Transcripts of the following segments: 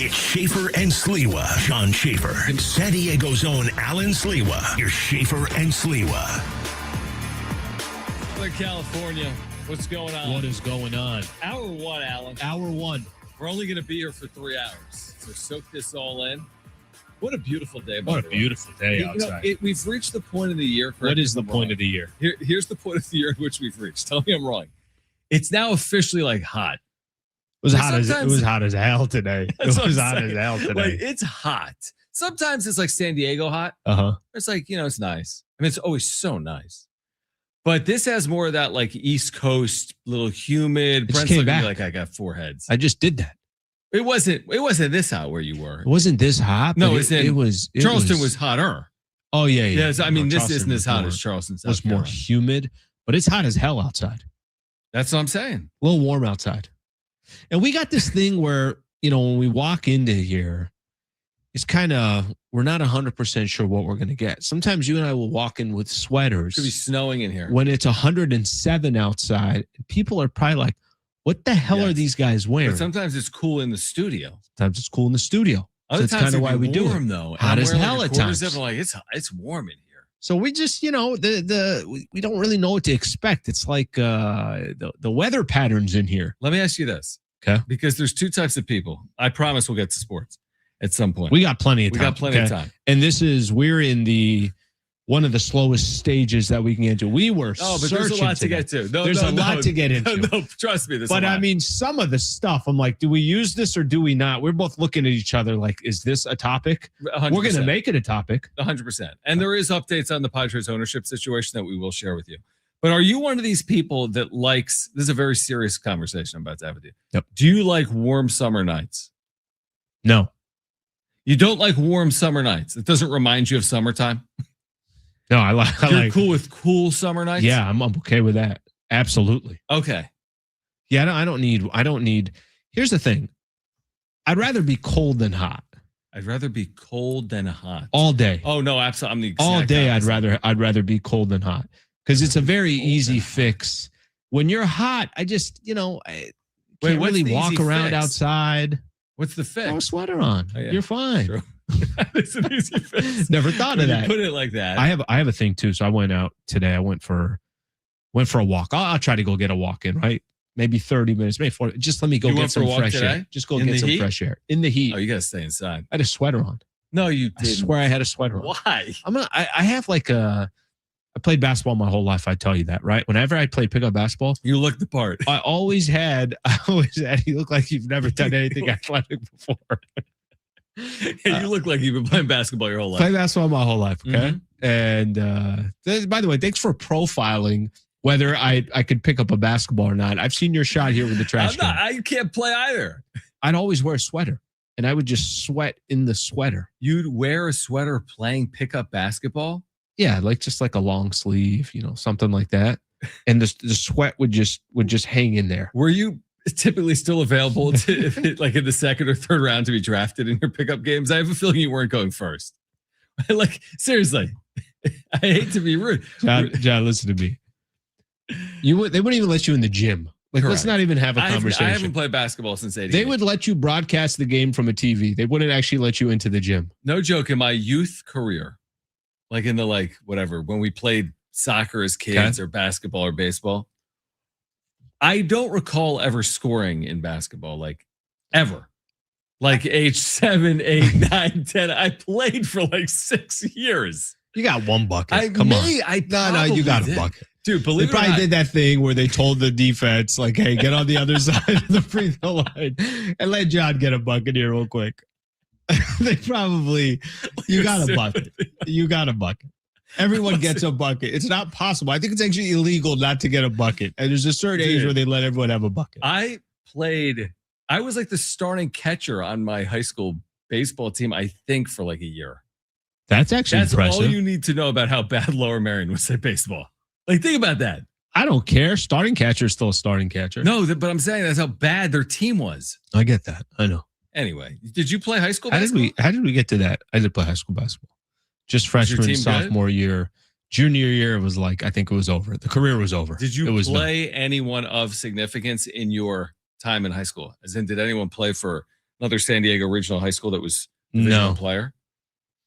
It's Schaeffer and Sliwa. John Schaeffer and San Diego's own Alan Sliwa. You're Schaeffer and Sliwa. Southern California, what's going on? What is going on? Hour one, Alan. Hour one. We're only going to be here for 3 hours, so soak this all in. What a beautiful day. What a beautiful day outside. We've reached the point of the year. What is the point of the year? Here's the point of the year in which we've reached. Tell me I'm wrong. It's now officially like hot. It was hot as hell today. It was hot as hell today. Like, it's hot. Sometimes it's like San Diego hot. It's like, it's nice. I mean, it's always so nice. But this has more of that like East Coast, little humid. Brent's looking at me like I got 4 heads. I just did that. It wasn't this hot where you were. It wasn't this hot. No, it was. Charleston was hotter. Oh yeah. Yes, I mean this isn't as hot as Charleston. It was more humid, but it's hot as hell outside. That's what I'm saying. A little warm outside. And we got this thing where, when we walk into here, it's kind of, we're not 100% sure what we're going to get. Sometimes you and I will walk in with sweaters. It could be snowing in here. When it's 107 outside, people are probably like, what the hell are these guys wearing? But sometimes it's cool in the studio. Sometimes it's cool in the studio. Other so that's kind of why we do it. Though. Hot as hell at times. I'm like, it's warm in here. So we just, we don't really know what to expect. It's like the weather patterns in here. Let me ask you this. Okay. Because there's 2 types of people. I promise we'll get to sports at some point. We got plenty of time. Of time. And we're in one of the slowest stages that we can get to. We were but there's a lot to get to. There's a lot to get into. No, trust me. But I mean, some of the stuff, I'm like, do we use this or do we not? We're both looking at each other like, is this a topic? 100%. We're going to make it a topic. 100%. And there is updates on the Padres ownership situation that we will share with you. But are you one of these people that likes, this is a very serious conversation I'm about to have with you. Yep. Do you like warm summer nights? No. You don't like warm summer nights? It doesn't remind you of summertime? No, I like. You're cool with cool summer nights? Yeah, I'm okay with that. Absolutely. Okay. Yeah, I don't need. Here's the thing. I'd rather be cold than hot. I'd rather be cold than hot. All day. Oh no, absolutely. All day, I'd rather be cold than hot because it's a very easy fix. When you're hot, I just I can't really walk around outside. What's the fix? Throw a sweater on. Oh, yeah. You're fine. True. It's an easy fix. Never thought of that. You put it like that. I have a thing too. So I went out today. I went for a walk. I'll try to go get a walk in, right? Maybe 30 minutes, maybe 40. Just let me go get some fresh air. Just go get some fresh air in the heat. Oh, you gotta stay inside. I had a sweater on. No, you didn't. I swear I had a sweater on. Why? I have like I played basketball my whole life. I tell you that, right? Whenever I played pickup basketball, you looked the part. I always had. You look like you've never done anything athletic before. Yeah, you look like you've been playing basketball your whole life. Played basketball my whole life, okay? Mm-hmm. And by the way, thanks for profiling whether I could pick up a basketball or not. I've seen your shot here with the trash can. I can't play either. I'd always wear a sweater, and I would just sweat in the sweater. You'd wear a sweater playing pickup basketball? Yeah, just like a long sleeve, something like that. And the sweat would just hang in there. Were you typically still available to, like in the second or third round to be drafted in your pickup games? I have a feeling you weren't going first. Like, seriously, I hate to be rude. John, listen to me. They wouldn't even let you in the gym. Like, Correct. Let's not even have a conversation. I haven't played basketball since 88. They would let you broadcast the game from a TV. They wouldn't actually let you into the gym. No joke. In my youth career, like in the whatever, when we played soccer as kids or basketball or baseball, I don't recall ever scoring in basketball, ever. Age 7, 8, 9, 10. I played for 6 years. You got one bucket. Come on. No, you got a bucket. Dude, believe it or not. They probably did that thing where they told the defense, hey, get on the other side of the free throw line and let John get a bucket here real quick. They probably, you got a bucket. You got a bucket. Everyone gets a bucket. It's not possible. I think it's actually illegal not to get a bucket. And there's a certain age where they let everyone have a bucket. I was the starting catcher on my high school baseball team, I think, for a year. That's impressive. All you need to know about how bad Lower Merion was at baseball. Think about that. I don't care. Starting catcher is still a starting catcher. No, but I'm saying that's how bad their team was. I get that. I know. Anyway, did you play high school basketball? How did we get to that? I did play high school basketball. Just freshman, sophomore year. Junior year, it was I think it was over. The career was over. Did you play anyone of significance in your time in high school? As in, did anyone play for another San Diego regional high school that was no player?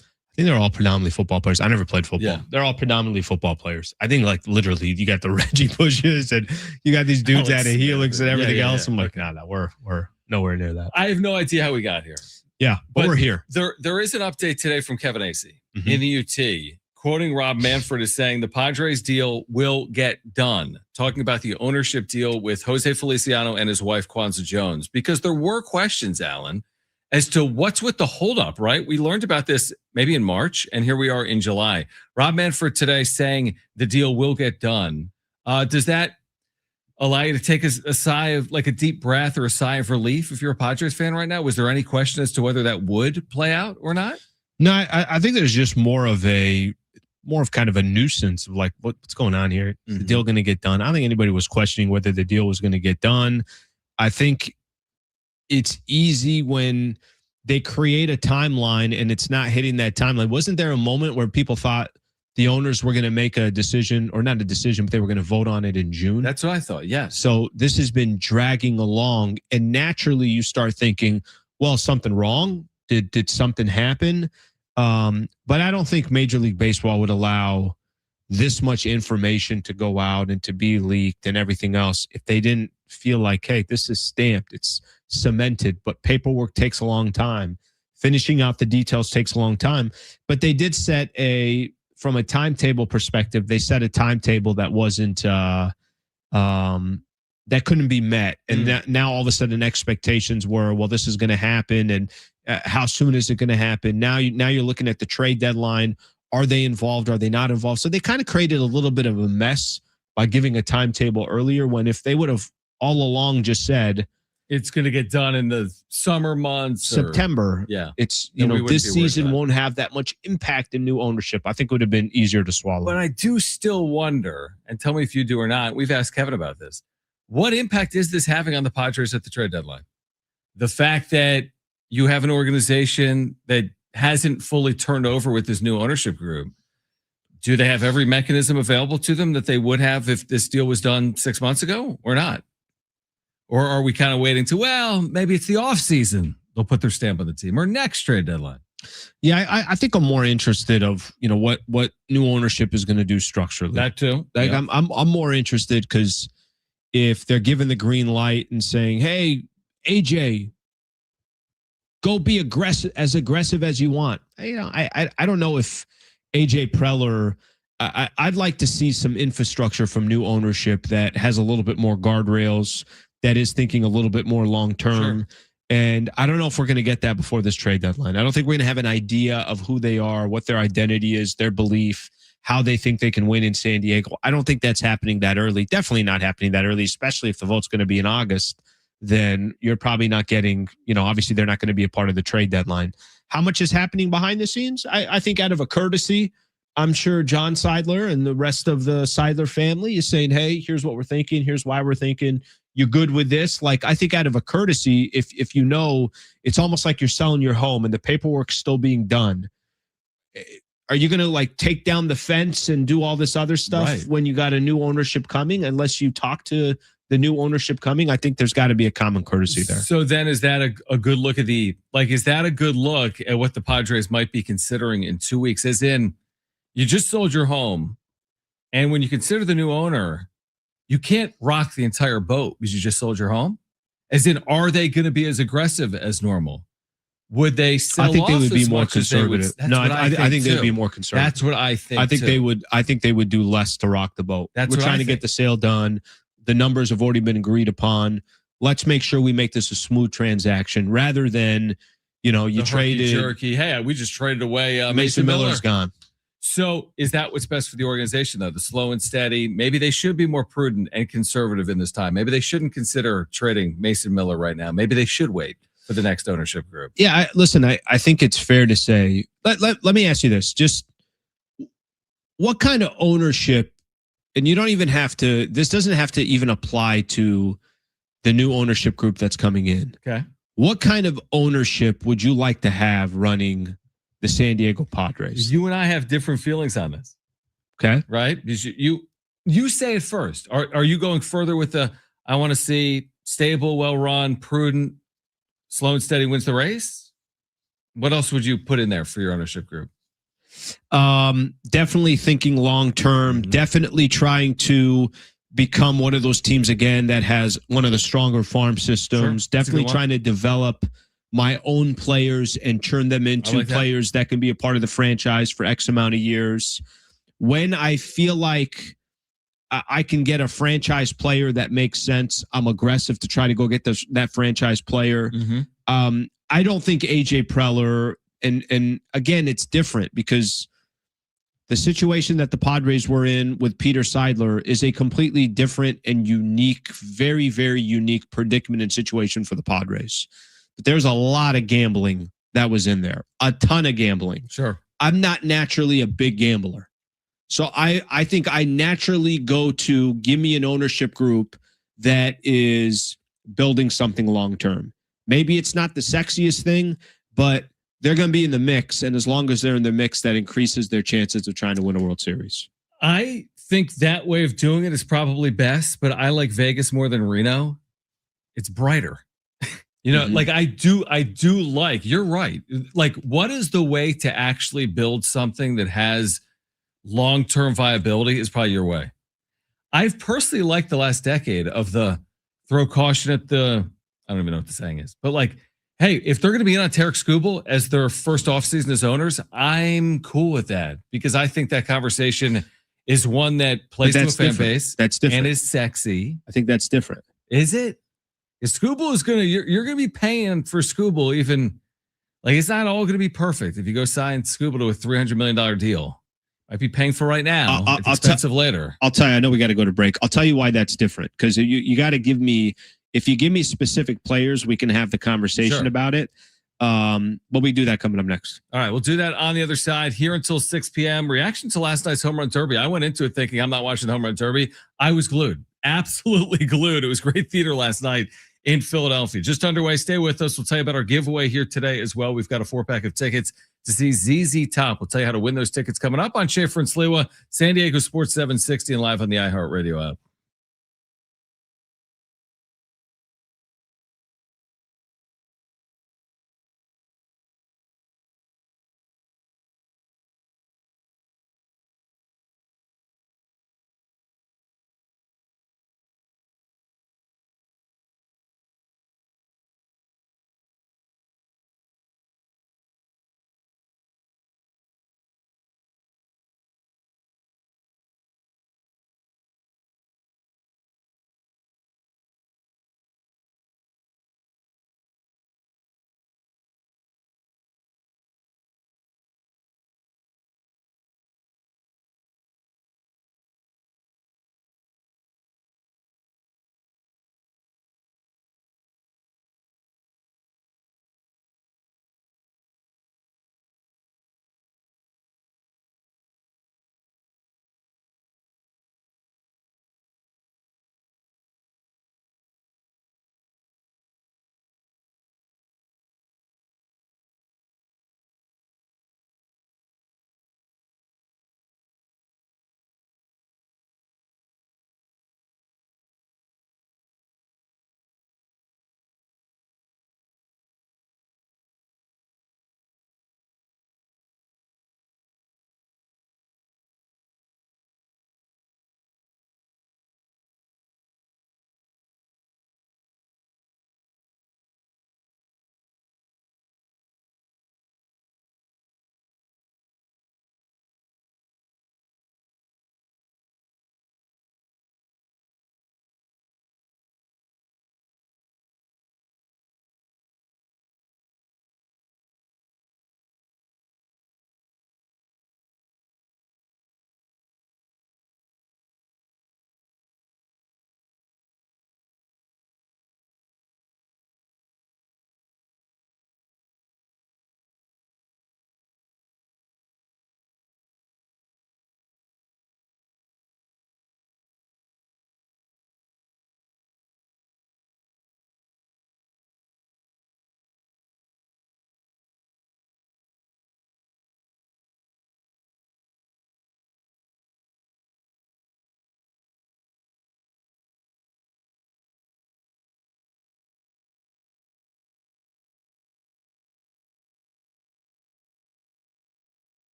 I think they're all predominantly football players. I never played football. Yeah. They're all predominantly football players. I think, like, literally, you got the Reggie Bushes and you got these dudes out of Helix and everything else. I'm like, no, we're nowhere near that. I have no idea how we got here. Yeah, but we're here. There is an update today from Kevin Acee in the UT. Quoting Rob Manfred is saying the Padres deal will get done. Talking about the ownership deal with Jose Feliciano and his wife, Kwanzaa Jones. Because there were questions, Alan, as to what's with the holdup, right? We learned about this maybe in March, and here we are in July. Rob Manfred today saying the deal will get done. Does that allow you to take a sigh of, like, a deep breath or a sigh of relief if you're a Padres fan right now? Was there any question as to whether that would play out or not? No, I think there's just more of kind of a nuisance of, like, what's going on here? Is the deal going to get done? I don't think anybody was questioning whether the deal was going to get done. I think it's easy when they create a timeline and it's not hitting that timeline. Wasn't there a moment where people thought the owners were going to make a decision, or not a decision, but they were going to vote on it in June? That's what I thought, yes. So this has been dragging along, and naturally you start thinking, well, something wrong? Did something happen? But I don't think Major League Baseball would allow this much information to go out and to be leaked and everything else if they didn't feel like, hey, this is stamped, it's cemented, but paperwork takes a long time. Finishing out the details takes a long time. But they did set from a timetable perspective, they set a timetable that wasn't, that couldn't be met. And now all of a sudden expectations were, well, this is going to happen. And how soon is it going to happen? Now you're looking at the trade deadline. Are they involved? Are they not involved? So they kind of created a little bit of a mess by giving a timetable earlier, when if they would have all along just said, it's going to get done in the summer months, September. Yeah. It's, this season won't have that much impact in new ownership. I think it would have been easier to swallow. But I do still wonder, and tell me if you do or not, we've asked Kevin about this. What impact is this having on the Padres at the trade deadline? The fact that you have an organization that hasn't fully turned over with this new ownership group, do they have every mechanism available to them that they would have if this deal was done 6 months ago or not? Or are we kind of waiting to, well, maybe it's the off season, they'll put their stamp on the team, or next trade deadline? Yeah, I think I'm more interested of, what new ownership is going to do structurally. That too. Like, yeah. I'm more interested because if they're giving the green light and saying, hey, AJ, go be as aggressive as you want. I don't know if AJ Preller, I'd like to see some infrastructure from new ownership that has a little bit more guardrails, that is thinking a little bit more long-term. Sure. And I don't know if we're going to get that before this trade deadline. I don't think we're going to have an idea of who they are, what their identity is, their belief, how they think they can win in San Diego. I don't think that's happening that early. Definitely not happening that early, especially if the vote's going to be in August. Then you're probably not getting, obviously they're not going to be a part of the trade deadline. How much is happening behind the scenes? I think out of a courtesy, I'm sure John Seidler and the rest of the Seidler family is saying, hey, here's what we're thinking. Here's why we're thinking. You're good with this? Like, I think out of a courtesy, if it's almost like you're selling your home and the paperwork's still being done. Are you going to take down the fence and do all this other stuff when you got a new ownership coming, unless you talk to the new ownership coming? I think there's got to be a common courtesy there. So then is that a good look at is that a good look at what the Padres might be considering in 2 weeks? As in, you just sold your home, and when you consider the new owner, you can't rock the entire boat because you just sold your home. As in, are they going to be as aggressive as normal? Would they sell? I think off they would be as more much as they would? conservative. No, I think they'd be more conservative. That's what I think. I think too. I think they would do less to rock the boat. We're trying to get the sale done. The numbers have already been agreed upon. Let's make sure we make this a smooth transaction, rather than, you traded jerky. Hey, we just traded away Mason Miller's gone. So is that what's best for the organization, though? The slow and steady? Maybe they should be more prudent and conservative in this time. Maybe they shouldn't consider trading Mason Miller right now. Maybe they should wait for the next ownership group. Yeah, I think it's fair to say, let me ask you this. Just what kind of ownership, and you don't even have to, this doesn't have to even apply to the new ownership group that's coming in. Okay. What kind of ownership would you like to have running the San Diego Padres? You and I have different feelings on this. Okay. Right? Because you say it first. Are you going further with I want to see stable, well-run, prudent, slow and steady wins the race. What else would you put in there for your ownership group? Definitely thinking long term, definitely trying to become one of those teams again that has one of the stronger farm systems, definitely trying to develop my own players and turn them into players that can be a part of the franchise for X amount of years. When I feel like I can get a franchise player that makes sense, I'm aggressive to try to go get that franchise player. I don't think AJ Preller, and again, it's different because the situation that the Padres were in with Peter Seidler is a completely different and unique, very, very unique predicament and situation for the Padres. But there's a lot of gambling that was in there, a ton of gambling. Sure. I'm not naturally a big gambler. So I think I naturally go to give me an ownership group that is building something long-term. Maybe it's not the sexiest thing, but they're going to be in the mix. And as long as they're in the mix, that increases their chances of trying to win a World Series. I think that way of doing it is probably best, but I like Vegas more than Reno. It's brighter. Like I do like, you're right. Like, what is the way to actually build something that has long-term viability is probably your way. I've personally liked the last decade of the throw caution at the, I don't even know what the saying is, but like, hey, if they're going to be in on Tarek Skubal as their first offseason as owners, I'm cool with that because I think that conversation is one that plays to a fan base. That's different. And is sexy. I think that's different. Is it? Because Skubal is going to, you're going to be paying for Skubal even, like it's not all going to be perfect. If you go sign Skubal to a $300 million deal, might be paying for right now. It's expensive later. I'll tell you, I know we got to go to break. I'll tell you why that's different. Because you got to give me, if you give me specific players, we can have the conversation about it. But we do that coming up next. All right, we'll do that on the other side here until 6 p.m. Reaction to last night's home run derby. I went into it thinking I'm not watching the home run derby. I was glued, absolutely glued. It was great theater last night in Philadelphia. Just underway. Stay with us. We'll tell you about our giveaway here today as well. We've got a 4-pack of tickets to see ZZ Top. We'll tell you how to win those tickets coming up on Schaeffer and Sliwa, San Diego Sports 760 and live on the iHeartRadio app.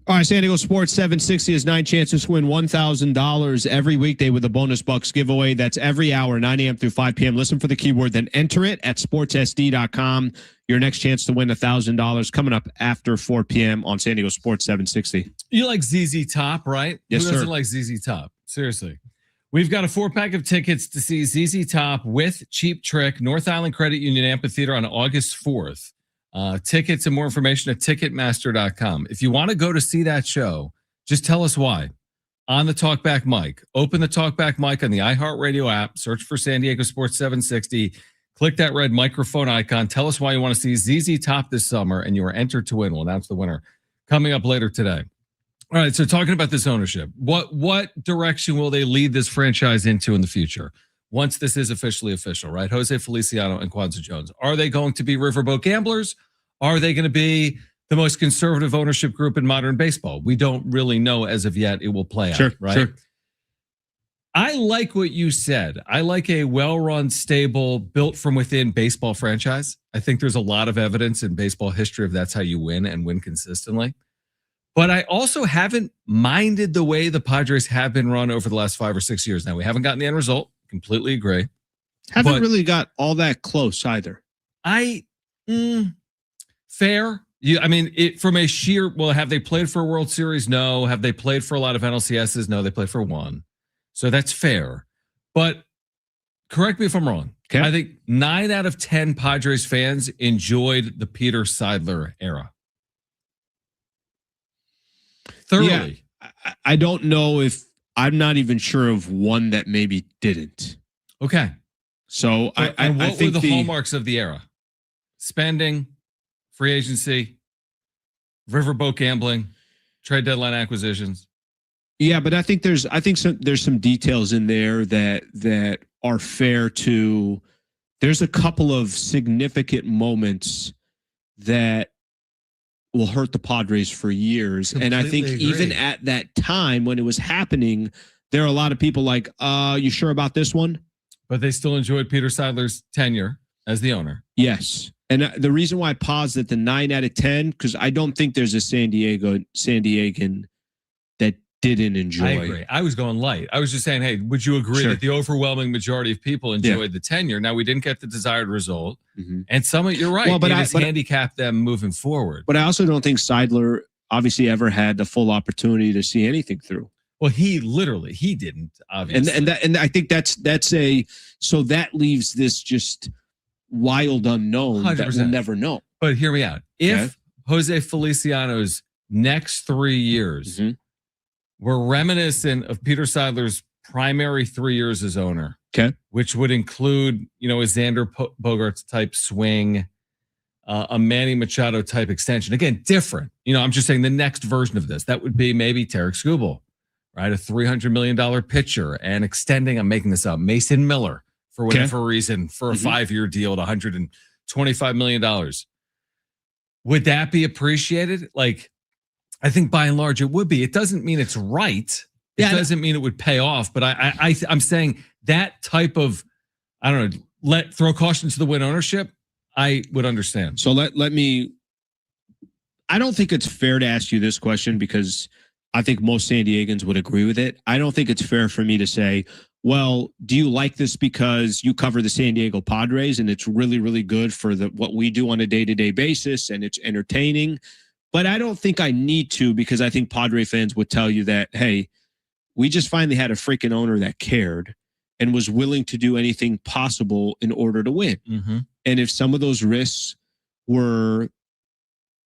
All right, San Diego Sports 760 has 9 chances to win $1,000 every weekday with a bonus bucks giveaway. That's every hour, 9 a.m. through 5 p.m. Listen for the keyword, then enter it at sportssd.com. Your next chance to win $1,000 coming up after 4 p.m. on San Diego Sports 760. You like ZZ Top, right? Yes, Who doesn't sir. like ZZ Top? Seriously. We've got a 4-pack of tickets to see ZZ Top with Cheap Trick, North Island Credit Union Amphitheater on August 4th. Tickets and more information at Ticketmaster.com. If you want to go to see that show, just tell us why. On the Talkback mic. Open the Talkback mic on the iHeartRadio app. Search for San Diego Sports 760. Click that red microphone icon. Tell us why you want to see ZZ Top this summer, and you are entered to win. We'll announce the winner coming up later today. All right, so talking about this ownership, what direction will they lead this franchise into in the future once this is officially official, right? Jose Feliciano and Kwanzaa Jones. Are they going to be riverboat gamblers? Are they going to be the most conservative ownership group in modern baseball? We don't really know as of yet. It will play out, right? Sure. I like what you said. I like a well-run, stable, built from within baseball franchise. I think there's a lot of evidence in baseball history of that's how you win and win consistently. But I also haven't minded the way the Padres have been run over the last 5 or 6 years. Now, we haven't gotten the end result. Completely agree. Haven't really got all that close either. Fair. From a sheer, well, have they played for a World Series? No. Have they played for a lot of NLCSs? No, they played for one. So that's fair. But correct me if I'm wrong. Okay. I think 9 out of 10 Padres fans enjoyed the Peter Seidler era. Thoroughly. Yeah, I don't know if I'm not even sure of one that maybe didn't. Okay. So what were the hallmarks of the era? Spending, free agency, riverboat gambling, trade deadline acquisitions. Yeah, but I think there's some details in there that are fair to. There's a couple of significant moments that will hurt the Padres for years. Completely and I think agree. Even at that time when it was happening, there are a lot of people like, you sure about this one? But they still enjoyed Peter Seidler's tenure as the owner. Yes. And the reason why I paused at the 9 out of 10, because I don't think there's a San Diegan that didn't enjoy. I agree. I was going light. I was just saying, hey, would you agree that the overwhelming majority of people enjoyed the tenure? Now, we didn't get the desired result. Mm-hmm. And you're right. Well, but it has handicapped them moving forward. But I also don't think Seidler obviously ever had the full opportunity to see anything through. Well, he didn't, obviously. And I think so that leaves this just wild unknown 100%. That we'll never know. But hear me out. If Jose Feliciano's next 3 years were reminiscent of Peter Seidler's primary 3 years as owner, which would include, a Xander Bogaerts type swing, a Manny Machado type extension. Again, different. I'm just saying the next version of this. That would be maybe Tarek Skubal, right? A $300 million pitcher and extending, I'm making this up, Mason Miller for whatever reason for a 5-year deal at $125 million. Would that be appreciated? Like, I think by and large it would be. It doesn't mean it's right. It doesn't mean it would pay off. But I'm saying that type of, I don't know, throw caution to the wind ownership, I would understand. So let me, I don't think it's fair to ask you this question because I think most San Diegans would agree with it. I don't think it's fair for me to say, well, do you like this because you cover the San Diego Padres and it's really, really good for what we do on a day-to-day basis and it's entertaining? But I don't think I need to because I think Padre fans would tell you that, hey, we just finally had a freaking owner that cared and was willing to do anything possible in order to win. Mm-hmm. And if some of those risks were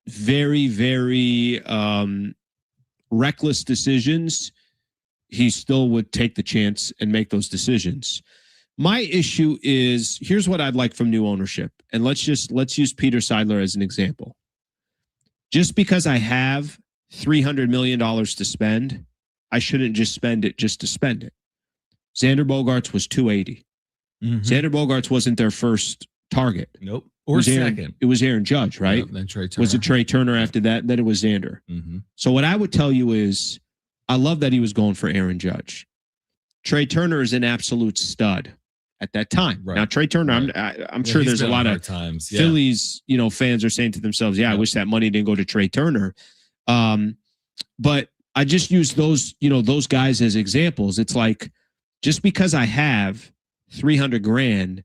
very, very reckless decisions, he still would take the chance and make those decisions. My issue is, here's what I'd like from new ownership. And let's use Peter Seidler as an example. Just because I have $300 million to spend, I shouldn't just spend it just to spend it. Xander Bogaerts was $280. Mm-hmm. Xander Bogaerts wasn't their first target. Nope. Or second. It was Aaron Judge, right? Yep, then Trey Turner. Was it Trey Turner after that? Then it was Xander. Mm-hmm. So what I would tell you is, I love that he was going for Aaron Judge. Trey Turner is an absolute stud at that time. Right. Now, Trey Turner, right. I'm sure there's a lot of times. Phillies, fans are saying to themselves, I wish that money didn't go to Trey Turner. But I just use those guys as examples. It's like, just because I have 300 grand,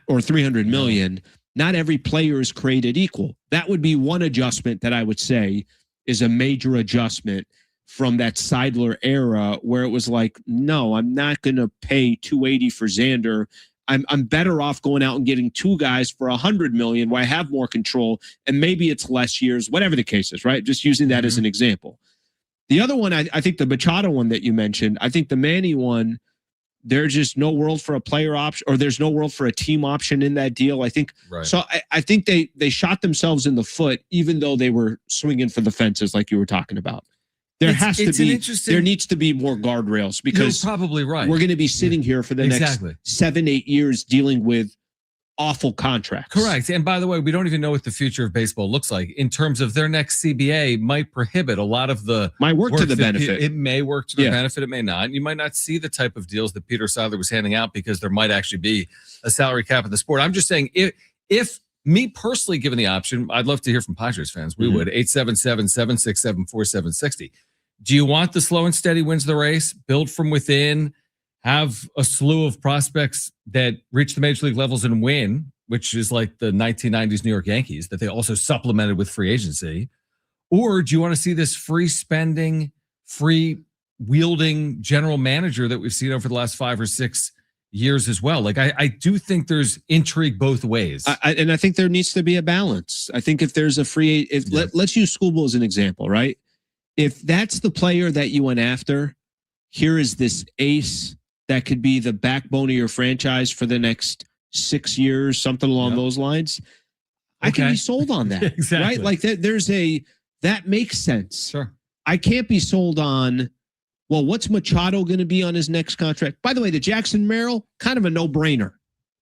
or 300 million, not every player is created equal. That would be one adjustment that I would say is a major adjustment from that Seidler era, where it was like, no, I'm not going to pay 280 for Xander. I'm better off going out and getting two guys for 100 million where I have more control, and maybe it's less years, whatever the case is, right? Just using that as an example. The other one, I think the Machado one that you mentioned, I think the Manny one, there's just no world for a player option, or there's no world for a team option in that deal. I think so. I think they shot themselves in the foot, even though they were swinging for the fences, like you were talking about. There needs to be more guardrails, because you're probably right. We're going to be sitting here for the next 7-8 years dealing with awful contracts. Correct. And by the way, we don't even know what the future of baseball looks like in terms of their next CBA might prohibit a lot of the might work to the benefit. It may work to the benefit. It may not. You might not see the type of deals that Peter Seidler was handing out, because there might actually be a salary cap in the sport. I'm just saying, if me personally given the option, I'd love to hear from Padres fans. We would. 877-767-4760. Do you want the slow and steady wins the race, build from within, have a slew of prospects that reach the major league levels and win, which is like the 1990s New York Yankees that they also supplemented with free agency? Or do you want to see this free spending, free wielding general manager that we've seen over the last 5 or 6 years as well? Like, I do think there's intrigue both ways. And I think there needs to be a balance. I think if there's a free, let's use Schoolboy as an example, right? If that's the player that you went after, here is this ace that could be the backbone of your franchise for the next 6 years, something along those lines. I can be sold on that. Right? Like that makes sense. Sure. I can't be sold on, well, what's Machado going to be on his next contract? By the way, the Jackson Merrill, kind of a no-brainer.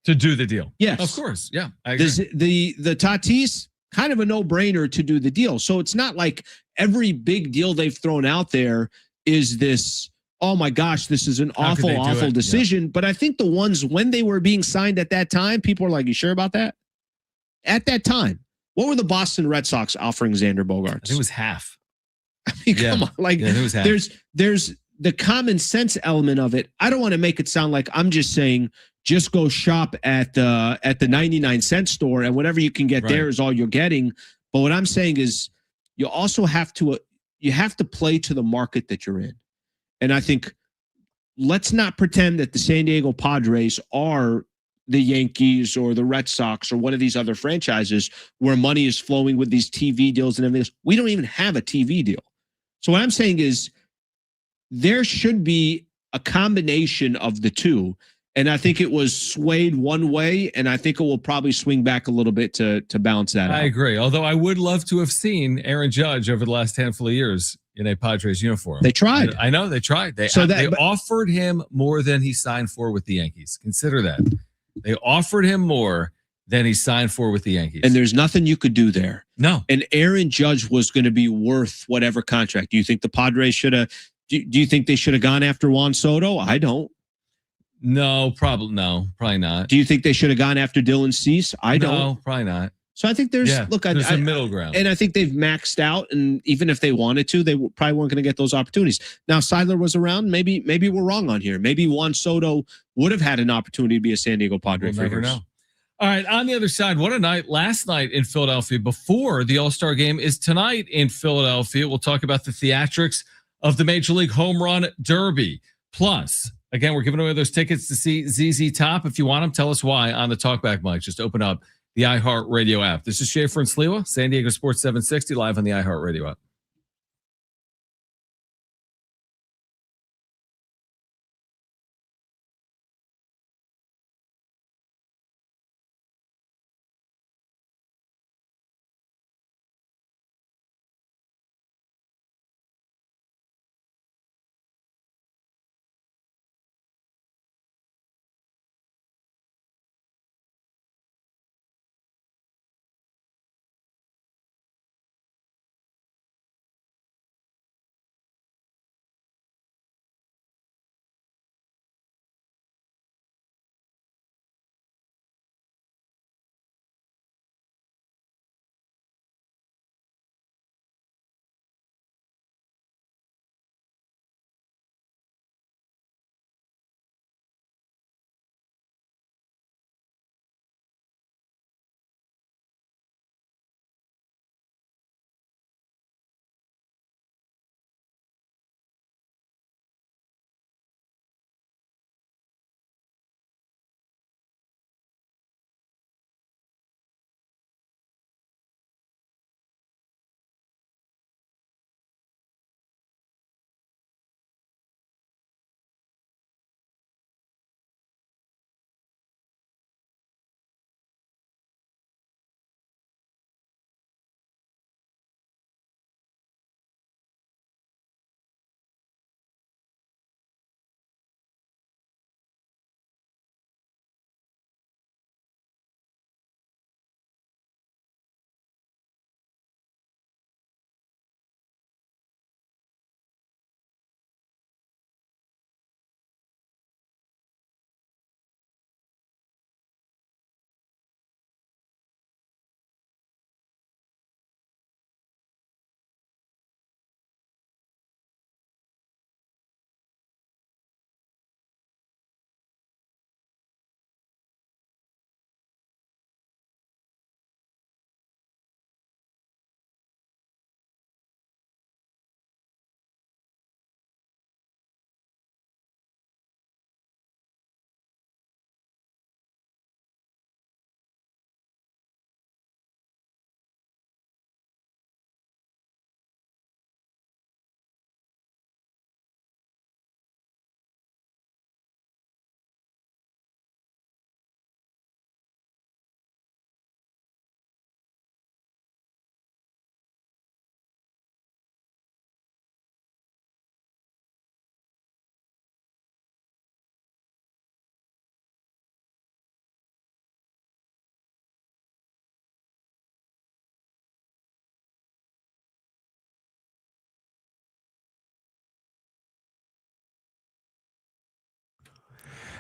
To do the deal. Yes. Of course. Yeah. I agree. The Tatis, kind of a no-brainer to do the deal. So it's not like every big deal they've thrown out there is this, oh my gosh, this is an awful decision. Yeah. But I think the ones when they were being signed at that time, people were like, you sure about that? At that time, what were the Boston Red Sox offering Xander Bogaerts? I think it was half. I mean, come on. Like, it was half. There's the common sense element of it. I don't want to make it sound like I'm just saying, just go shop at the 99-cent store, and whatever you can get there is all you're getting. But what I'm saying is, you also have to play to the market that you're in. And I think, let's not pretend that the San Diego Padres are the Yankees or the Red Sox or one of these other franchises where money is flowing with these TV deals and everything else. We don't even have a TV deal. So what I'm saying is, there should be a combination of the two. And I think it was swayed one way, and I think it will probably swing back a little bit to balance that out. I agree. Although I would love to have seen Aaron Judge over the last handful of years in a Padres uniform. They tried. I know they tried. They offered him more than he signed for with the Yankees. Consider that. They offered him more than he signed for with the Yankees. And there's nothing you could do there. No. And Aaron Judge was going to be worth whatever contract. Do you think the Padres should have? Do you think they should have gone after Juan Soto? I don't. No, probably not. Do you think they should have gone after Dylan Cease? I don't. No, probably not. So I think there's there's a middle ground. And I think they've maxed out, and even if they wanted to, they probably weren't going to get those opportunities. Now, Seidler was around. Maybe we're wrong on here. Maybe Juan Soto would have had an opportunity to be a San Diego Padre. We'll never know. All right, on the other side, what a night last night in Philadelphia before the All-Star Game is tonight in Philadelphia. We'll talk about the theatrics of the Major League Home Run Derby. Plus, again, we're giving away those tickets to see ZZ Top. If you want them, tell us why on the Talkback mic. Just open up the iHeartRadio app. This is Schaeffer and Sliwa, San Diego Sports 760, live on the iHeartRadio app.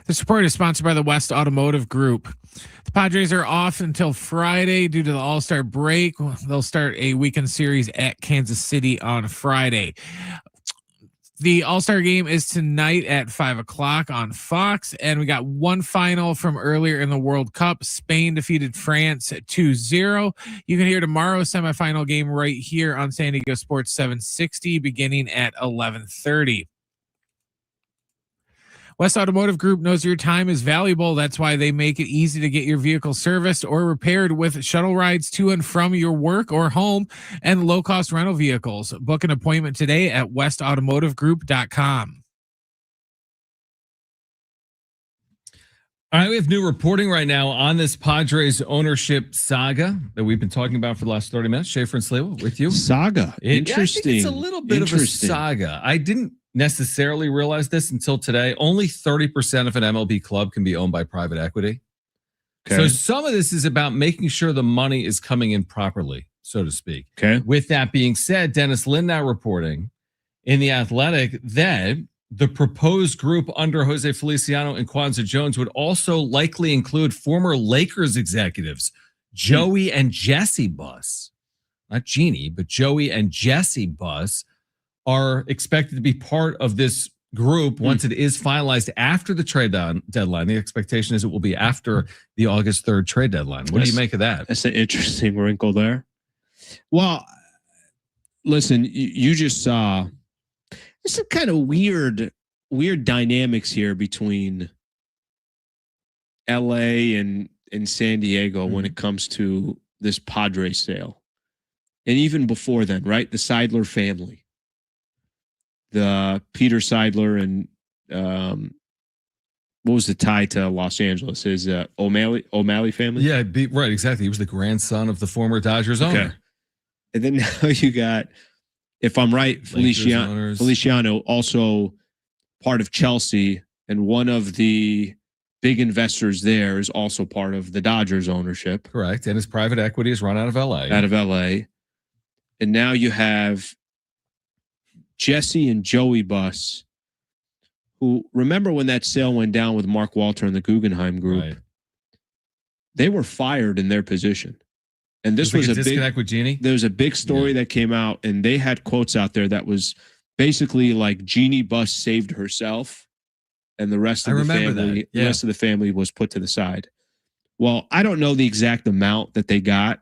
This report is sponsored by the West Automotive Group. The Padres are off until Friday due to the All-Star break. They'll start a weekend series at Kansas City on Friday. The All-Star Game is tonight at 5 o'clock on Fox, and we got one final from earlier in the World Cup. Spain defeated France 2-0. You can hear tomorrow's semifinal game right here on San Diego Sports 760 beginning at 11:30. West Automotive Group knows your time is valuable. That's why they make it easy to get your vehicle serviced or repaired with shuttle rides to and from your work or home and low-cost rental vehicles. Book an appointment today at westautomotivegroup.com. All right, we have new reporting right now on this Padres ownership saga that we've been talking about for the last 30 minutes. Schaeffer and Sliwa with you. Saga. Interesting. I think it's a little bit of a saga. I didn't necessarily realize this until today. Only 30% of an MLB club can be owned by private equity. Okay. So some of this is about making sure the money is coming in properly, so to speak. Okay. With that being said, Dennis Lin now reporting in The Athletic that the proposed group under Jose Feliciano and Kwanzaa Jones would also likely include former Lakers executives, Joey and Jesse Buss. Not Jeannie, but Joey and Jesse Buss are expected to be part of this group once it is finalized after the trade deadline. The expectation is it will be after the August 3rd trade deadline. What do you make of that? That's an interesting wrinkle there. Well, listen, you just saw there's some kind of weird dynamics here between LA and San Diego when it comes to this Padres sale. And even before then, right? The Seidler family. The Peter Seidler and what was the tie to Los Angeles? His O'Malley family? Yeah, right, exactly. He was the grandson of the former Dodgers owner. And then now you got, if I'm right, Feliciano also part of Chelsea, and one of the big investors there is also part of the Dodgers ownership. Correct. And his private equity is run out of LA. And now you have Jesse and Joey Buss, who, remember when that sale went down with Mark Walter and the Guggenheim Group? Right. They were fired in their position. And this was a disconnect with Jeannie? There was a big story that came out, and they had quotes out there that was basically like Jeannie Buss saved herself, and the rest of the rest of the family was put to the side. Well, I don't know the exact amount that they got,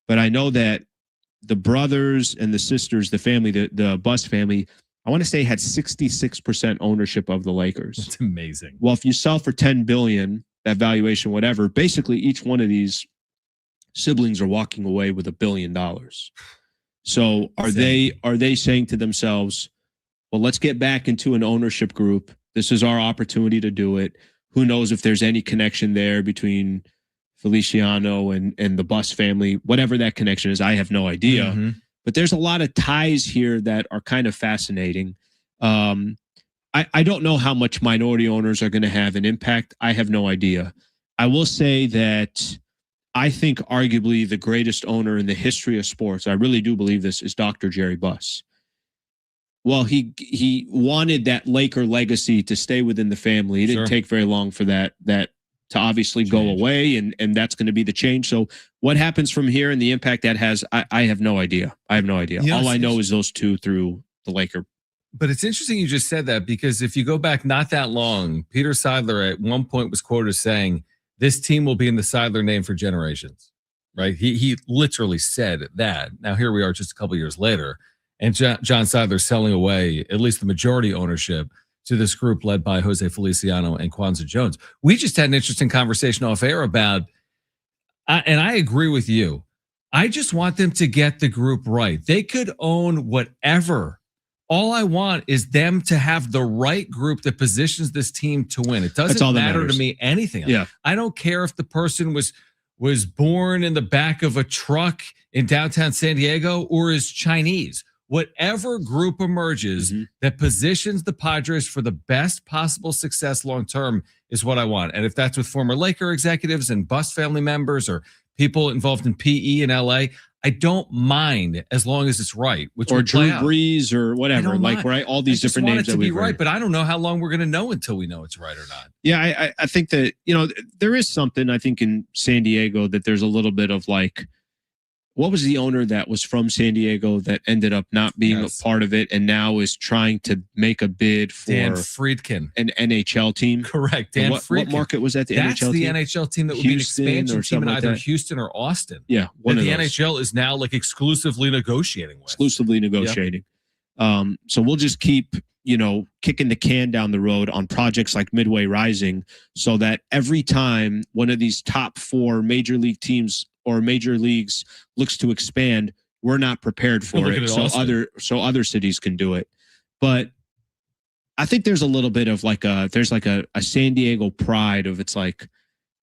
but I know that the brothers and the sisters, the family, the Buss family, I want to say had 66% ownership of the Lakers. That's amazing. Well, if you sell for $10 billion, that valuation, whatever, basically each one of these siblings are walking away with $1 billion. So are they saying to themselves, well, let's get back into an ownership group. This is our opportunity to do it. Who knows if there's any connection there between Feliciano and the Buss family, whatever that connection is, I have no idea. Mm-hmm. But there's a lot of ties here that are kind of fascinating. I don't know how much minority owners are going to have an impact. I have no idea. I will say that I think arguably the greatest owner in the history of sports, I really do believe this, is Dr. Jerry Buss. Well, he wanted that Laker legacy to stay within the family. It didn't take very long for that to obviously go away, and that's going to be the change. So what happens from here and the impact that has, I have no idea. I have no idea. All I know is those two through the Laker. But it's interesting you just said that, because if you go back not that long, Peter Seidler at one point was quoted as saying, this team will be in the Seidler name for generations, right? He literally said that. Now here we are just a couple years later, and John Seidler selling away at least the majority ownership to this group led by Jose Feliciano and Kwanzaa Jones. We just had an interesting conversation off air about, and I agree with you, I just want them to get the group right. They could own whatever. All I want is them to have the right group that positions this team to win. It doesn't matter to me anything. Yeah. I don't care if the person was born in the back of a truck in downtown San Diego or is Chinese. Whatever group emerges that positions the Padres for the best possible success long-term is what I want. And if that's with former Laker executives and Buss family members or people involved in PE in LA, I don't mind as long as it's right. Which or Drew Brees or whatever. Like, right? All these different names that we right, but I don't know how long we're going to know until we know it's right or not. Yeah, I think that, there is something, I think, in San Diego that there's a little bit of like, what was the owner that was from San Diego that ended up not being a part of it and now is trying to make a bid for Dan Friedkin, an NHL team? Correct. Dan Friedkin. What market was that? That's NHL the team? NHL team that would Houston be an expansion team in like either that? Houston or Austin. Yeah, one of the NHL is now like exclusively negotiating with. So we'll just keep, kicking the can down the road on projects like Midway Rising so that every time one of these top 4 major league teams or major leagues looks to expand, we're not prepared for it. So other cities can do it. But I think there's a little bit of like a San Diego pride of, it's like,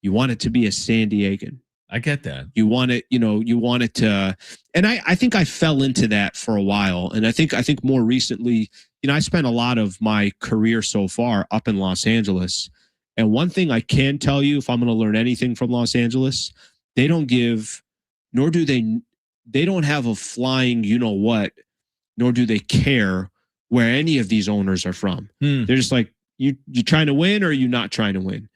you want it to be a San Diegan. I get that. You want it, you want it to, and I think I fell into that for a while. And I think more recently, I spent a lot of my career so far up in Los Angeles. And one thing I can tell you, if I'm going to learn anything from Los Angeles, they don't give, nor do they don't have a flying, what, nor do they care where any of these owners are from. They're just like, you trying to win or are you not trying to win?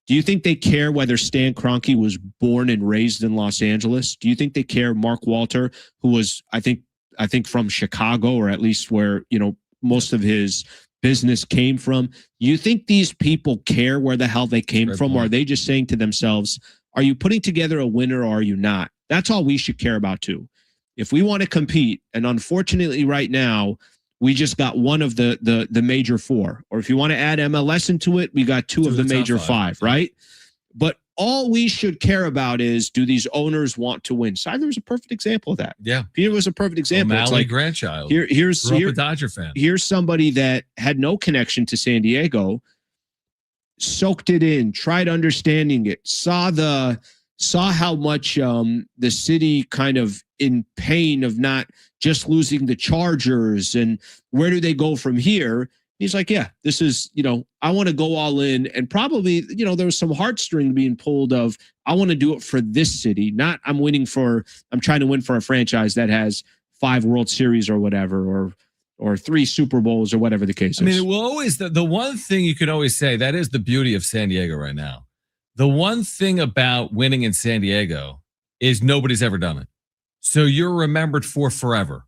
Do you think they care whether Stan Kroenke was born and raised in Los Angeles? Do you think they care Mark Walter, who was, I think from Chicago, or at least where, most of his business came from? You think these people care where the hell they came from? Or are they just saying to themselves, are you putting together a winner or are you not? That's all we should care about too. If we want to compete, and unfortunately right now, we just got one of the major 4. Or if you want to add MLS into it, we got two of the major 5, right? But all we should care about is, do these owners want to win? Siler was a perfect example of that. Yeah. Peter was a perfect example. O'Malley, like, grandchild. Here's a Dodger fan. Here's somebody that had no connection to San Diego, soaked it in, tried understanding it, saw how much the city kind of in pain of not just losing the Chargers, and where do they go from here? He's like, yeah, this is, I want to go all in. And probably, there was some heartstring being pulled of, I want to do it for this city, not I'm trying to win for a franchise that has 5 World Series or whatever, or 3 Super Bowls or whatever the case is. I mean, it will always, the one thing you can always say, that is the beauty of San Diego right now. The one thing about winning in San Diego is nobody's ever done it. So you're remembered for forever.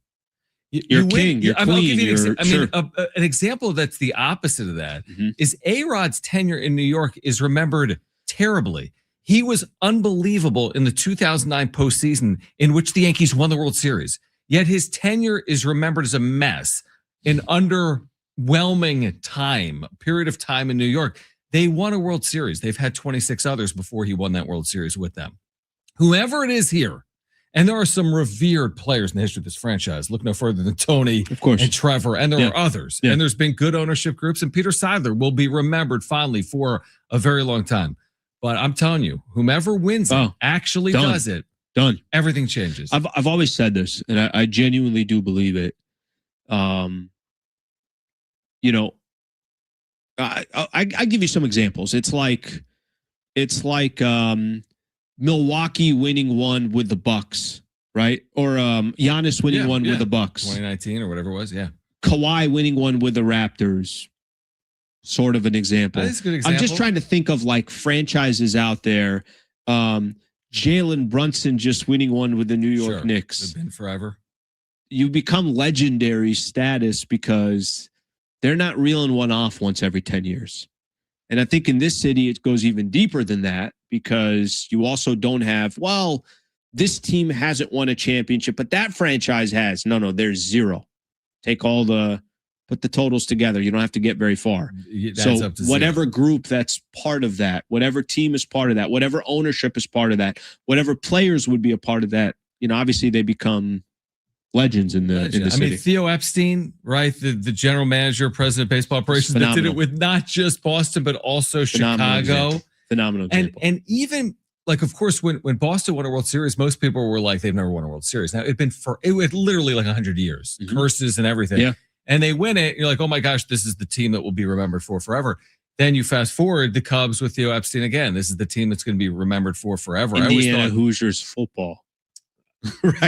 You're king. You're queen. An example that's the opposite of that is A-Rod's tenure in New York is remembered terribly. He was unbelievable in the 2009 postseason in which the Yankees won the World Series. Yet his tenure is remembered as a mess, an underwhelming period of time in New York. They won a World Series. They've had 26 others before he won that World Series with them. Whoever it is here, and there are some revered players in the history of this franchise. Look no further than Tony, of course, and Trevor, and there are others. Yeah. And there's been good ownership groups, and Peter Seidler will be remembered fondly for a very long time. But I'm telling you, whomever wins it actually does it. Done. Everything changes. I've always said this, and I genuinely do believe it. I give you some examples. It's like Milwaukee winning one with the Bucks, right? Or Giannis winning one with the Bucks, 2019 or whatever it was. Yeah, Kawhi winning one with the Raptors. Sort of an example. That is a good example. I'm just trying to think of like franchises out there. Jalen Brunson just winning one with the New York Knicks. They've been forever. You become legendary status because they're not reeling one off once every 10 years. And I think in this city, it goes even deeper than that, because you also don't have, this team hasn't won a championship, but that franchise has. No, there's 0. Put the totals together. You don't have to get very far. So whatever group that's part of that, whatever team is part of that, whatever ownership is part of that, whatever players would be a part of that, obviously they become legends in the city. I mean, Theo Epstein, right? The general manager, president of baseball operations, that did it with not just Boston, but also Chicago. Phenomenal example. And even, like, of course, when Boston won a World Series, most people were like, they've never won a World Series. Now, it was literally like 100 years, curses and everything. Yeah. And they win it. You're like, oh my gosh, this is the team that will be remembered for forever. Then you fast forward the Cubs with Theo Epstein again. This is the team that's going to be remembered for forever. Indiana Hoosiers football.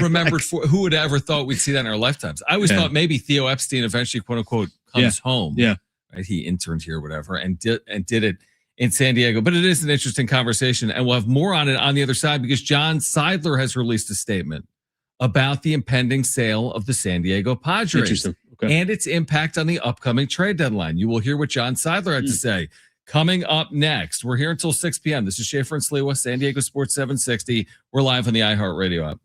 remembered for. Who would have ever thought we'd see that in our lifetimes? I always thought maybe Theo Epstein eventually, quote unquote, comes home. Yeah. Right. He interned here, whatever, and did it in San Diego. But it is an interesting conversation, and we'll have more on it on the other side because John Seidler has released a statement about the impending sale of the San Diego Padres and its impact on the upcoming trade deadline. You will hear what John Seidler had to say coming up next. We're here until 6 p.m. This is Schaeffer and Sliwa, San Diego Sports 760. We're live on the iHeartRadio app.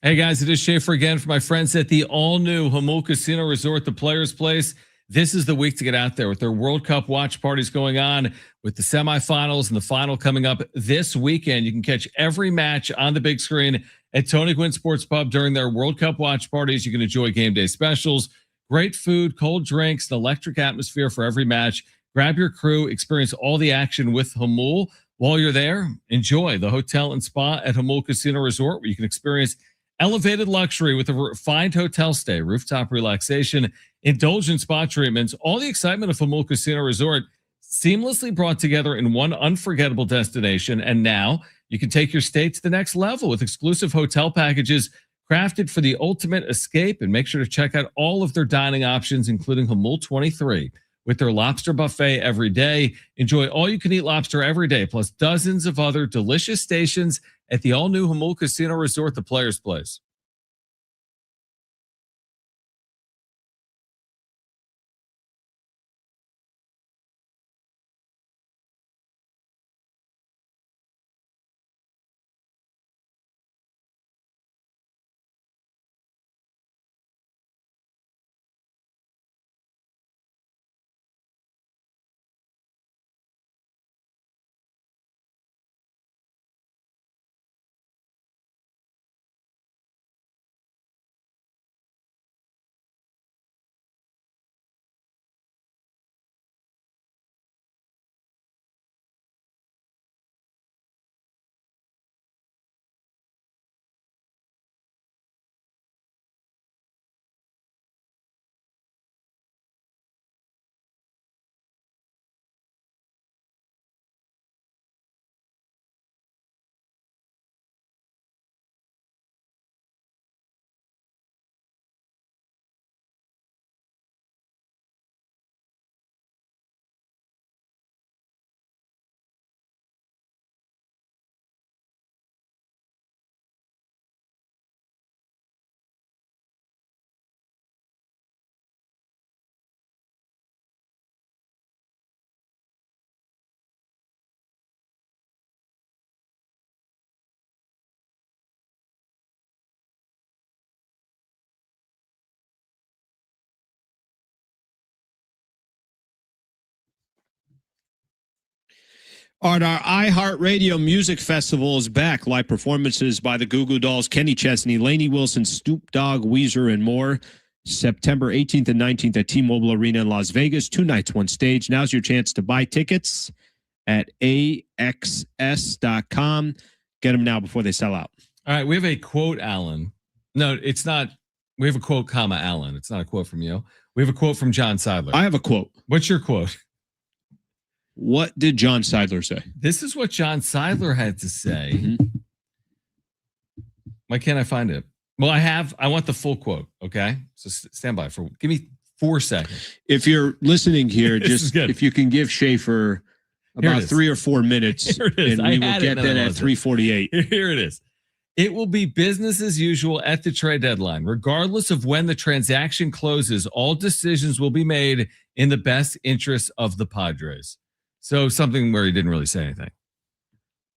Hey guys, it is Schaeffer again for my friends at the all-new Jamul Casino Resort, the Players Place. This is the week to get out there with their World Cup watch parties going on, with the semifinals and the final coming up this weekend. You can catch every match on the big screen at Tony Gwynn Sports Pub during their World Cup watch parties. You can enjoy game day specials, great food, cold drinks, an electric atmosphere for every match. Grab your crew, experience all the action with Jamul. While you're there, enjoy the hotel and spa at Jamul Casino Resort, where you can experience elevated luxury with a refined hotel stay, rooftop relaxation, indulgent spa treatments, all the excitement of Jamul Casino Resort seamlessly brought together in one unforgettable destination. And now you can take your stay to the next level with exclusive hotel packages crafted for the ultimate escape. And make sure to check out all of their dining options, including Jamul 23, with their lobster buffet every day. Enjoy all-you-can-eat lobster every day, plus dozens of other delicious stations at the all-new Jamul Casino Resort, the Players Place. Our iHeartRadio Music Festival is back. Live performances by the Goo Goo Dolls, Kenny Chesney, Lainey Wilson, Snoop Dogg, Weezer, and more. September 18th and 19th at T-Mobile Arena in Las Vegas. 2 nights, 1 stage. Now's your chance to buy tickets at AXS.com. Get them now before they sell out. All right, we have a quote, Alan. No, it's not. We have a quote, comma, Alan. It's not a quote from you. We have a quote from John Seidler. I have a quote. What's your quote? What did John Seidler say? This is what John Seidler had to say. Mm-hmm. Why can't I find it? Well, I want the full quote. Okay. So stand by give me 4 seconds. If you're listening here, just if you can give Schaeffer about 3 or 4 minutes, and we will get that at 3:48. Here it is. It will be business as usual at the trade deadline. Regardless of when the transaction closes, all decisions will be made in the best interest of the Padres. So something where he didn't really say anything.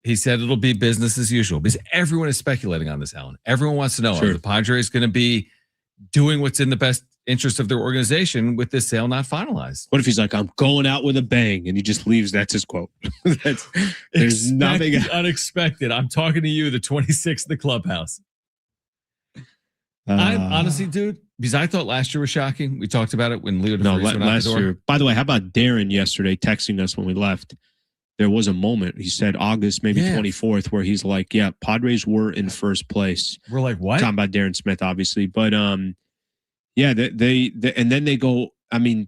He said it'll be business as usual because everyone is speculating on this, Alan. Everyone wants to know, are the Padres going to be doing what's in the best interest of their organization with this sale not finalized? What if he's like, I'm going out with a bang, and he just leaves? That's his quote. There's nothing unexpected. I'm talking to you, the 26th, the clubhouse. I'm honestly, dude, because I thought last year was shocking. We talked about it when Leo DeVries went out the door. Year. By the way, how about Darren yesterday texting us when we left? There was a moment, he said August, maybe 24th, where he's like, yeah, Padres were in first place. We're like, what? Talking about Darren Smith, obviously. But, yeah, they and then they go, I mean,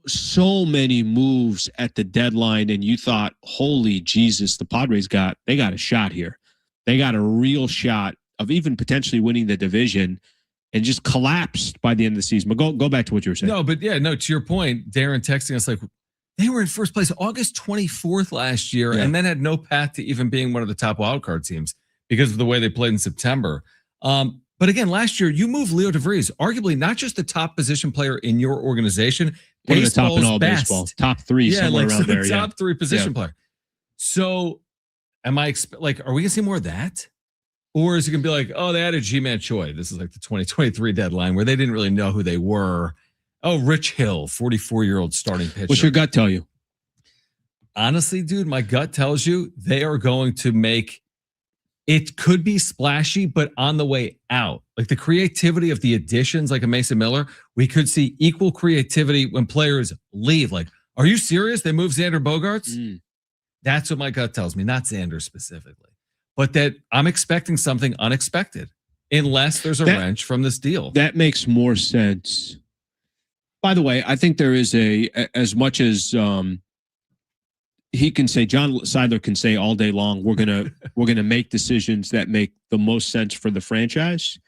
so many moves at the deadline, and you thought, holy Jesus, the Padres got a shot here. They got a real shot of even potentially winning the division, and just collapsed by the end of the season. But go back to what you were saying. No, but yeah, no, to your point, Darren texting us like, they were in first place August 24th last year, and then had no path to even being one of the top wildcard teams because of the way they played in September. But again, last year, you moved Leo DeVries, arguably not just the top position player in your organization, one of the top in all baseball, top three, somewhere around there. Top three position player. So, am I are we gonna see more of that? Or is it going to be like, oh, they added G-Man Choi. This is like the 2023 deadline where they didn't really know who they were. Oh, Rich Hill, 44-year-old starting pitcher. What's your gut tell you? Honestly, dude, my gut tells you they are going to make it could be splashy, but on the way out. Like the creativity of the additions, like a Mason Miller, we could see equal creativity when players leave. Like, are you serious? They moved Xander Bogaerts? That's what my gut tells me, not Xander specifically. But that I'm expecting something unexpected unless there's a wrench from this deal. That makes more sense. By the way, I think there is as much as he can say, John Seidler can say all day long, we're gonna make decisions that make the most sense for the franchise.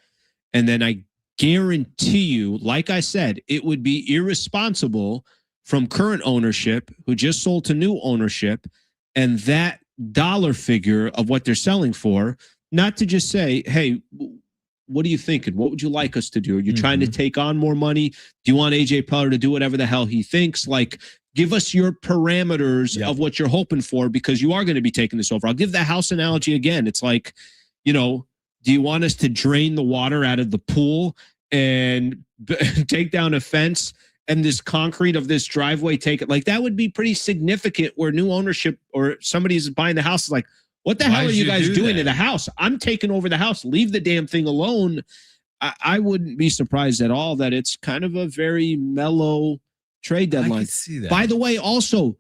And then I guarantee you, like I said, it would be irresponsible from current ownership who just sold to new ownership, and that dollar figure of what they're selling for, not to just say, hey, what are you thinking? What would you like us to do? Are you trying to take on more money? Do you want AJ Preller to do whatever the hell he thinks? Like, give us your parameters of what you're hoping for, because you are going to be taking this over. I'll give the house analogy again. It's like, do you want us to drain the water out of the pool and take down a fence and this concrete of this driveway, take it? Like, that would be pretty significant where new ownership or somebody's buying the house is like, what the hell are you guys doing to the house? I'm taking over the house. Leave the damn thing alone. I wouldn't be surprised at all that it's kind of a very mellow trade deadline. I can see that. By the way, also,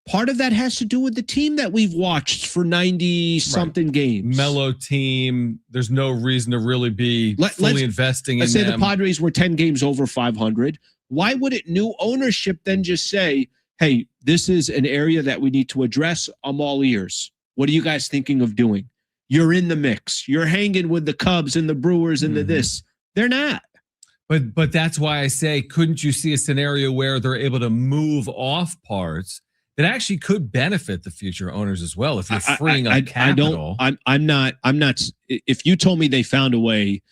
part of that has to do with the team that we've watched for 90-something games. Mellow team. There's no reason to really be fully investing in them. Let's say the Padres were 10 games over 500. Why wouldn't new ownership then just say, hey, this is an area that we need to address. I'm all ears. What are you guys thinking of doing? You're in the mix. You're hanging with the Cubs and the Brewers and the this. They're not. But that's why I say, couldn't you see a scenario where they're able to move off parts that actually could benefit the future owners as well if you're freeing up capital? I'm not. If you told me they found a way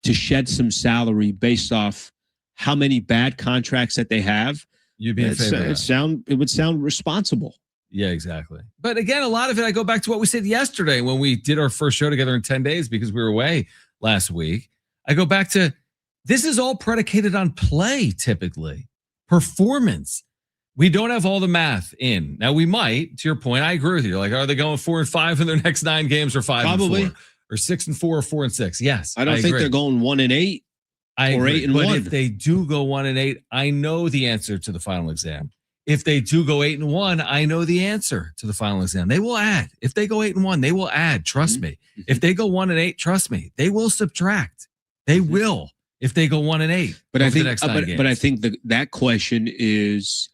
to shed some salary based off how many bad contracts that they have, you'd be in favor of that. It would sound responsible. Yeah, exactly. But again, a lot of it, I go back to what we said yesterday when we did our first show together in 10 days because we were away last week. I go back to, this is all predicated on play, typically. Performance. We don't have all the math in. Now, we might, to your point, I agree with you. Like, are they going 4-5 in their next 9 games or 5-4? Or 6-4 or 4-6? Yes. I don't think they're going 1-8 or 8-1. But if they do go 1-8, I know the answer to the final exam. If they do go 8-1, I know the answer to the final exam. They will add. If they go 8-1, they will add. Trust me. If they go 1-8, trust me, they will subtract. They will. If they go 1-8, but I think that question is,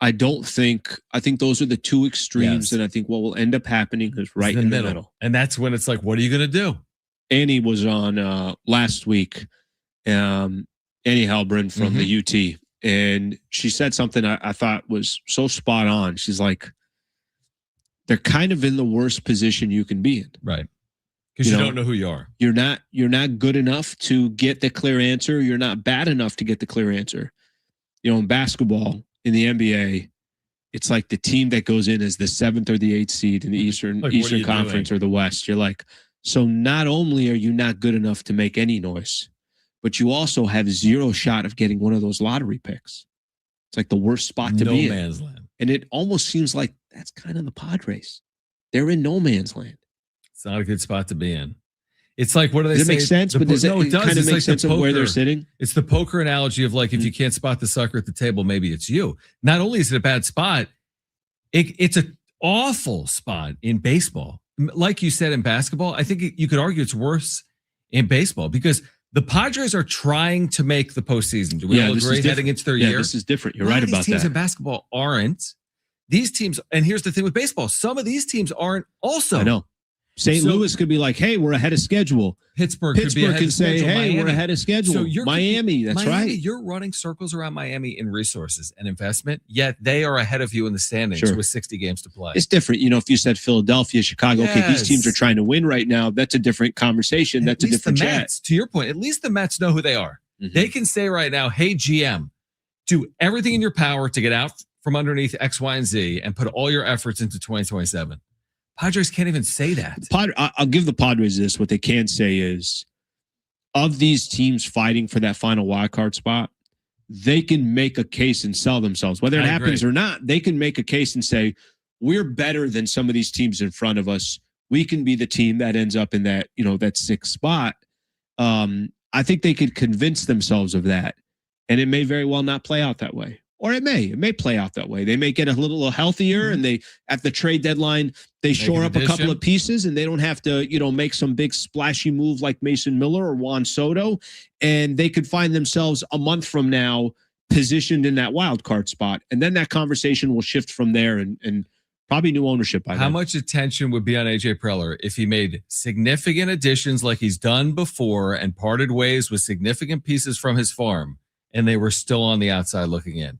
I think those are the two extremes, and I think what will end up happening is right in the middle. And that's when it's like, what are you going to do? Annie was on last week, Annie Halbrin from the UT, and she said something I thought was so spot on. She's like, they're kind of in the worst position you can be in. Right. Because you don't know who you are. You're not good enough to get the clear answer. You're not bad enough to get the clear answer. In basketball, in the NBA, it's like the team that goes in as the 7th or the 8th seed in the Eastern Conference or the West. You're like, so not only are you not good enough to make any noise, but you also have zero shot of getting one of those lottery picks. It's like the worst spot to be in. No man's land. And it almost seems like that's kind of the Padres. They're in no man's land. It's not a good spot to be in. It's like, what do they say? Does it make sense? But does it kind of make sense of where they're sitting? It's the poker analogy of like, if you can't spot the sucker at the table, maybe it's you. Not only is it a bad spot, it's an awful spot in baseball. Like you said in basketball, I think you could argue it's worse in baseball because the Padres are trying to make the postseason. Do we all agree heading into their year? Yeah, this is different. You're right about that. These teams in basketball aren't. These teams, and here's the thing with baseball, some of these teams aren't also. I know. St. Louis could be like, hey, we're ahead of schedule. Pittsburgh could be ahead of schedule. Say, hey, Miami. we're ahead of schedule. So Miami, that's right. You're running circles around Miami in resources and investment, yet they are ahead of you in the standings with 60 games to play. It's different. You know, if you said Philadelphia, Chicago, okay, these teams are trying to win right now. That's a different conversation. That's a different chat. Mets, to your point, at least the Mets know who they are. Mm-hmm. They can say right now, hey, GM, do everything in your power to get out from underneath X, Y, and Z and put all your efforts into 2027. Padres can't even say that. I'll give the Padres this. What they can say is, of these teams fighting for that final wild card spot, they can make a case and sell themselves. Whether it happens or not, they can make a case and say, we're better than some of these teams in front of us. We can be the team that ends up in that, that 6th spot. I think they could convince themselves of that. And it may very well not play out that way. Or it may play out that way. They may get a little healthier, and they at the trade deadline they shore up a couple of pieces, and they don't have to make some big splashy move like Mason Miller or Juan Soto, and they could find themselves a month from now positioned in that wild card spot, and then that conversation will shift from there, and probably new ownership by then. How much attention would be on AJ Preller if he made significant additions like he's done before and parted ways with significant pieces from his farm, and they were still on the outside looking in?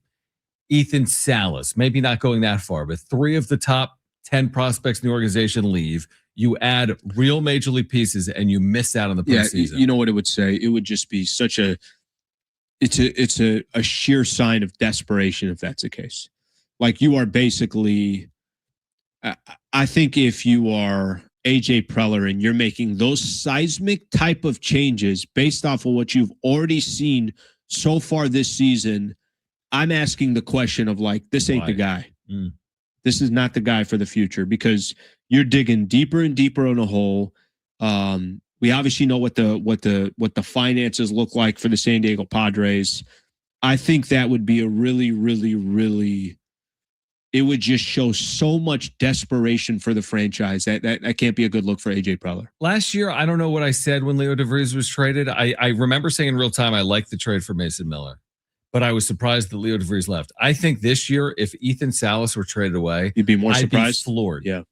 Ethan Salas, maybe not going that far, but 3 of the top 10 prospects in the organization leave. You add real major league pieces and you miss out on the postseason. Yeah, you know what it would say? It would just be such it's a sheer sign of desperation if that's the case. Like you are basically, I think if you are AJ Preller and you're making those seismic type of changes based off of what you've already seen so far this season, I'm asking the question of like, this ain't the guy. This is not the guy for the future because you're digging deeper and deeper in a hole. We obviously know what the finances look like for the San Diego Padres. I think that would be a really, really, really, it would just show so much desperation for the franchise. That can't be a good look for AJ Preller. Last year, I don't know what I said when Leo DeVries was traded. I remember saying in real time, I liked the trade for Mason Miller. But I was surprised that Leo DeVries left. I think this year, if Ethan Salas were traded away, you'd be more surprised. I'd be floored. Yeah.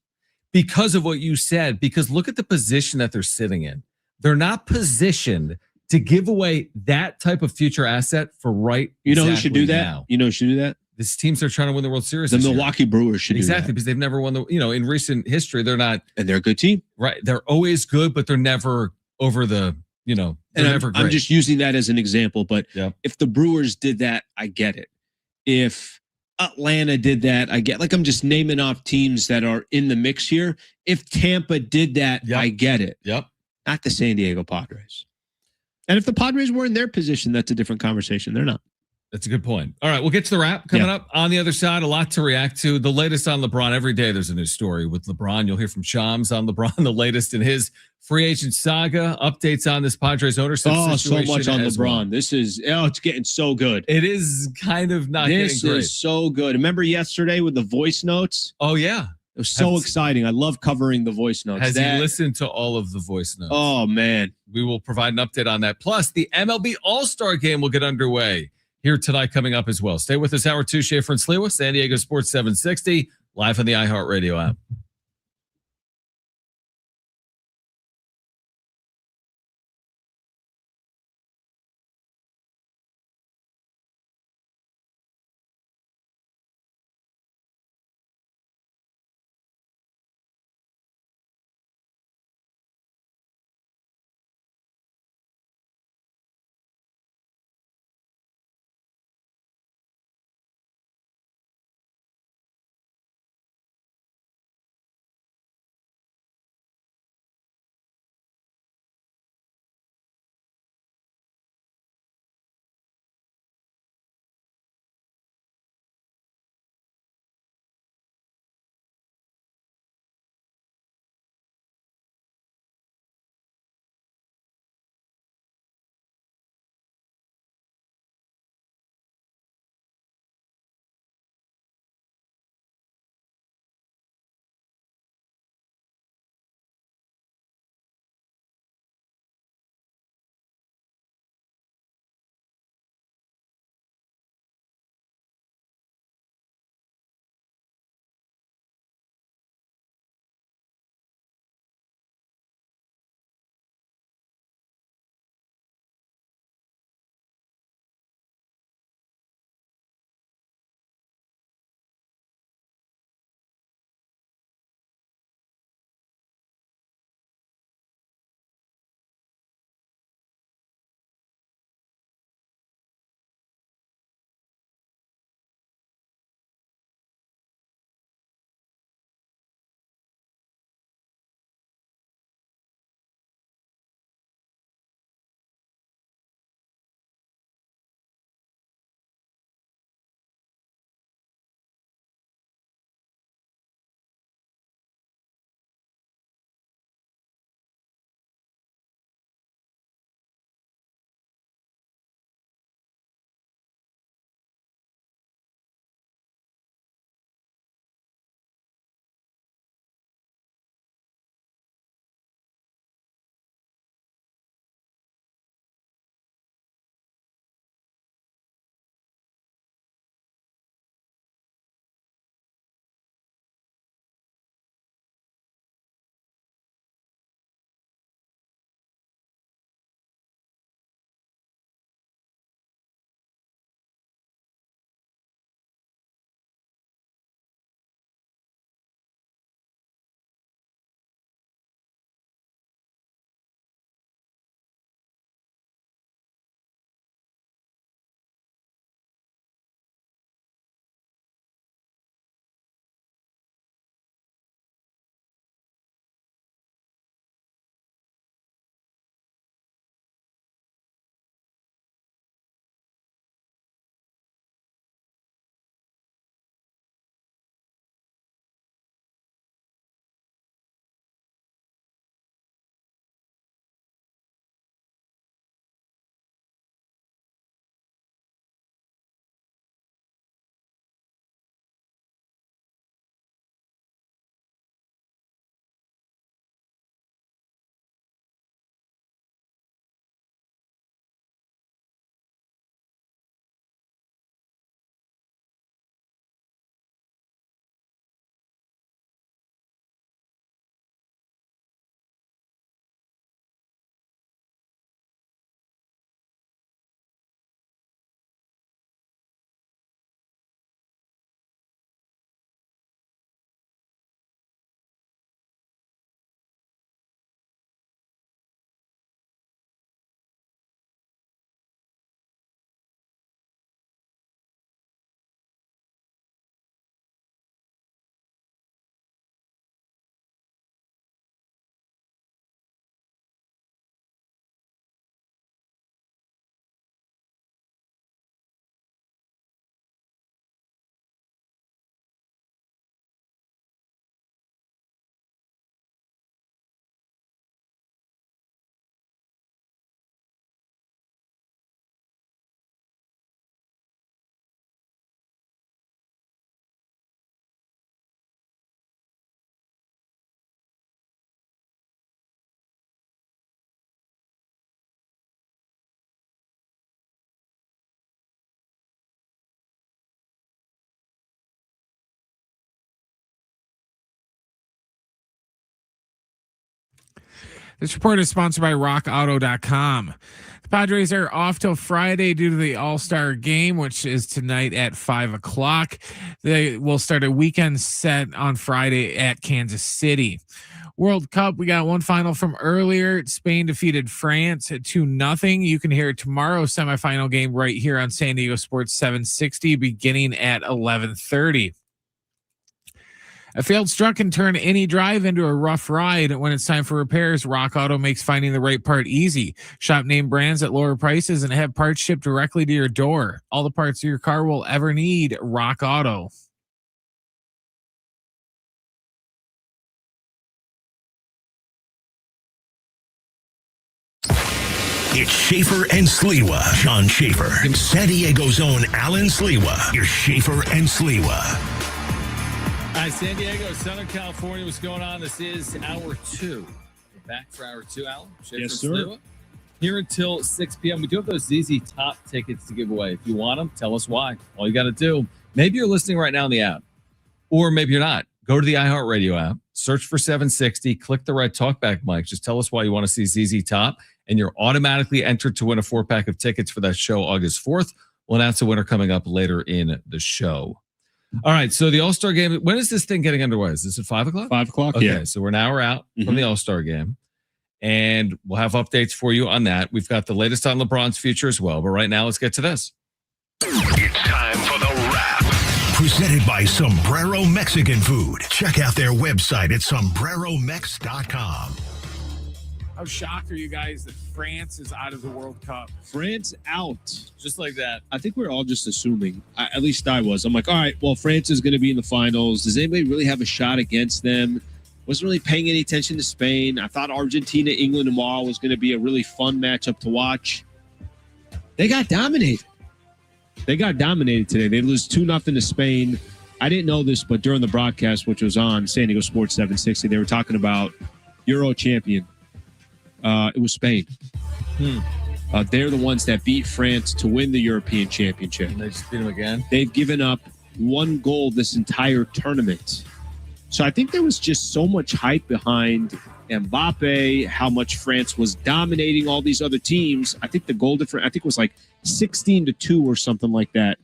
Because of what you said, because look at the position that they're sitting in. They're not positioned to give away that type of future asset for who should do that? Now. You know who should do that? These teams are trying to win the World Series. The Milwaukee Brewers should do that. Exactly, because they've never won in recent history, they're not. And they're a good team. Right. They're always good, but they're never over the, and I'm just using that as an example, but if the Brewers did that, I get it. If Atlanta did that, I get, like, I'm just naming off teams that are in the mix here. If Tampa did that, I get it. Yep. Not the San Diego Padres. And if the Padres were in their position, that's a different conversation. They're not. That's a good point. All right, we'll get to the wrap coming up. On the other side, a lot to react to. The latest on LeBron. Every day there's a new story with LeBron. You'll hear from Shams on LeBron, the latest in his free agent saga. Updates on this Padres ownership situation. So much on LeBron. Well. This is, it's getting so good. It is kind of not getting great. This is so good. Remember yesterday with the voice notes? Oh, yeah. It was so exciting. I love covering the voice notes. Has he listened to all of the voice notes? Oh, man. We will provide an update on that. Plus, the MLB All-Star Game will get underway here tonight coming up as well. Stay with us, Hour 2, Schaeffer and Sliwa, San Diego Sports 760, live on the iHeartRadio app. This report is sponsored by rockauto.com. The Padres are off till Friday due to the All-Star Game, which is tonight at 5 o'clock. They will start a weekend set on Friday at Kansas City. World Cup, we got one final from earlier. Spain defeated France at 2-0. You can hear tomorrow's semifinal game right here on San Diego Sports 760 beginning at 11:30. A failed struck can turn any drive into a rough ride. When it's time for repairs, Rock Auto makes finding the right part easy. Shop name brands at lower prices and have parts shipped directly to your door. All the parts your car will ever need, Rock Auto. It's Schaeffer and Sliwa. Sean Schaeffer. San Diego's own Alan Sliwa. Your Schaeffer and Sliwa. Hi, San Diego, Southern California. What's going on? This is hour 2. We're back for hour 2, Alan. Schaeffer, yes, sir. Sliwa. Here until 6 p.m. We do have those ZZ Top tickets to give away. If you want them, tell us why. All you got to do, maybe you're listening right now on the app, or maybe you're not. Go to the iHeartRadio app, search for 760, click the red talkback mic. Just tell us why you want to see ZZ Top, and you're automatically entered to win a 4-pack of tickets for that show August 4th. We'll announce the winner coming up later in the show. All right, so the All-Star Game, when is this thing getting underway? Is this at 5 o'clock? 5 o'clock, okay, yeah. So we're an hour out from the All-Star Game, and we'll have updates for you on that. We've got the latest on LeBron's future as well, but right now, let's get to this. It's time for the wrap. Presented by Sombrero Mexican Food. Check out their website at sombreromex.com. How shocked are you guys that France is out of the World Cup? France out. Just like that. I think we're all just assuming, at least I was. I'm like, all right, well, France is going to be in the finals. Does anybody really have a shot against them? Wasn't really paying any attention to Spain. I thought Argentina, England tomorrow was going to be a really fun matchup to watch. They got dominated. They got dominated today. They lose 2-0 to Spain. I didn't know this, but during the broadcast, which was on San Diego Sports 760, they were talking about Euro champion. It was Spain. They're the ones that beat France to win the European Championship. And they just beat them again. They've given up 1 goal this entire tournament. So I think there was just so much hype behind Mbappe, how much France was dominating all these other teams. I think the goal difference, I think it was like 16-2 or something like that.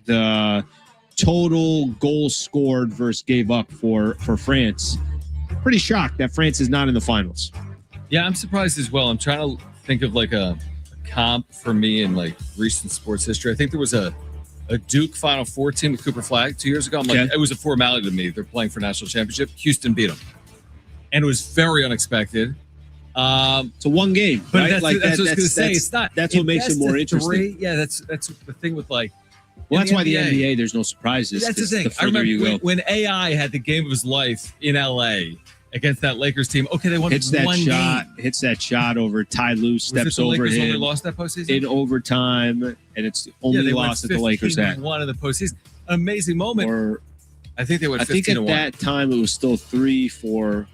The total goals scored versus gave up for France. Pretty shocked that France is not in the finals. Yeah, I'm surprised as well. I'm trying to think of like a comp for me in like recent sports history. I think there was a Duke Final Four team with Cooper Flag 2 years ago. I'm like, it was a formality to me. They're playing for national championship. Houston beat them. And it was very unexpected. It's a 1 game, but right? that's what I was going to say. It's not. That's what makes it more interesting. Yeah, that's the thing with like. Well, that's why the NBA, there's no surprises. That's the thing. I remember when AI had the game of his life in LA against that Lakers team. Okay, they won hits that one shot, game. Hits that shot over Ty Lue, steps over Lakers him. Only lost that postseason In overtime, and it's the only loss that the Lakers had. One in the postseason. Amazing moment. Or I think they went 15-1. I think at that time it was still 3-4.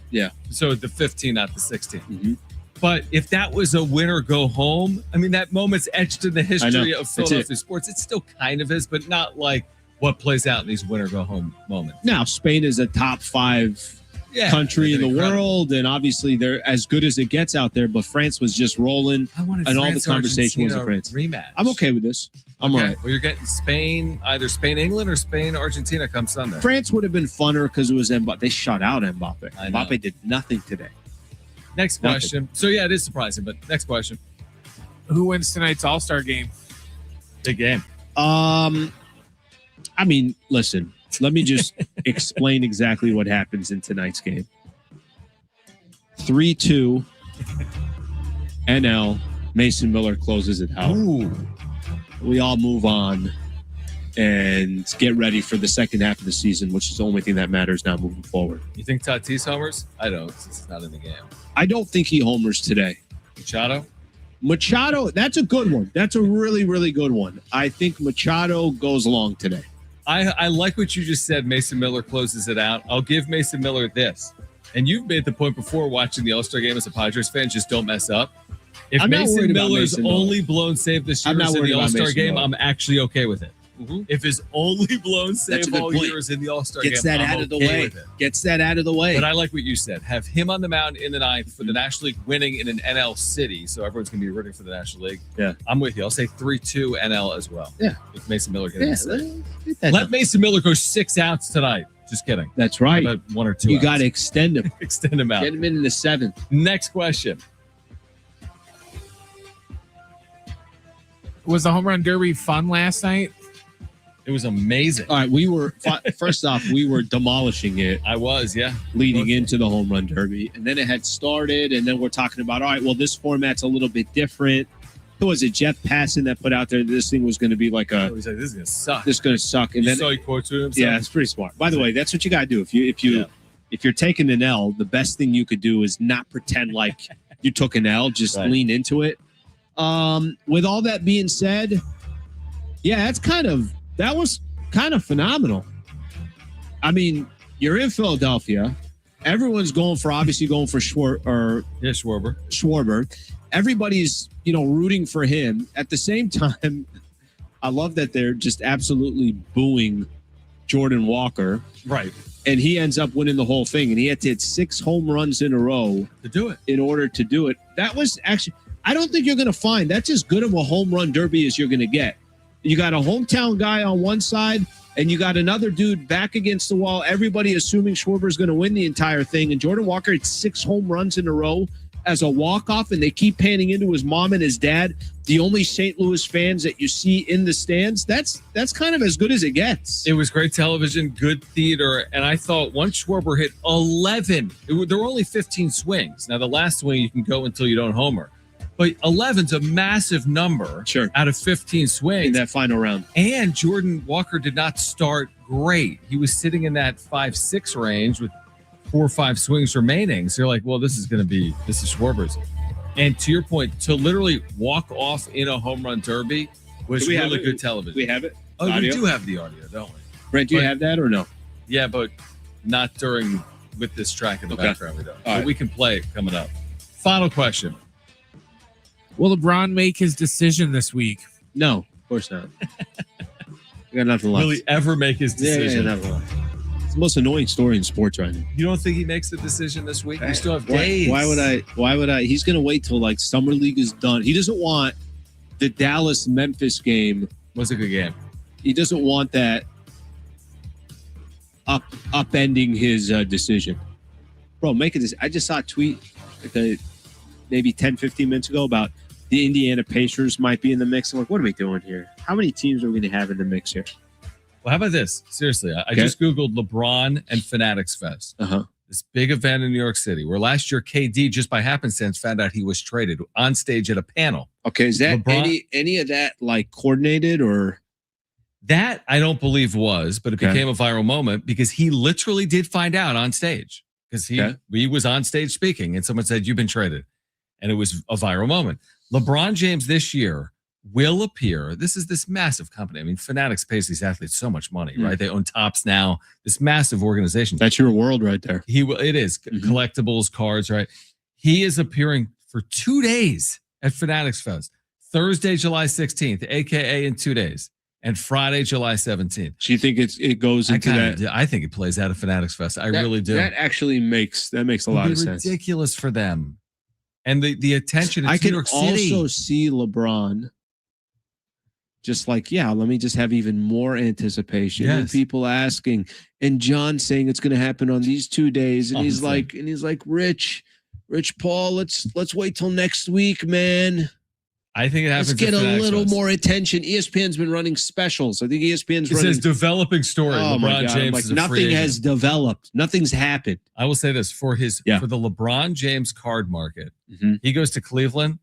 Yeah. So the 15, not the 16. Mm-hmm. But if that was a win or go home, I mean, that moment's etched in the history of Philadelphia sports. It still kind of is, but not like what plays out in these win or go home moments. Now, Spain is a top 5 country in the world, and obviously they're as good as it gets out there, but France was just rolling, and all the conversation was in France. Rematch. I'm okay with this. I'm all right. Well, you're getting Spain, either Spain-England or Spain-Argentina come Sunday. France would have been funner because it was Mbappe. They shut out Mbappe. I know. Mbappe did nothing today. Next question. So, yeah, it is surprising, but next question. Who wins tonight's All-Star Game? Big game. I mean, listen, let me just explain exactly what happens in tonight's game. 3-2, NL, Mason Miller closes it out. Ooh. We all move on and get ready for the second half of the season, which is the only thing that matters now moving forward. You think Tatis homers? I don't, since it's not in the game. I don't think he homers today. Machado, that's a good one. That's a really, really good one. I think Machado goes along today. I like what you just said. Mason Miller closes it out. I'll give Mason Miller this. And you've made the point before watching the All-Star Game as a Padres fan, just don't mess up. If Mason Miller's only blown save this year is in the All-Star Game, I'm actually okay with it. If his only blown That's a save good all point. year is in the All-Star game, Gets that I'm out of the okay way. with it. Gets that out of the way. But I like what you said. Have him on the mound in the ninth for the National League winning in an NL city, so everyone's going to be rooting for the National League. Yeah. I'm with you. I'll say 3-2 NL as well. Yeah. With Mason Miller getting the save. Let Mason Miller go 6 outs tonight. Just kidding. That's right. How about 1 or 2 You outs? got to extend him. Extend him out. Get him in the 7th. Next question. Was the home run derby fun last night? It was amazing. All right, we were first off, we were demolishing it I was, yeah. leading into the home run derby, and then it had started, and then we're talking about, all right, well, this format's a little bit different. Who was it? Jeff Passan that put out there that this thing was going to be like He's like, this is gonna suck. this is going to suck, and You then saw he quotes with him. yeah, it's pretty smart. By the way, that's what you got to do if you're taking an L. The best thing you could do is not pretend like you took an L. Just Right. lean into it. With all that being said, yeah, that was kind of phenomenal. I mean, you're in Philadelphia. Everyone's going for Schwarber. Everybody's, rooting for him. At the same time, I love that they're just absolutely booing Jordan Walker. Right. And he ends up winning the whole thing. And he had to hit 6 home runs in a row To do it. in order to do it. That was actually, I don't think you're going to find that's as good of a home run derby as you're going to get. You got a hometown guy on one side, and you got another dude back against the wall. Everybody assuming Schwarber's going to win the entire thing. And Jordan Walker had 6 home runs in a row as a walk-off, and they keep panning into his mom and his dad, the only St. Louis fans that you see in the stands. That's kind of as good as it gets. It was great television, good theater, and I thought once Schwarber hit 11, there were only 15 swings. Now, the last swing you can go until you don't homer. But 11's a massive number out of 15 swings. In that final round. And Jordan Walker did not start great. He was sitting in that 5-6 range with 4 or 5 swings remaining. So you're like, well, this is Schwarber's. And to your point, to literally walk off in a home run derby was really good television. We have it? Oh, Audio? we do have the audio, don't we? Brent, do you have that or no? Yeah, but not with this track in the background. We don't. But right. we can play it coming up. Final question. Will LeBron make his decision this week? No, of course not. I got nothing left. Will he ever make his decision? Yeah, nothing left. It's the most annoying story in sports right now. You don't think he makes the decision this week? We still have days. Why would I? He's going to wait till like summer league is done. He doesn't want the Dallas-Memphis game. Was a good game. He doesn't want that upending his decision. Bro, I just saw a tweet maybe 10, 15 minutes ago about the Indiana Pacers might be in the mix. I'm like, what are we doing here? How many teams are we going to have in the mix here? Well, how about this? Seriously, I just Googled LeBron and Fanatics Fest. Uh-huh. This big event in New York City where last year KD, just by happenstance, found out he was traded on stage at a panel. Okay, is that any of that like coordinated or? That I don't believe was, but it became a viral moment because he literally did find out on stage because he was on stage speaking and someone said, "You've been traded." And it was a viral moment. LeBron James this year will appear. This is this massive company. I mean, Fanatics pays these athletes so much money, right? They own Topps now, this massive organization. That's your world right there. It is collectibles, cards, right? He is appearing for 2 days at Fanatics Fest. Thursday, July 16th, aka in 2 days, and Friday, July 17th. So you think it goes into that? I think it plays out of Fanatics Fest. I really do. That actually makes a lot of sense. Ridiculous for them. And the attention in I New York City. also see LeBron just like, let me just have even more anticipation and people asking and John saying it's going to happen on these 2 days. And he's like, Rich Paul, let's wait till next week, man. I think it happens. Let's get a little more attention. ESPN's been running specials. I think ESPN's running. It says developing story. Oh LeBron James like is a nothing free agent. has developed. Nothing's happened. I will say this for the LeBron James card market. He goes to Cleveland.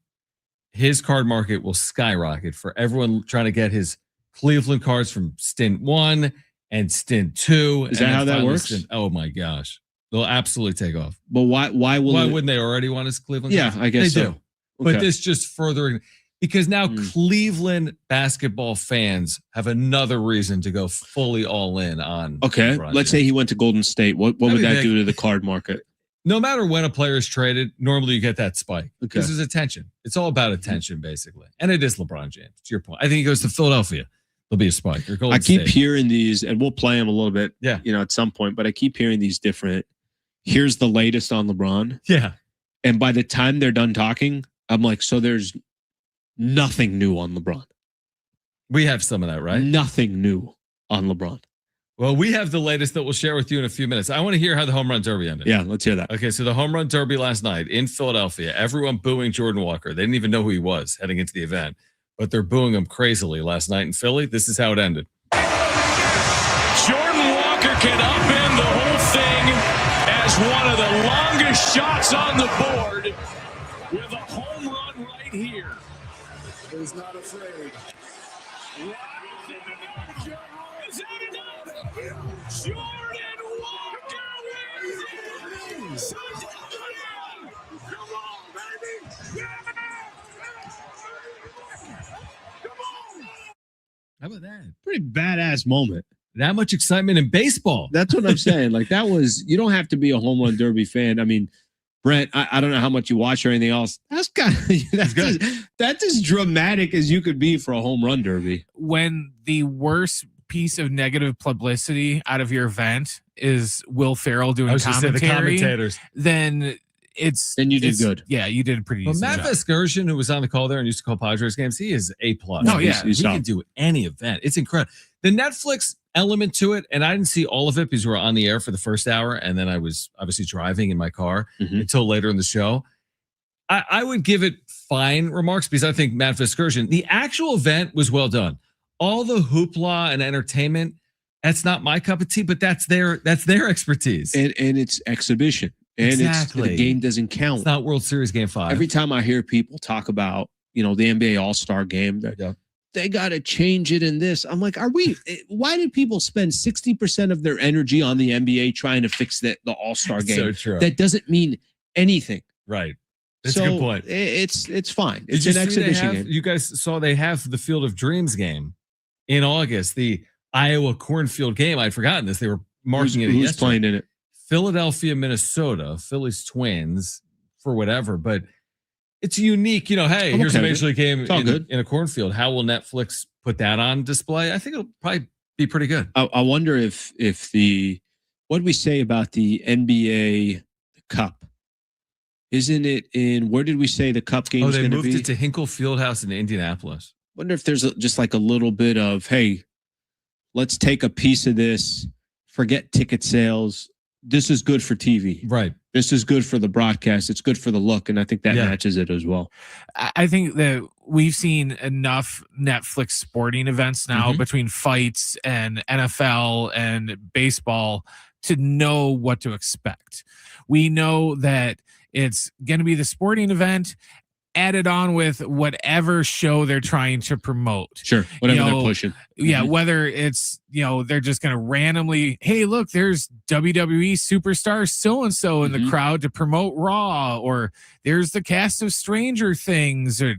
His card market will skyrocket for everyone trying to get his Cleveland cards from stint 1 and stint 2. Is that how that works? Oh my gosh. They'll absolutely take off. But why wouldn't they already want his Cleveland cards? I guess they so. do. But this just further, because now Cleveland basketball fans have another reason to go fully all in on. Okay, let's say he went to Golden State. What would that do to the card market? No matter when a player is traded, normally you get that spike because there's attention. It's all about attention, basically. And it is LeBron James, to your point. I think he goes to Philadelphia. There'll be a spike. Or I keep hearing these, and we'll play them a little bit, Yeah. at some point. But I keep hearing these different. Here's the latest on LeBron. Yeah. And by the time they're done talking, I'm like, so there's nothing new on LeBron. We have some of that, right? Nothing new on LeBron. Well, we have the latest that we'll share with you in a few minutes. I want to hear how the home run derby ended. Yeah, let's hear that. Okay, so the home run derby last night in Philadelphia, everyone booing Jordan Walker. They didn't even know who he was heading into the event, but they're booing him crazily last night in Philly. This is how it ended. Jordan Walker can upend the whole thing as one of the longest shots on the board with a home run right here. He's not afraid. Is that enough? Jordan Walker wins it! Come on, baby! Yeah! Come on! How about that? Pretty badass moment. That much excitement in baseball. That's what I'm saying. Like, that was, you don't have to be a home run derby fan. I mean, Brent, I don't know how much you watch or anything else. That's kind of that's as dramatic as you could be for a home run derby. When the worst piece of negative publicity out of your event is Will Ferrell doing commentary, the commentators. then you did good. Yeah, you did a pretty Well, decent Matt job. Vescursion, who was on the call there and used to call Padres games, he is A+. Oh, yeah. He can do any event. It's incredible. The Netflix element to it, and I didn't see all of it because we were on the air for the first hour, and then I was obviously driving in my car until later in the show. I would give it fine remarks because I think Matt Vescursion, the actual event was well done. All the hoopla and entertainment, that's not my cup of tea, but that's their expertise. And it's exhibition. And Exactly. the game doesn't count. It's not World Series Game 5. Every time I hear people talk about, the NBA All-Star Game, they got to change it in this. I'm like, why did people spend 60% of their energy on the NBA trying to fix the All-Star Game? So true. That doesn't mean anything. Right. That's a good point. It's fine. Did It's you an see exhibition game. You guys saw they have the Field of Dreams game in August, the Iowa Cornfield game. I'd forgotten this. They were marking it. Who's playing in it? Philadelphia, Minnesota, Phillies Twins for whatever, but it's unique. Hey, here's a Major League game in a cornfield. How will Netflix put that on display? I think it'll probably be pretty good. I wonder if what did we say about the NBA Cup? Isn't it in, where did we say the Cup game is going to be? They moved it to Hinkle Fieldhouse in Indianapolis. Wonder if there's just like a little bit of, hey, let's take a piece of this, forget ticket sales. This is good for TV. Right. This is good for the broadcast. It's good for the look. And I think that matches it as well. I think that we've seen enough Netflix sporting events now between fights and NFL and baseball to know what to expect. We know that it's going to be the sporting event added on with whatever show they're trying to promote. Sure. Whatever they're pushing. Yeah. Whether it's, they're just going to randomly, hey, look, there's WWE superstar so-and-so in the crowd to promote Raw, or there's the cast of Stranger Things, or,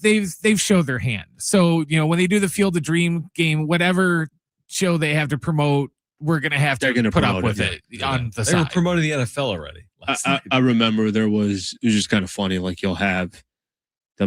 they've showed their hand. So, when they do the Field of Dream game, whatever show they have to promote, we're going to have to put up with it on the side. They were promoting the NFL already. I remember it was just kind of funny. Like there'll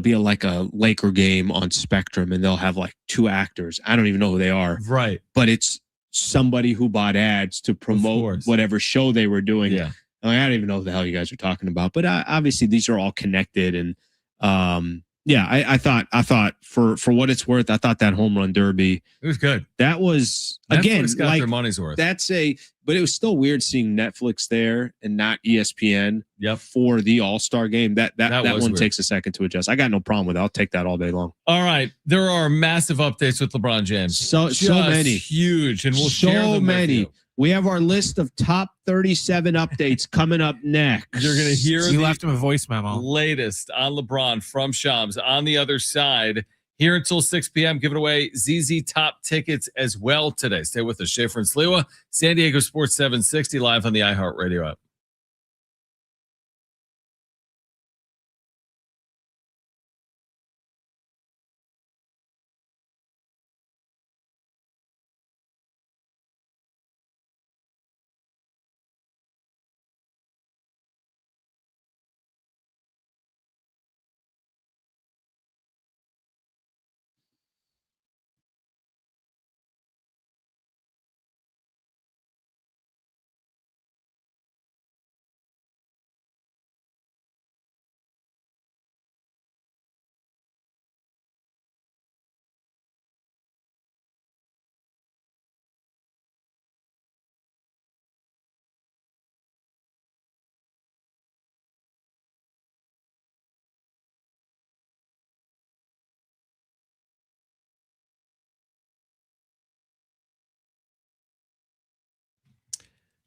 be a Laker game on Spectrum, and they'll have like two actors. I don't even know who they are. Right. But it's somebody who bought ads to promote whatever show they were doing. Yeah. I don't even know what the hell you guys are talking about, but obviously these are all connected. And I thought for what it's worth, I thought that home run derby, it was good. That was Netflix got their money's worth. But it was still weird seeing Netflix there and not ESPN for the All-Star game. That one weird. takes a second to adjust. I got no problem with it. I'll take that all day long. All right. There are massive updates with LeBron James. So many. Huge. And we'll share them with you. We have our list of top 37 updates coming up next. You're going to hear you left him a voice memo. Latest on LeBron from Shams. On the other side, here until 6 p.m., giving away ZZ Top tickets as well today. Stay with us. Schaeffer and Sliwa, San Diego Sports 760, live on the iHeartRadio app.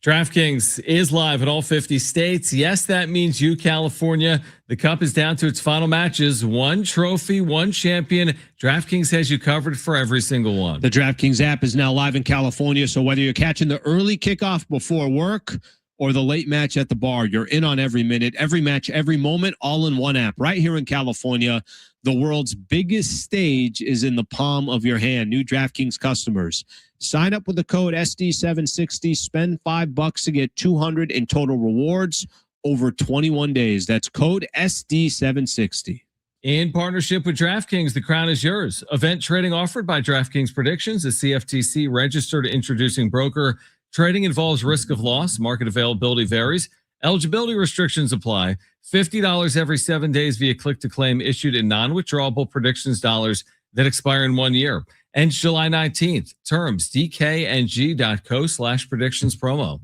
DraftKings is live in all 50 states. Yes, that means you, California. The Cup is down to its final matches. One trophy, one champion. DraftKings has you covered for every single one. The DraftKings app is now live in California, so whether you're catching the early kickoff before work or the late match at the bar, you're in on every minute, every match, every moment, all in one app. Right here in California, the world's biggest stage is in the palm of your hand. New DraftKings customers, sign up with the code SD760, spend $5 to get $200 in total rewards over 21 days. That's code SD760. In partnership with DraftKings, the crown is yours. Event trading offered by DraftKings Predictions, a CFTC registered introducing broker. Trading involves risk of loss. Market availability varies. Eligibility restrictions apply. $50 every 7 days via click-to-claim issued in non-withdrawable predictions dollars that expire in 1 year. Ends July 19th. Terms dkng.co/predictions promo.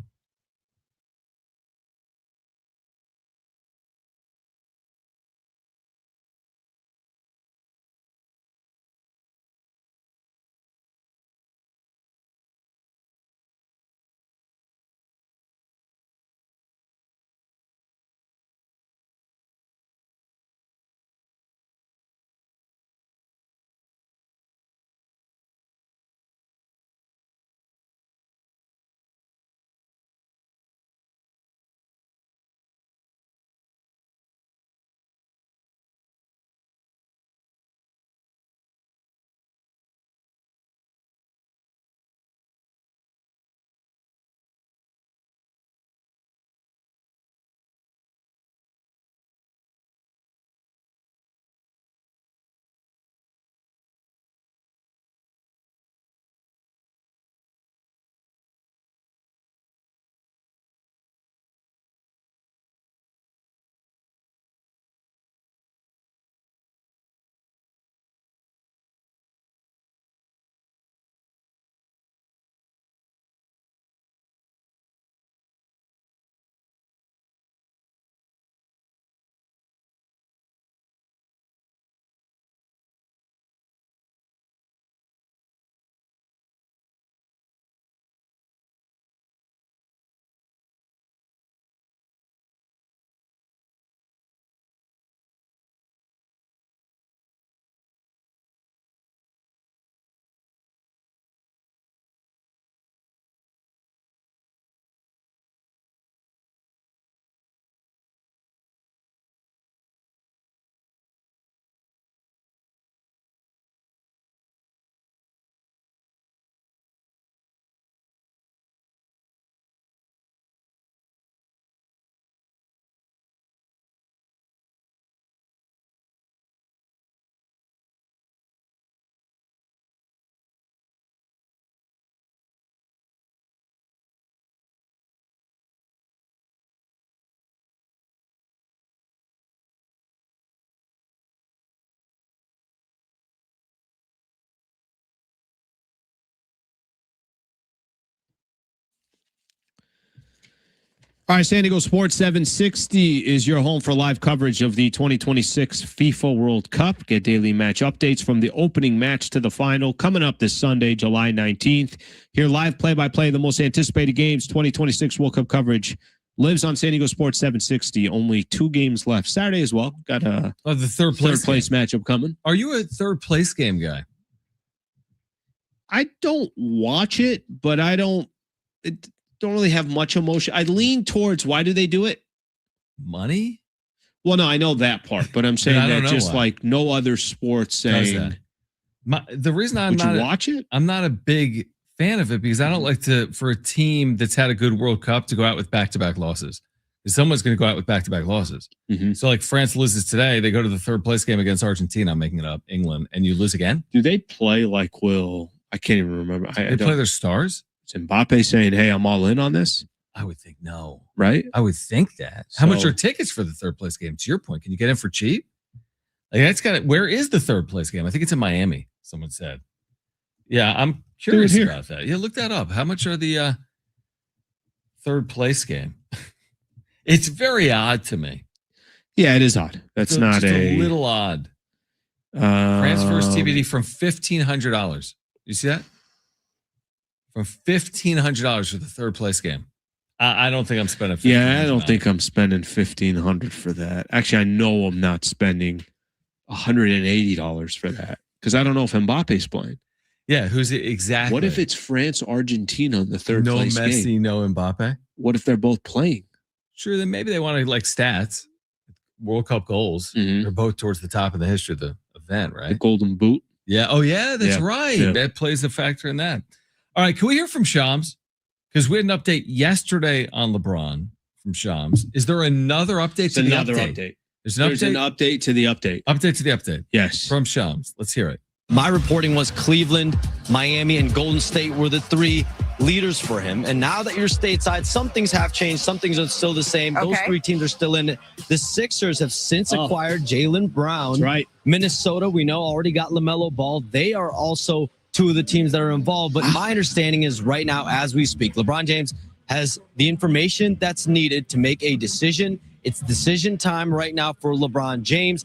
All right, San Diego Sports 760 is your home for live coverage of the 2026 FIFA World Cup. Get daily match updates from the opening match to the final coming up this Sunday, July 19th. Hear live play-by-play, the most anticipated games, 2026 World Cup coverage lives on San Diego Sports 760. Only 2 games left. Saturday as well. Got a the third place matchup coming. Are you a third place game guy? I don't watch it, but I don't really have much emotion. I lean towards, why do they do it? Money? Well, no, I know that part, but I'm saying that just why. Like no other sports saying. The reason would you watch it? I'm not a big fan of it because I don't like for a team that's had a good World Cup to go out with back-to-back losses. Because someone's going to go out with back-to-back losses. Mm-hmm. So like France loses today, they go to the third place game against Argentina, I'm making it up, England, and you lose again? Do they play like I can't even remember. They play their stars? Is Mbappe saying, hey, I'm all in on this? I would think no. Right? I would think that. How much are tickets for the third place game? To your point, can you get in for cheap? Like that's where is the third place game? I think it's in Miami, someone said. Yeah, I'm curious about that. Yeah, look that up. How much are the third place game? It's very odd to me. Yeah, it is odd. That's not a little odd. France first TBD from $1,500. You see that? From $1,500 for the third place game. I don't think I'm spending. Yeah, I don't think I'm spending $1,500 for that. Actually, I know I'm not spending $180 for that because I don't know if Mbappe's playing. Yeah, who's it exactly? What if it's France, Argentina in the third place Messi, game? no Mbappe. What if they're both playing? Sure, then maybe they want to like stats, World Cup goals. Mhm. They're both towards the top of the history of the event, right? The Golden Boot. Yeah. Oh, yeah, that's Yeah. right. Yeah. That plays a factor in that. All right, can we hear from Shams? Because we had an update yesterday on LeBron from Shams. Is there another update to the update? There's an update to the update. Update to the update. Yes. From Shams. Let's hear it. My reporting was Cleveland, Miami, and Golden State were the three leaders for him. And now that you're stateside, some things have changed. Some things are still the same. Those three teams are still in it. The Sixers have since acquired Jaylen Brown. That's right. Minnesota, we know, already got LaMelo Ball. They are also two of the teams that are involved. But my understanding is right now, as we speak, LeBron James has the information that's needed to make a decision. It's decision time right now for LeBron James.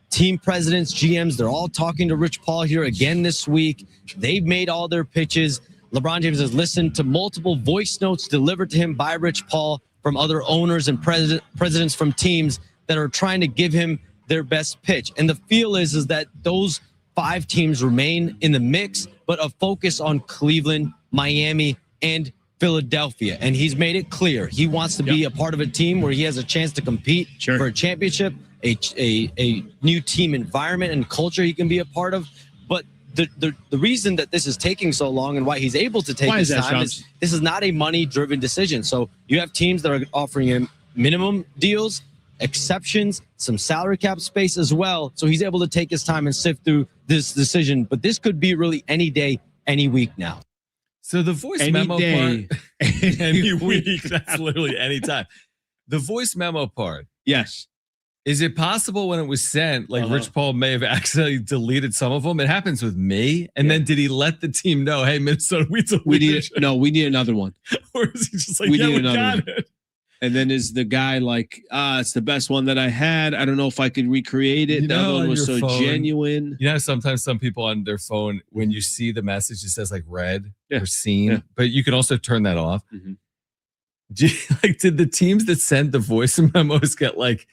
Team presidents, GMs, they're all talking to Rich Paul here again this week. They've made all their pitches. LeBron James has listened to multiple voice notes delivered to him by Rich Paul from other owners and presidents from teams that are trying to give him their best pitch. And the feel is that those 5 teams remain in the mix, but a focus on Cleveland, Miami, and Philadelphia. And he's made it clear he wants to be a part of a team where he has a chance to compete for a championship, a new team environment and culture he can be a part of. But the reason that this is taking so long and why he's able to take his time is this is not a money-driven decision. So you have teams that are offering him minimum deals, exceptions, some salary cap space as well. So he's able to take his time and sift through this decision. But this could be really any day, any week now. So the voice Any memo day, part, any week, that's literally any time. The voice memo part. Yes. Is it possible when it was sent, like Rich Paul may have accidentally deleted some of them? It happens with me. And then did he let the team know, hey, Minnesota, we need another one. Or is he just like, we we got one. it? And then is the guy like, it's the best one that I had. I don't know if I could recreate it. That one was so genuine. You know, sometimes some people on their phone, when you see the message, it says like read or seen, but you can also turn that off. Mm-hmm. Did the teams that send the voice memos get like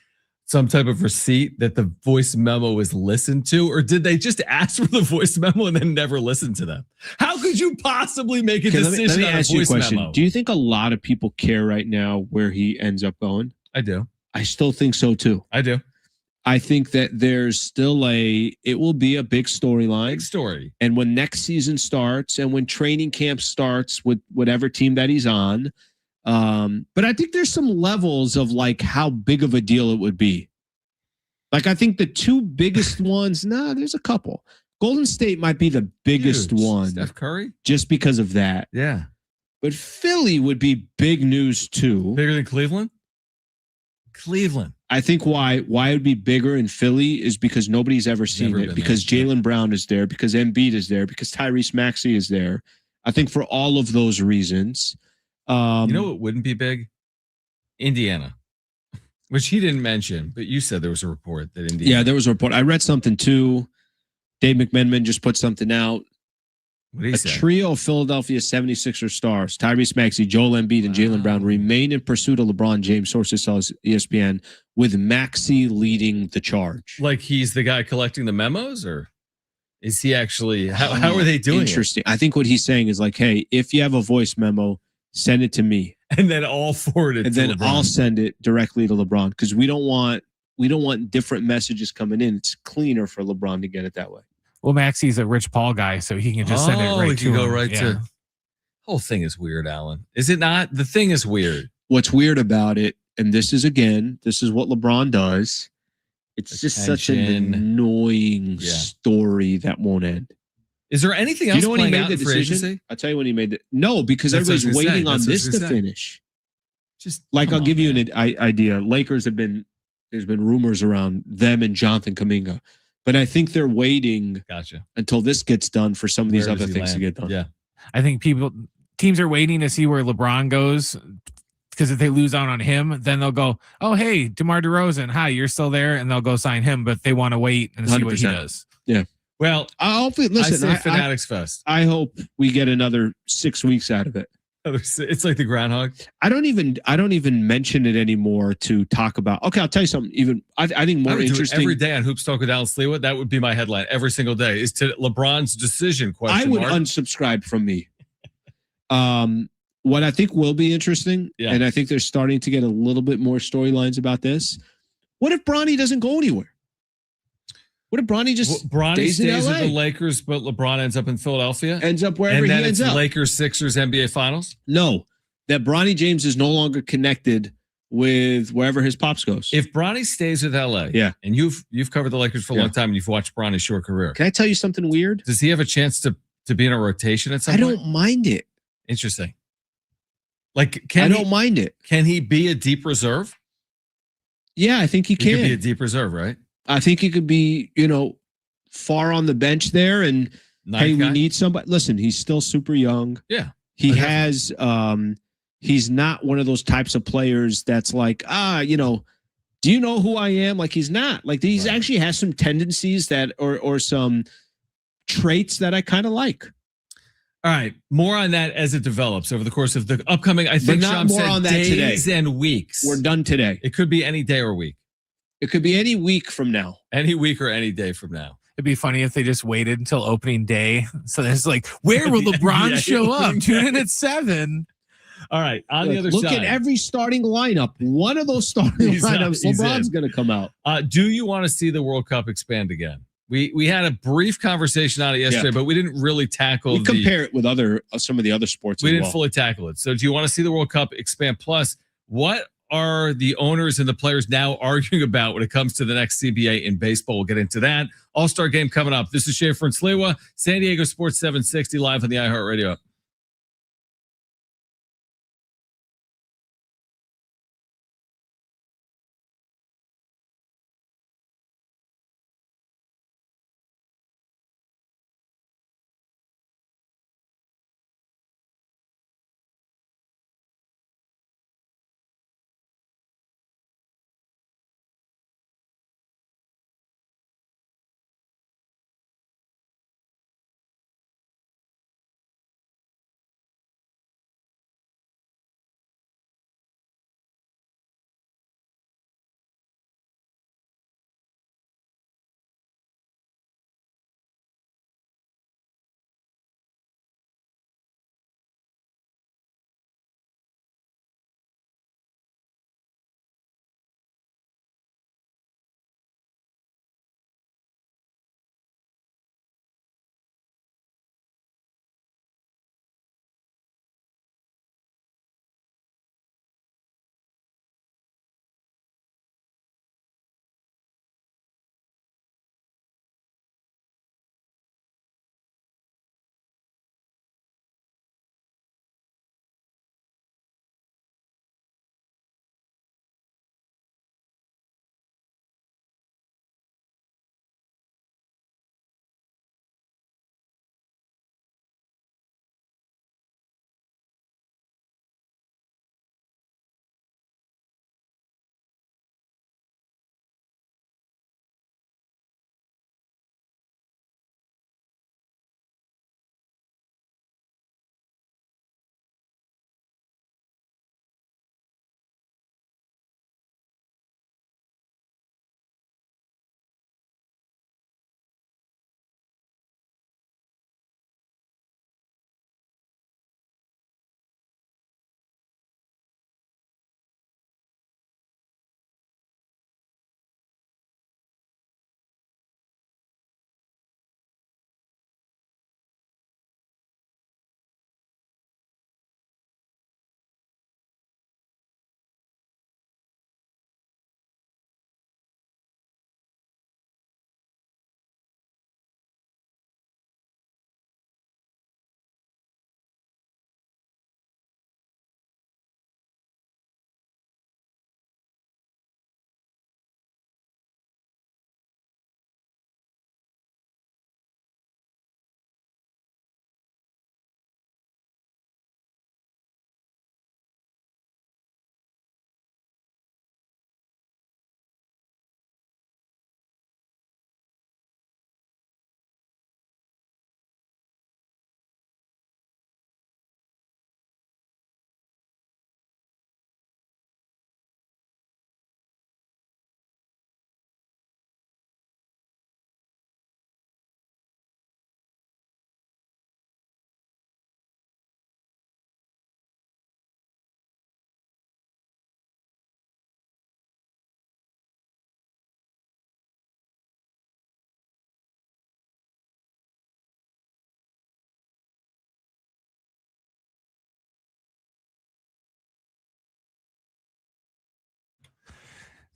some type of receipt that the voice memo was listened to, or did they just ask for the voice memo and then never listen to them? How could you possibly make a decision let me on ask a voice you a question. memo? Do you think a lot of people care right now where he ends up going? I do. I still think so too. I do. I think that there's still it will be a big storyline. Big story. And when next season starts and when training camp starts with whatever team that he's on, but I think there's some levels of like how big of a deal it would be. Like, I think the 2 biggest ones, there's a couple. Golden State might be the biggest one. Steph Curry? Just because of that. Yeah. But Philly would be big news too. Bigger than Cleveland? Cleveland. I think why it would be bigger in Philly is because nobody's ever seen it. Because Jaylen Brown is there. Because Embiid is there. Because Tyrese Maxey is there. I think for all of those reasons. You know what wouldn't be big? Indiana. Which he didn't mention, but you said there was a report that Indiana. Yeah, there was a report. I read something too. Dave McMenamin just put something out. What did he say? Trio of Philadelphia 76er stars, Tyrese Maxey, Joel Embiid, and Jaylen Brown remain in pursuit of LeBron James, sources tell ESPN, with Maxey leading the charge. Like he's the guy collecting the memos, or is he actually, how are they doing Interesting. I think what he's saying is like, hey, if you have a voice memo, send it to me. And then I'll forward it and to then LeBron. I'll send it directly to LeBron because we don't want different messages coming in. It's cleaner for LeBron to get it that way. Well, Maxey's a Rich Paul guy, so he can just send it right to him. Go right to. Whole thing is weird, Alan. Is it not? The thing is weird. What's weird about it, and this is what LeBron does. It's just such an annoying story that won't end. Is there anything else? You know when he made out the decision? I'll tell you when he made it. No, because everybody's waiting on this to finish. Just like I'll give you an idea. Lakers there's been rumors around them and Jonathan Kuminga, but I think they're waiting until this gets done for some of these other things to get done. Yeah, I think teams are waiting to see where LeBron goes, because if they lose out on him, then they'll go, oh, hey, DeMar DeRozan, hi, you're still there, and they'll go sign him, but they want to wait and see 100%. What he does. Yeah. Well, listen, I say Fanatics Fest. I hope we get another 6 weeks out of it. It's like the groundhog. I don't even mention it anymore to talk about. Okay, I'll tell you something. Even I think more interesting every day on Hoops Talk with Alan Sliwa. That would be my headline every single day. Is to LeBron's decision question. I would mark. unsubscribe from me. What I think will be interesting, and I think they're starting to get a little bit more storylines about this. What if Bronny doesn't go anywhere? What if Bronny just stays in LA? With the Lakers, but LeBron ends up in Philadelphia? Ends up wherever and then he ends up. Lakers, Sixers, NBA Finals? No, that Bronny James is no longer connected with wherever his pops goes. If Bronny stays with LA, and you've covered the Lakers for a long time, and you've watched Bronny's short career. Can I tell you something weird? Does he have a chance to be in a rotation at some point? I don't mind it. Interesting. Like, I don't mind it. Can he be a deep reserve? Yeah, I think he can. He could be a deep reserve, right? I think he could be, far on the bench there. And we need somebody. Listen, he's still super young. Yeah. He has, he's not one of those types of players that's like, do you know who I am? Like, he's not. Like, he's actually has some tendencies that, or some traits that I kind of like. All right, more on that as it develops over the course of the upcoming. I think not more on that days today. And weeks. We're done today. It could be any day or week. It could be any week from now. Any week or any day from now. It'd be funny if they just waited until opening day. So there's like, where will LeBron show up? Tune in at 7. All right, on the other side. Look at every starting lineup. One of those starting lineups, LeBron's going to come out. Do you want to see the World Cup expand again? We had a brief conversation on it yesterday, but we didn't really tackle. Compare it with some of the other sports. We didn't fully tackle it. So, do you want to see the World Cup expand? Plus, what are the owners and the players now arguing about when it comes to the next CBA in baseball? We'll get into that. All-Star Game coming up. This is Schaeffer and Sliwa, San Diego Sports 760 live on the iHeartRadio app.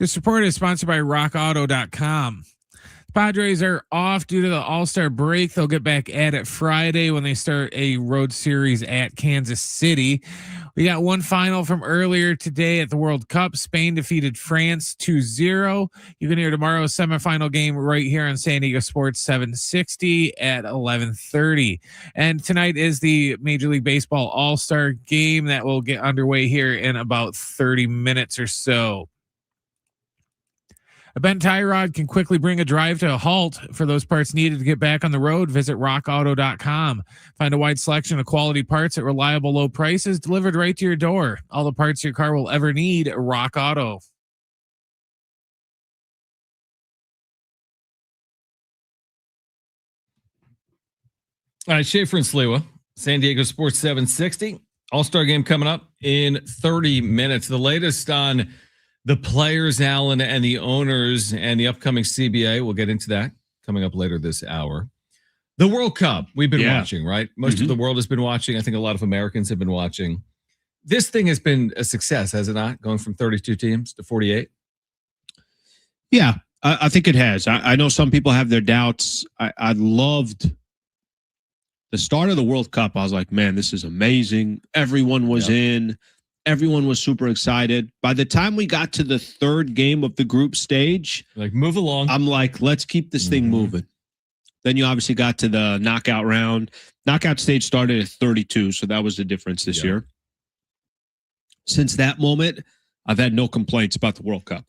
This report is sponsored by rockauto.com. The Padres are off due to the All-Star break. They'll get back at it Friday when they start a road series at Kansas City. We got one final from earlier today at the World Cup. Spain defeated France 2-0. You can hear tomorrow's semifinal game right here on San Diego Sports 760 at 11:30. And tonight is the Major League Baseball All-Star Game that will get underway here in about 30 minutes or so. A bent tie rod can quickly bring a drive to a halt. For those parts needed to get back on the road, visit rockauto.com. Find a wide selection of quality parts at reliable low prices delivered right to your door. All the parts your car will ever need, Rock Auto. All right, Schaeffer and Sliwa, San Diego Sports 760. All-Star Game coming up in 30 minutes. The latest on the players, Alan, and the owners and the upcoming CBA. We'll get into that coming up later this hour. The World Cup, we've been watching, right? Most of the world has been watching. I think a lot of Americans have been watching. This thing has been a success, has it not? Going from 32 teams to 48? Yeah, I think it has. I know some people have their doubts. I loved the start of the World Cup. I was like, man, this is amazing. Everyone was in. Everyone was super excited. By the time we got to the third game of the group stage, like, move along. I'm like, let's keep this thing moving. Then you obviously got to the knockout round. Knockout stage started at 32, so that was the difference this year. Since that moment, I've had no complaints about the World Cup.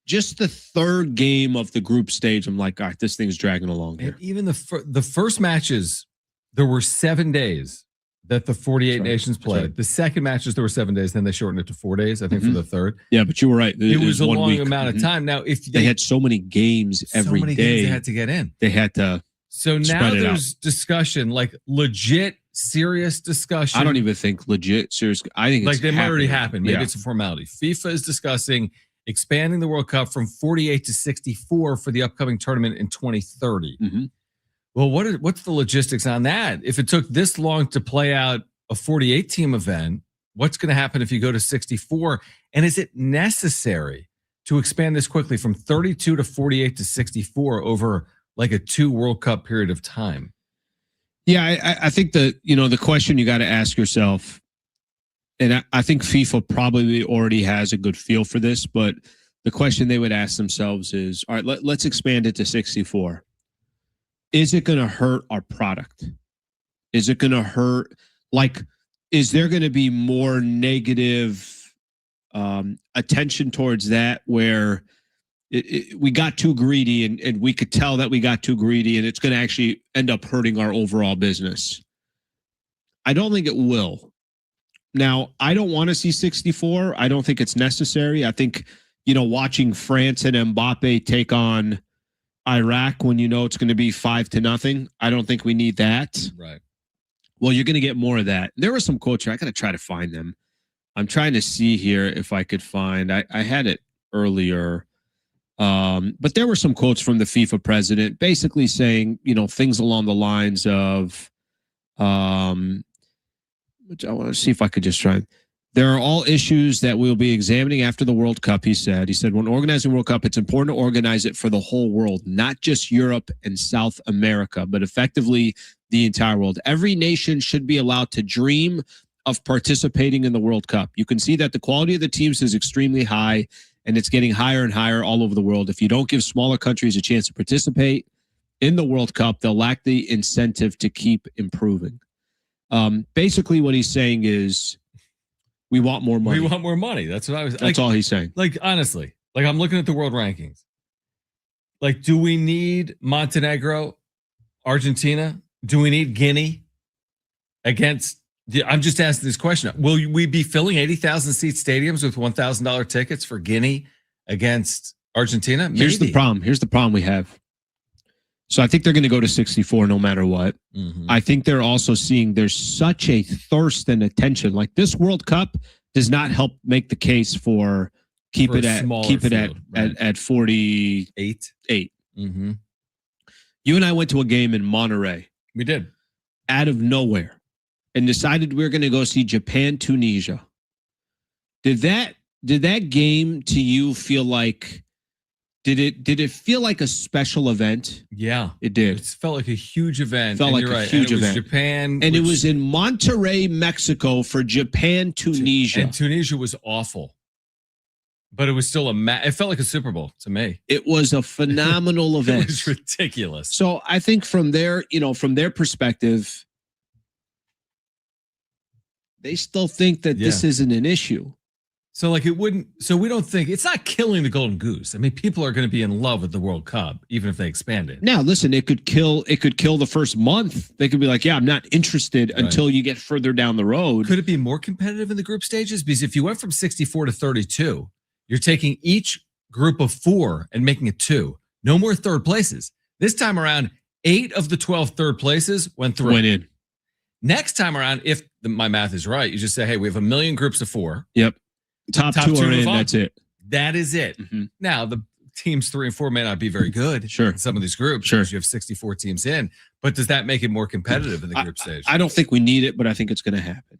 Just the third game of the group stage, I'm like, all right, this thing's dragging along here. And even the first matches, there were 7 days that the 48 nations played. The second matches, there were 7 days. Then they shortened it to 4 days, I think, for the third. Yeah, but you were right. It was a long amount of time. Now, if they had so many games every day, games they had to get in. They had to. So now there's discussion, like legit, serious discussion. I don't even think legit, serious. I think it's like they might already happen. Maybe Yeah. it's a formality. FIFA is discussing expanding the World Cup from 48 to 64 for the upcoming tournament in 2030. Well, what's the logistics on that? If it took this long to play out a 48 team event, what's going to happen if you go to 64? And is it necessary to expand this quickly from 32 to 48 to 64 over like a 2 World Cup period of time? Yeah, I think the question you got to ask yourself, and I think FIFA probably already has a good feel for this, but the question they would ask themselves is, all right, let's expand it to 64. Is it going to hurt our product? Is it going to hurt? Like, is there going to be more negative attention towards that where we got too greedy and we could tell that we got too greedy and it's going to actually end up hurting our overall business? I don't think it will. Now, I don't want to see 64. I don't think it's necessary. I think, watching France and Mbappe take on Iraq when it's going to be 5-0. I don't think we need that. Right. Well, you're going to get more of that. There were some quotes here. I got to try to find them. I'm trying to see here if I could find. I had it earlier, but there were some quotes from the FIFA president, basically saying, things along the lines of, which I want to see if I could just try. There are all issues that we'll be examining after the World Cup, he said. He said, when organizing World Cup, it's important to organize it for the whole world, not just Europe and South America, but effectively the entire world. Every nation should be allowed to dream of participating in the World Cup. You can see that the quality of the teams is extremely high, and it's getting higher and higher all over the world. If you don't give smaller countries a chance to participate in the World Cup, they'll lack the incentive to keep improving. Basically, what he's saying is, we want more money. We want more money. That's what I was. That's all he's saying. Like, honestly, like, I'm looking at the world rankings. Like, do we need Montenegro, Argentina? Do we need Guinea against? I'm just asking this question. Will we be filling 80,000 seat stadiums with $1,000 tickets for Guinea against Argentina? Maybe. Here's the problem. Here's the problem we have. So I think they're going to go to 64 no matter what. I think they're also seeing there's such a thirst and attention. Like, this World Cup does not help make the case for keep it at 48. You and I went to a game in Monterey. We did. Out of nowhere, and decided we were going to go see Japan, Tunisia. Did did that game to you feel like? Did it feel like a special event? Yeah, it did. It felt like a huge event. Felt like a huge event. Japan, and it was in Monterrey, Mexico for Japan, Tunisia. And Tunisia was awful, but it was still it felt like a Super Bowl to me. It was a phenomenal event. It was ridiculous. So I think from their perspective, they still think that this isn't an issue. So like we don't think it's not killing the golden goose. I mean, people are going to be in love with the World Cup, even if they expand it. Now, listen, it could kill the first month. They could be like, yeah, I'm not interested until you get further down the road. Could it be more competitive in the group stages? Because if you went from 64 to 32, you're taking each group of 4 and making it 2. No more third places. This time around, 8 of the 12 third places went in. Next time around, if my math is right, you just say, hey, we have 1 million groups of 4. Yep. Top 2 are in. That's it. That is it. Mm-hmm. Now, the teams 3 and 4 may not be very good. Sure. In some of these groups. Sure. You have 64 teams in. But does that make it more competitive in the group stage? I don't think we need it, but I think it's going to happen.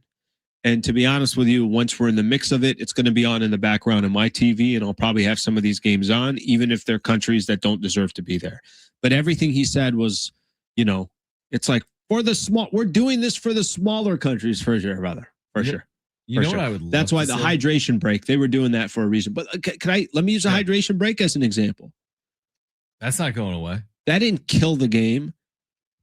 And to be honest with you, once we're in the mix of it, it's going to be on in the background of my TV, and I'll probably have some of these games on, even if they're countries that don't deserve to be there. But everything he said was, it's like we're doing this for the smaller countries for sure, brother. For sure. You know what I would love That's why the hydration break, they were doing that for a reason. But let me use a hydration break as an example. That's not going away. That didn't kill the game.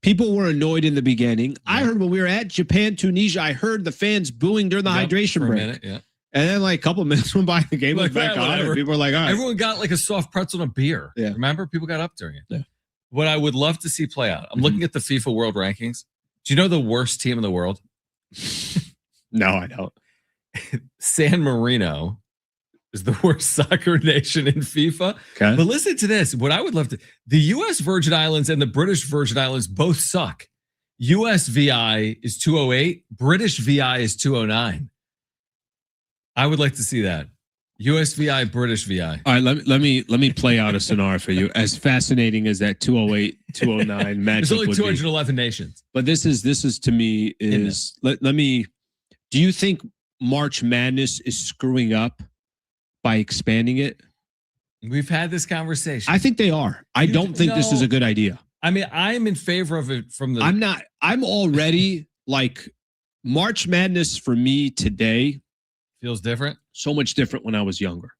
People were annoyed in the beginning. Yeah. I heard when we were at Japan, Tunisia, I heard the fans booing during the hydration break. Minute, yeah. And then like a couple of minutes went by, the game was back on. And people were like, all right. Everyone got like a soft pretzel and a beer. Yeah. Remember? People got up during it. Yeah. What I would love to see play out. I'm looking at the FIFA World Rankings. Do you know the worst team in the world? No, I don't. San Marino is the worst soccer nation in FIFA. Okay. But listen to this. What I would love to, the U.S. Virgin Islands and the British Virgin Islands both suck. U.S. VI is 208. British VI is 209. I would like to see that. U.S. VI, British VI. All right, let me play out a scenario for you. As fascinating as that 208, 209 matchup There's only would 211 nations. But this is to me is let me. Do you think March Madness is screwing up by expanding it? We've had this conversation. I think they are. I don't think this is a good idea. I mean, I'm in favor of it from the. I'm not. I'm already like March Madness for me today feels different. So much different when I was younger.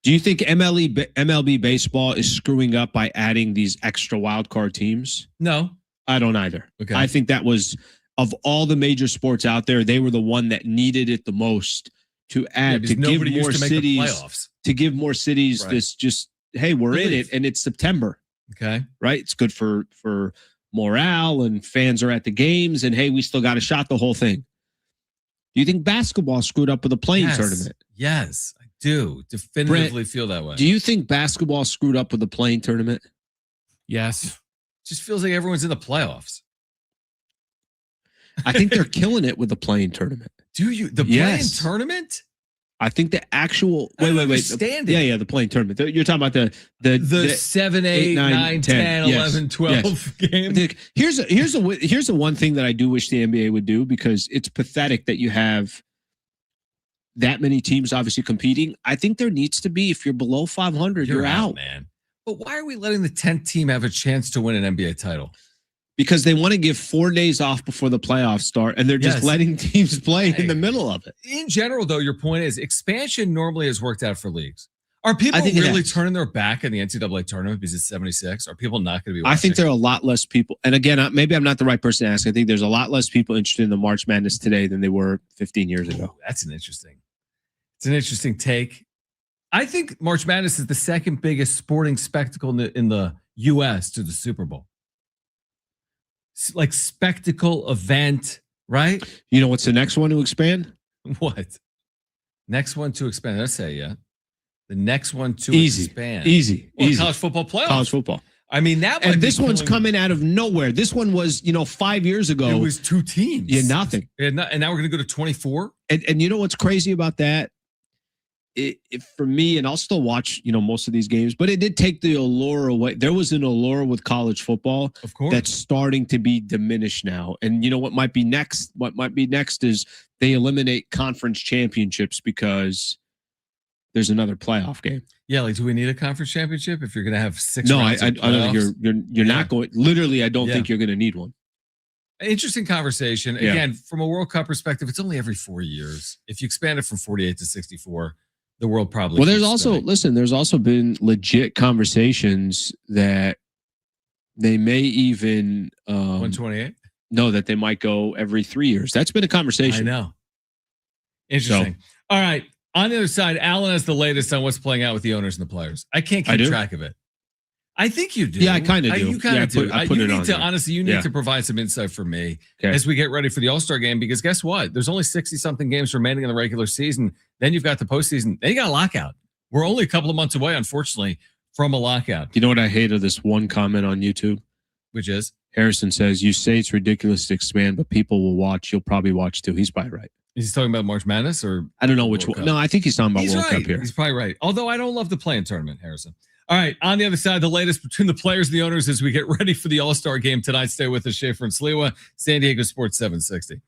Do you think MLB baseball is screwing up by adding these extra wild card teams? No, I don't either. Okay. I think that was, of all the major sports out there, they were the one that needed it the most to add, to give more cities, right. This just, hey, we're in it, and it's September. Okay. Right. It's good for morale, and fans are at the games, and hey, we still got a shot, the whole thing. Do you think basketball screwed up with the playing tournament? Yes, I do. Definitively feel that way. Do you think basketball screwed up with the playing tournament? Yes. It just feels like everyone's in the playoffs. I think they're killing it with the playing tournament. Do you? The playing tournament? I think the actual wait. Yeah, the playing tournament. You're talking about the 7, 8, 9, 10, 11, 12 games. Here's the one thing that I do wish the NBA would do, because it's pathetic that you have that many teams obviously competing. I think there needs to be, if you're below 500, you're out, man. But why are we letting the 10th team have a chance to win an NBA title? Because they want to give 4 days off before the playoffs start, and they're just letting teams play in the middle of it. In general, though, your point is expansion normally has worked out for leagues. Are people really turning their back on the NCAA tournament because it's 76? Are people not going to be watching? I think there are a lot less people. And again, maybe I'm not the right person to ask. I think there's a lot less people interested in the March Madness today than they were 15 years ago. It's an interesting take. I think March Madness is the second biggest sporting spectacle in the U.S. to the Super Bowl. Like spectacle event, right? You know what's the next one to expand? What? Next one to expand. Let's say, yeah. The next one to expand. Easy. College football playoffs. College football. I mean, this one's coming out of nowhere. This one was, 5 years ago. It was 2 teams. Yeah, nothing. And now we're going to go to 24. And you know what's crazy about that? For me, and I'll still watch, most of these games, but it did take the allure away. There was an allure with college football, of course, that's starting to be diminished now. And what might be next? What might be next is they eliminate conference championships, because there's another playoff game. Yeah, like, do we need a conference championship if you're going to have 6 No, rounds I of don't think playoffs? you're not going. Literally, I don't think you're going to need one. Interesting conversation. Yeah. Again, from a World Cup perspective, it's only every 4 years. If you expand it from 48 to 64, the world probably. Well, there's also been legit conversations that they may even 128. No, that they might go every 3 years. That's been a conversation. I know. Interesting. All right. On the other side, Alan has the latest on what's playing out with the owners and the players. I can't keep track of it. I think you do. Yeah, I kind of do. You kind of do. I put you it need on to there. honestly, you need to provide some insight for me as we get ready for the All-Star game, because guess what? There's only 60-something games remaining in the regular season. Then you've got the postseason. Then you got a lockout. We're only a couple of months away, unfortunately, from a lockout. You know what I hate of this one comment on YouTube? Which is? Harrison says, you say it's ridiculous to expand, but people will watch. You'll probably watch too. He's probably right. Is he talking about March Madness or? I don't know which one. No, I think he's talking about World Cup here. He's probably right. Although I don't love the play-in tournament, Harrison. All right. On the other side, the latest between the players and the owners as we get ready for the All-Star game tonight. Stay with us, Schaeffer and Sliwa, San Diego Sports 760.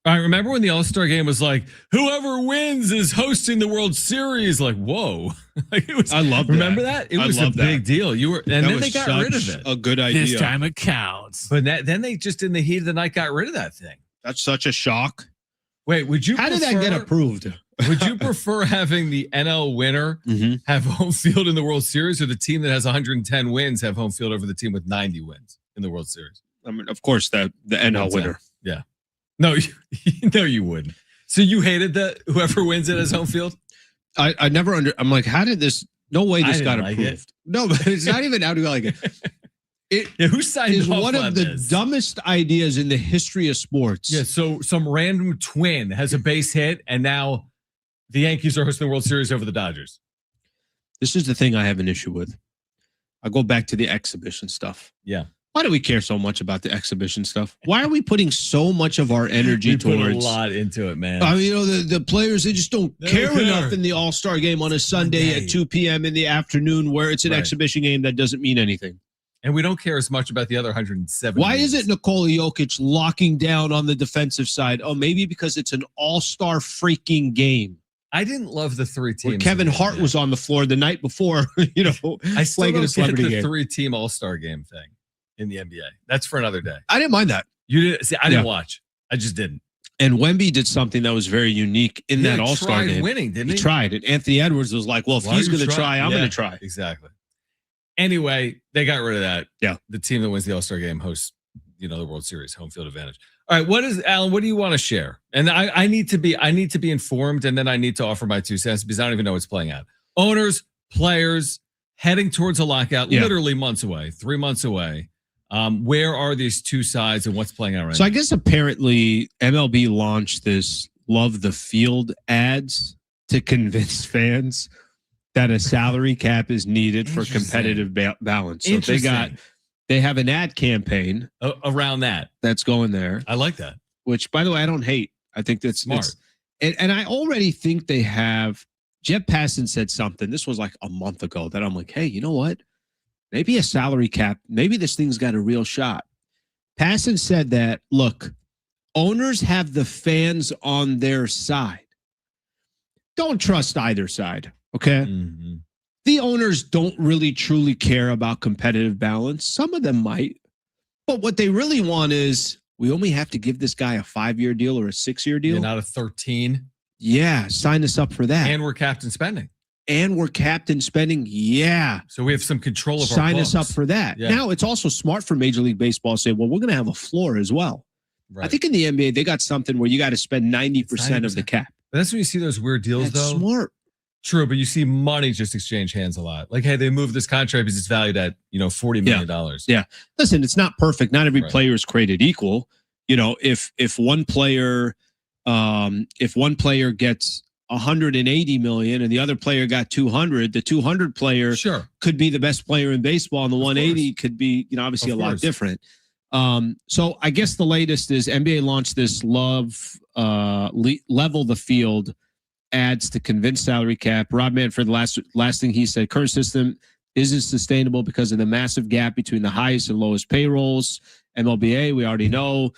I remember when the All-Star Game was like, whoever wins is hosting the World Series. Like, whoa. Like it was, I love that. Remember that? It was a big deal. And then they got rid of it. A good idea. This time it counts. But then they just, in the heat of the night, got rid of that thing. That's such a shock. Wait, How did that get approved? Would you prefer having the NL winner have home field in the World Series, or the team that has 110 wins have home field over the team with 90 wins in the World Series? I mean, of course, the NL winner. Yeah. No, no, you wouldn't. So you hated that whoever wins it has home field? I never I'm like, how did this? No way this got like approved. it. No, but it's not even how do you like it. Yeah, who signed Is off one on of the this? dumbest ideas in the history of sports. Yeah, so some random twin has a base hit, and now the Yankees are hosting the World Series over the Dodgers. This is the thing I have an issue with. I go back to the exhibition stuff. Yeah. Why do we care so much about the exhibition stuff? Why are we putting so much of our energy Put towards? a lot into it, man. I mean, you know, the players, they just don't They care don't care. enough in the All-Star game on a Sunday at 2 p.m. in the afternoon where it's an Right. exhibition game that doesn't mean anything. And we don't care as much about the other 170. Why is it Nikola Jokic locking down on the defensive side? Oh, maybe because it's an all-star freaking game. I didn't love the three teams. Where Kevin Hart was on the floor the night before, you know, I still playing in a don't get celebrity the game. three-team All-Star Game thing in the NBA. That's for another day. I didn't mind that. You didn't see? I didn't Yeah. watch. I just didn't. And Wemby did something that was very unique in that He all-star tried game. winning, didn't He he? tried. And Anthony Edwards was like, well, if Why he's don't you going to try, I'm Yeah, going to try. Exactly. Anyway, they got rid of that. Yeah. The team that wins the All-Star Game hosts, the World Series, home field advantage. All right, Alan, what do you want to share? And I need to be informed, and then I need to offer my 2 cents because I don't even know what's playing out. Owners, players heading towards a lockout, literally months away, 3 months away. Where are these two sides and what's playing out right So now? I guess apparently MLB launched this Love the Field ads to convince fans that a salary cap is needed for competitive balance. So they have an ad campaign around that. that's going there, I like that. which by the way, I don't hate. I think that's Smart. And I already think they have. Jeff Passan said something. This was like a month ago that I'm like, hey, you know what? Maybe a salary cap. Maybe this thing's got a real shot. Passan said that, look, owners have the fans on their side. Don't trust either side, okay? Mm-hmm. The owners don't really truly care about competitive balance. Some of them might. But what they really want is, we only have to give this guy a 5-year deal or a 6-year deal. Not a 13. Yeah, sign us up for that. And we're capped in spending. And we're capped in spending. Yeah. So we have some control of Sign our us up books. for that. Yeah. Now, it's also smart for Major League Baseball to say, well, we're going to have a floor as well. Right. I think in the NBA, they got something where you got to spend 90% of the cap. But that's when you see those weird deals, That's though. smart. True, but you see money just exchange hands a lot. Like, hey, they moved this contract because it's valued at $40 million. Yeah. Listen, it's not perfect. Not every Right. player is created equal. If one player gets 180 million and the other player got 200, the 200 player Sure. could be the best player in baseball, and the 180 course. could be, obviously Of a lot course. different. So I guess the latest is NBA launched this level the field ads to convince salary cap. Rob Manfred, last thing he said, current system isn't sustainable because of the massive gap between the highest and lowest payrolls. MLBA, we already know.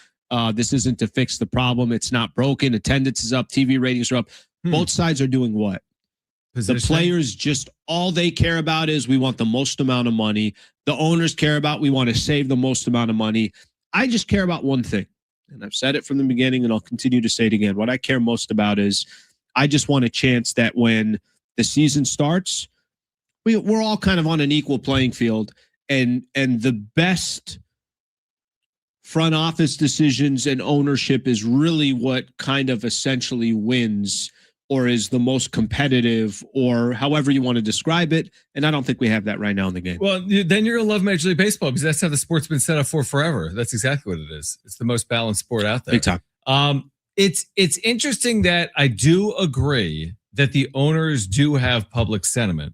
This isn't to fix the problem. It's not broken. Attendance is up. TV ratings are up. Both sides are doing what? The players just, all they care about is we want the most amount of money. The owners care about we want to save the most amount of money. I just care about one thing. And I've said it from the beginning and I'll continue to say it again. What I care most about is I just want a chance that when the season starts, we're all kind of on an equal playing field, and the best front office decisions and ownership is really what kind of essentially wins or is the most competitive, or however you want to describe it. And I don't think we have that right now in the game. Well, then you're going to love Major League Baseball because that's how the sport's been set up for forever. That's exactly what it is. It's the most balanced sport out there. Big time. It's interesting that I do agree that the owners do have public sentiment,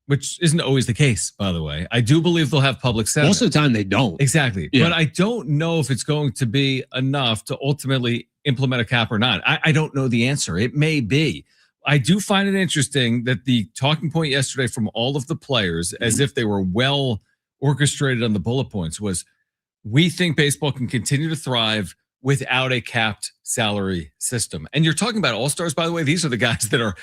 which isn't always the case, by the way. I do believe they'll have public sentiment. Most of the time they don't. Exactly. Yeah. But I don't know if it's going to be enough to ultimately implement a cap or not. I don't know the answer. It may be. I do find it interesting that the talking point yesterday from all of the players, as if they were well orchestrated on the bullet points, was we think baseball can continue to thrive without a capped salary system. And you're talking about all-stars, by the way. These are the guys that are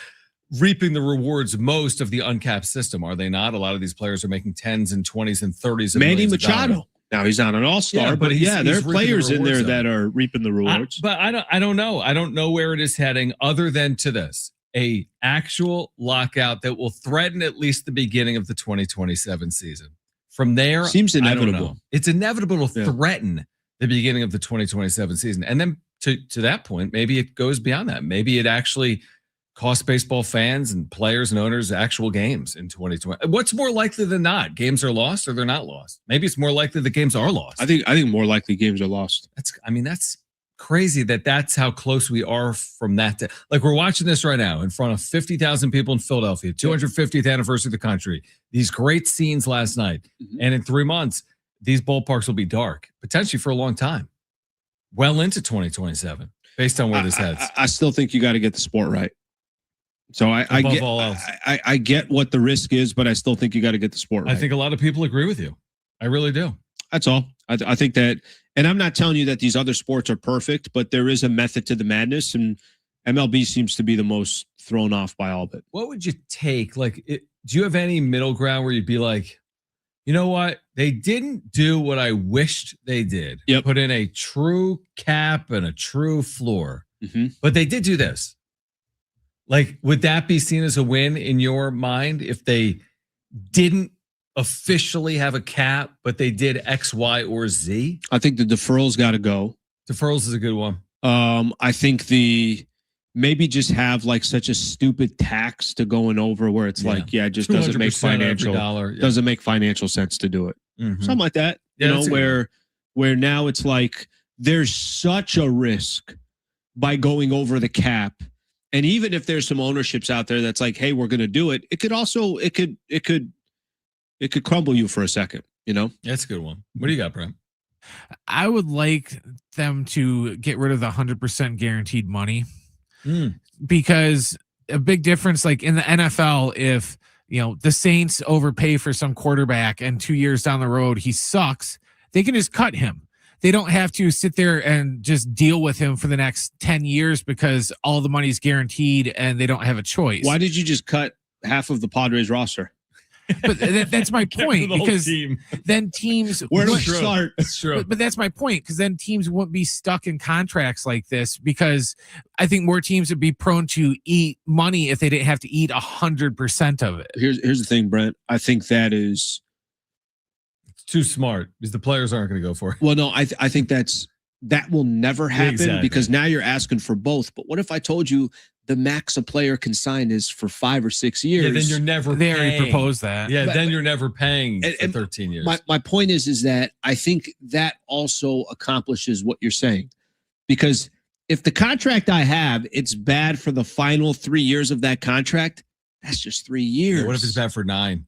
reaping the rewards most of the uncapped system, are they not? A lot of these players are making 10s and 20s and 30s. Manny Machado. Now he's not an all-star, but there are players in there that are reaping the rewards. But I don't know. I don't know where it is heading other than to this. A actual lockout that will threaten at least the beginning of the 2027 season. From there, seems inevitable. It's inevitable to threaten the beginning of the 2027 season. And then to that point, maybe it goes beyond that. Maybe it actually costs baseball fans and players and owners actual games in 2020. What's more likely than not? Games are lost or they're not lost? Maybe it's more likely the games are lost. I think more likely games are lost. That's crazy that's how close we are from that. Like, we're watching this right now in front of 50,000 people in Philadelphia, 250th anniversary of the country. These great scenes last night. And in 3 months, these ballparks will be dark, potentially for a long time, well into 2027, based on where this heads. I still think you got to get the sport right. So I get what the risk is, but I still think you got to get the sport right. I think a lot of people agree with you. I really do. That's all. I think that, and I'm not telling you that these other sports are perfect, but there is a method to the madness, and MLB seems to be the most thrown off by all of it. What would you take? Like, do you have any middle ground where you'd be like, you know what? They didn't do what I wished they did. Yep. Put in a true cap and a true floor. But they did do this. Like, would that be seen as a win in your mind if they didn't officially have a cap, but they did X, Y, or Z? I think the deferrals got to go. Deferrals is a good one. I think maybe just have like such a stupid tax to going over where it's like, it just doesn't make doesn't make financial sense to do it. Something like that. Where now it's like there's such a risk by going over the cap. And even if there's some ownerships out there that's like, hey, we're going to do it, it could crumble you for a second, That's a good one. What do you got, Brent? I would like them to get rid of the 100% guaranteed money, because a big difference, like in the NFL, if the Saints overpay for some quarterback and 2 years down the road he sucks, they can just cut him. They don't have to sit there and just deal with him for the next 10 years because all the money's guaranteed and they don't have a choice. Why did you just cut half of the Padres roster? But that's my point, because then teams where do we start? That's true. But that's my point, because then teams wouldn't be stuck in contracts like this, because I think more teams would be prone to eat money if they didn't have to eat 100% of it. Here's the thing, Brent. I think that is too smart, because the players aren't going to go for it. Well, no, I think that will never happen, because now you're asking for both. But what if I told you the max a player can sign is for 5 or 6 years? Yeah, then you're never They paying. already proposed that. Yeah, then you're never paying for 13 years. My point is that I think that also accomplishes what you're saying. Because if the contract I have, it's bad for the final 3 years of that contract, that's just 3 years. Yeah, what if it's bad for 9?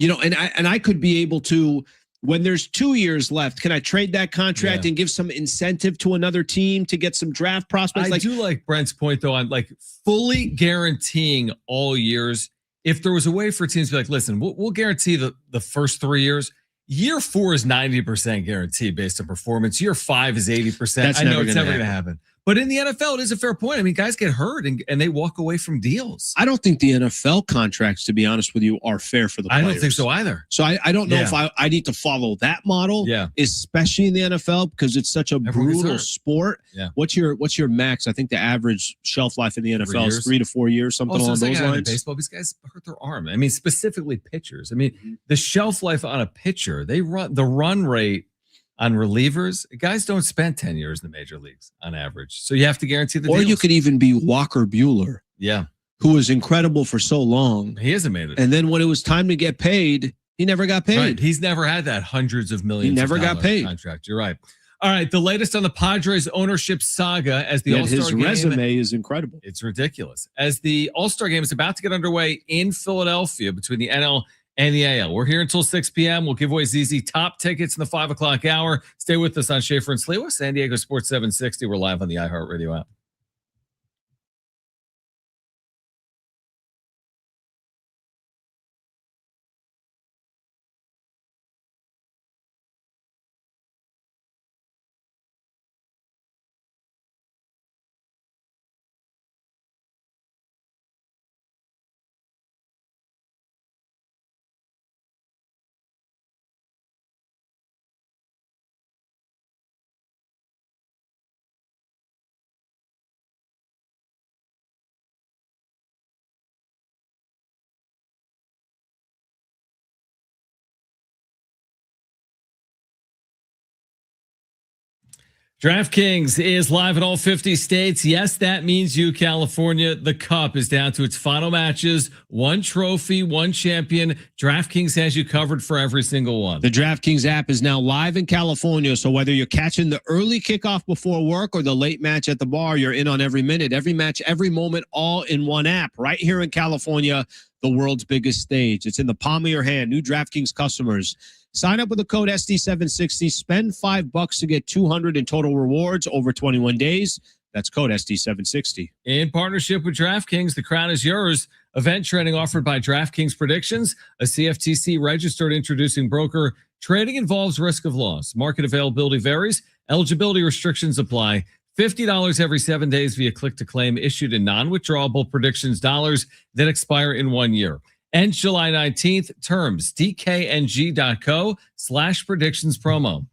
And I could be able to, when there's 2 years left, can I trade that contract and give some incentive to another team to get some draft prospects? I do like Brent's point, though, on like fully guaranteeing all years. If there was a way for teams to be like, listen, we'll guarantee the first 3 years. Year 4 is 90% guaranteed based on performance. Year 5 is 80%. I know it's never going to happen. But in the NFL, it is a fair point. I mean, guys get hurt and they walk away from deals. I don't think the NFL contracts, to be honest with you, are fair for the players. I don't think so either. So I don't know if I need to follow that model, especially in the NFL, because it's such a brutal sport. Yeah. What's your max? I think the average shelf life in the NFL is 3 to 4 years, something along those lines. Baseball, these guys hurt their arm. I mean, specifically pitchers. I mean, the shelf life on a pitcher, the run rate on relievers, guys don't spend 10 years in the major leagues on average. So you have to guarantee the deals. Or you could even be Walker Buehler. Yeah. Who was incredible for so long. He hasn't made it. And then when it was time to get paid, he never got paid. Right. He's never had that hundreds of millions. He never got paid. Contract. You're right. All right. The latest on the Padres ownership saga as the All-Star Game. His resume is incredible. It's ridiculous. As the All-Star Game is about to get underway in Philadelphia between the NL and the AL. We're here until 6 p.m. We'll give away ZZ top tickets in the 5 o'clock hour. Stay with us on Schaeffer and Sliwa, San Diego Sports 760. We're live on the iHeartRadio app. DraftKings is live in all 50 states. Yes, that means you, California. The Cup is down to its final matches. One trophy, one champion. DraftKings has you covered for every single one. The DraftKings app is now live in California, so whether you're catching the early kickoff before work or the late match at the bar, you're in on every minute, every match, every moment, all in one app. Right here in California, the world's biggest stage. It's in the palm of your hand. New DraftKings customers. Sign up with the code SD760. Spend $5 to get $200 in total rewards over 21 days. That's code SD760. In partnership with DraftKings, the crown is yours. Event trading offered by DraftKings Predictions, a CFTC registered introducing broker. Trading involves risk of loss. Market availability varies. Eligibility restrictions apply. $50 every 7 days via click to claim, issued in non-withdrawable predictions dollars that expire in 1 year. Ends July 19th. Terms dkng.co/predictions promo.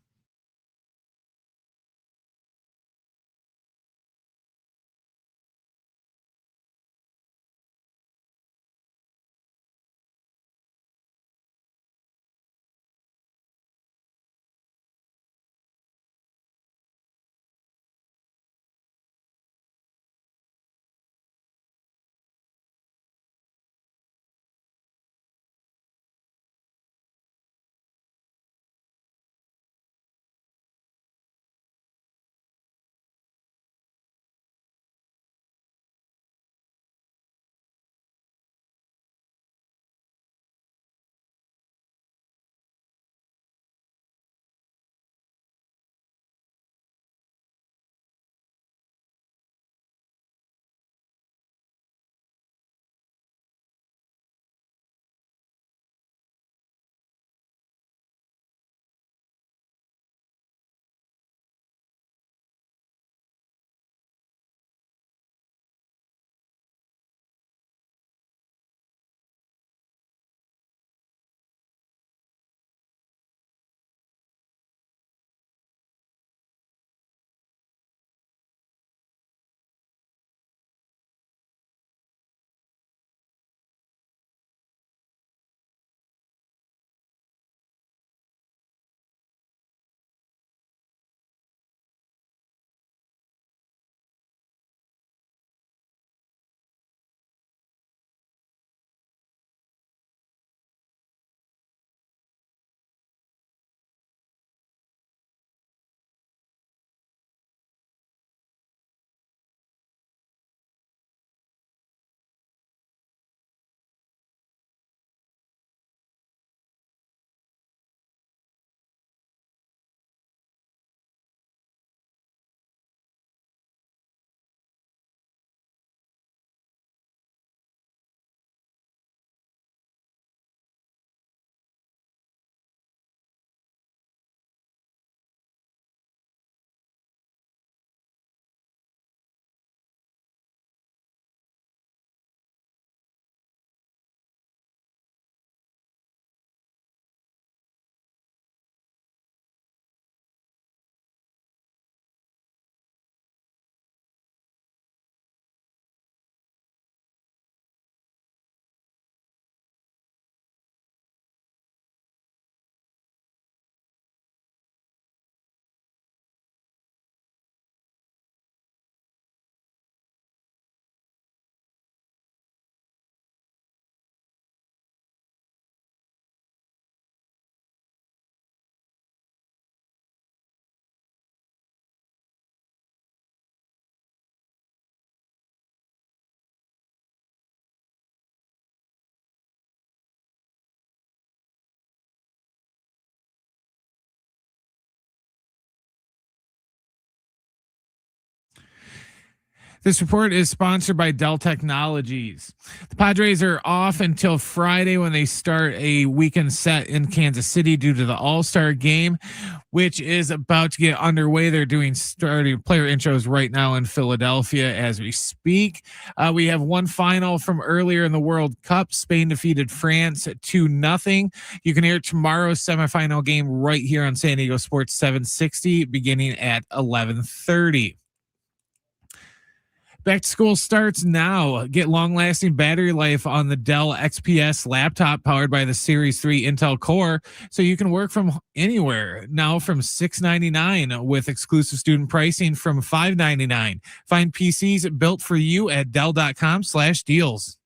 This report is sponsored by Dell Technologies. The Padres are off until Friday when they start a weekend set in Kansas City due to the All-Star Game, which is about to get underway. They're doing starting player intros right now in Philadelphia as we speak. We have one final from earlier in the World Cup. Spain defeated France 2-0. You can hear tomorrow's semifinal game right here on San Diego Sports 760 beginning at 11:30. Back to school starts now. Get long-lasting battery life on the Dell XPS laptop powered by the Series 3 Intel Core, so you can work from anywhere. Now from $699 with exclusive student pricing from $599. Find PCs built for you at Dell.com/deals.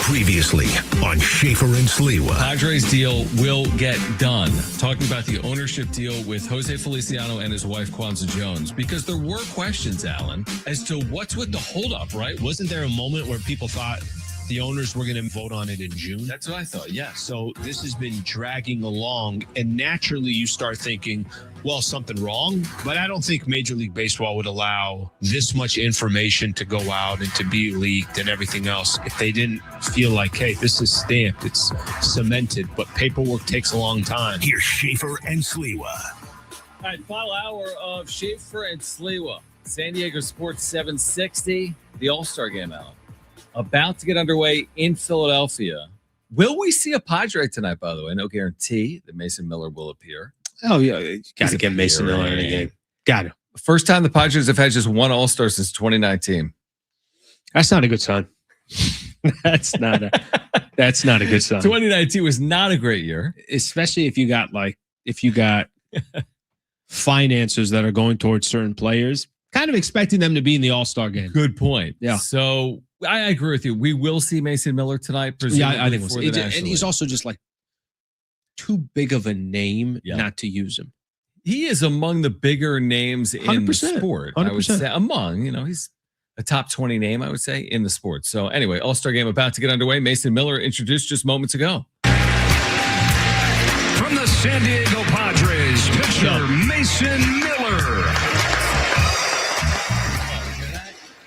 Previously on Schaeffer and Sliwa. Padres deal will get done. Talking about the ownership deal with Jose Feliciano and his wife Kwanzaa Jones, because there were questions, Alan, as to what's with the holdup, right? Wasn't there a moment where people thought the owners were going to vote on it in June? That's what I thought, yes. So this has been dragging along, and naturally you start thinking, well, something wrong. But I don't think Major League Baseball would allow this much information to go out and to be leaked and everything else if they didn't feel like, hey, this is stamped, it's cemented, but paperwork takes a long time. Here's Schaeffer and Sliwa. All right, final hour of Schaeffer and Sliwa. San Diego Sports 760, the All-Star Game, Alan. About to get underway in Philadelphia. Will we see a Padre tonight, by the way? No guarantee that Mason Miller will appear. Oh, yeah. You got to get Mason Miller in the game. Got to. First time the Padres have had just one All-Star since 2019. That's not a good sign. That's not a good sign. 2019 was not a great year. Especially if you got finances that are going towards certain players, kind of expecting them to be in the All-Star game. Good point. Yeah. So I agree with you. We will see Mason Miller tonight. Yeah, I think we'll see. And he's also just like too big of a name not to use him. He is among the bigger names in the sport. 100%. I would say he's a top 20 name, I would say, in the sport. So anyway, All-Star Game about to get underway. Mason Miller introduced just moments ago. From the San Diego Padres, pitcher Mason Miller.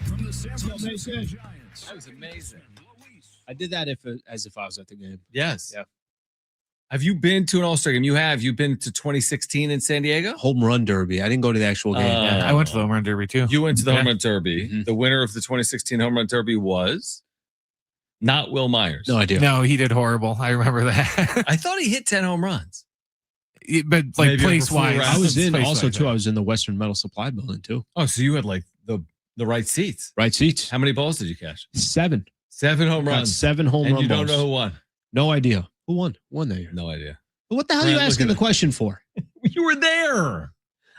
From the San Francisco Giants. That was amazing. I did that as if I was at the game. Yes. Yeah. Have you been to an All-Star Game? You have. You've been to 2016 in San Diego? Home Run Derby. I didn't go to the actual game. I went to the Home Run Derby too. You went to the Home Run Derby. Mm-hmm. The winner of the 2016 Home Run Derby was not Will Myers. No idea. No, he did horrible. I remember that. I thought he hit 10 home runs. But like Maybe place wise, I I was in also too. I was in the Western Metal Supply Building too. Oh, so you had like the right seats. Right seats. How many balls did you catch? 7. 7 home Got runs. 7 home And run you don't balls. know who won? No idea. Who won? Who won that year? No idea. But what the hell are you Brent, asking look the at question for? You were there.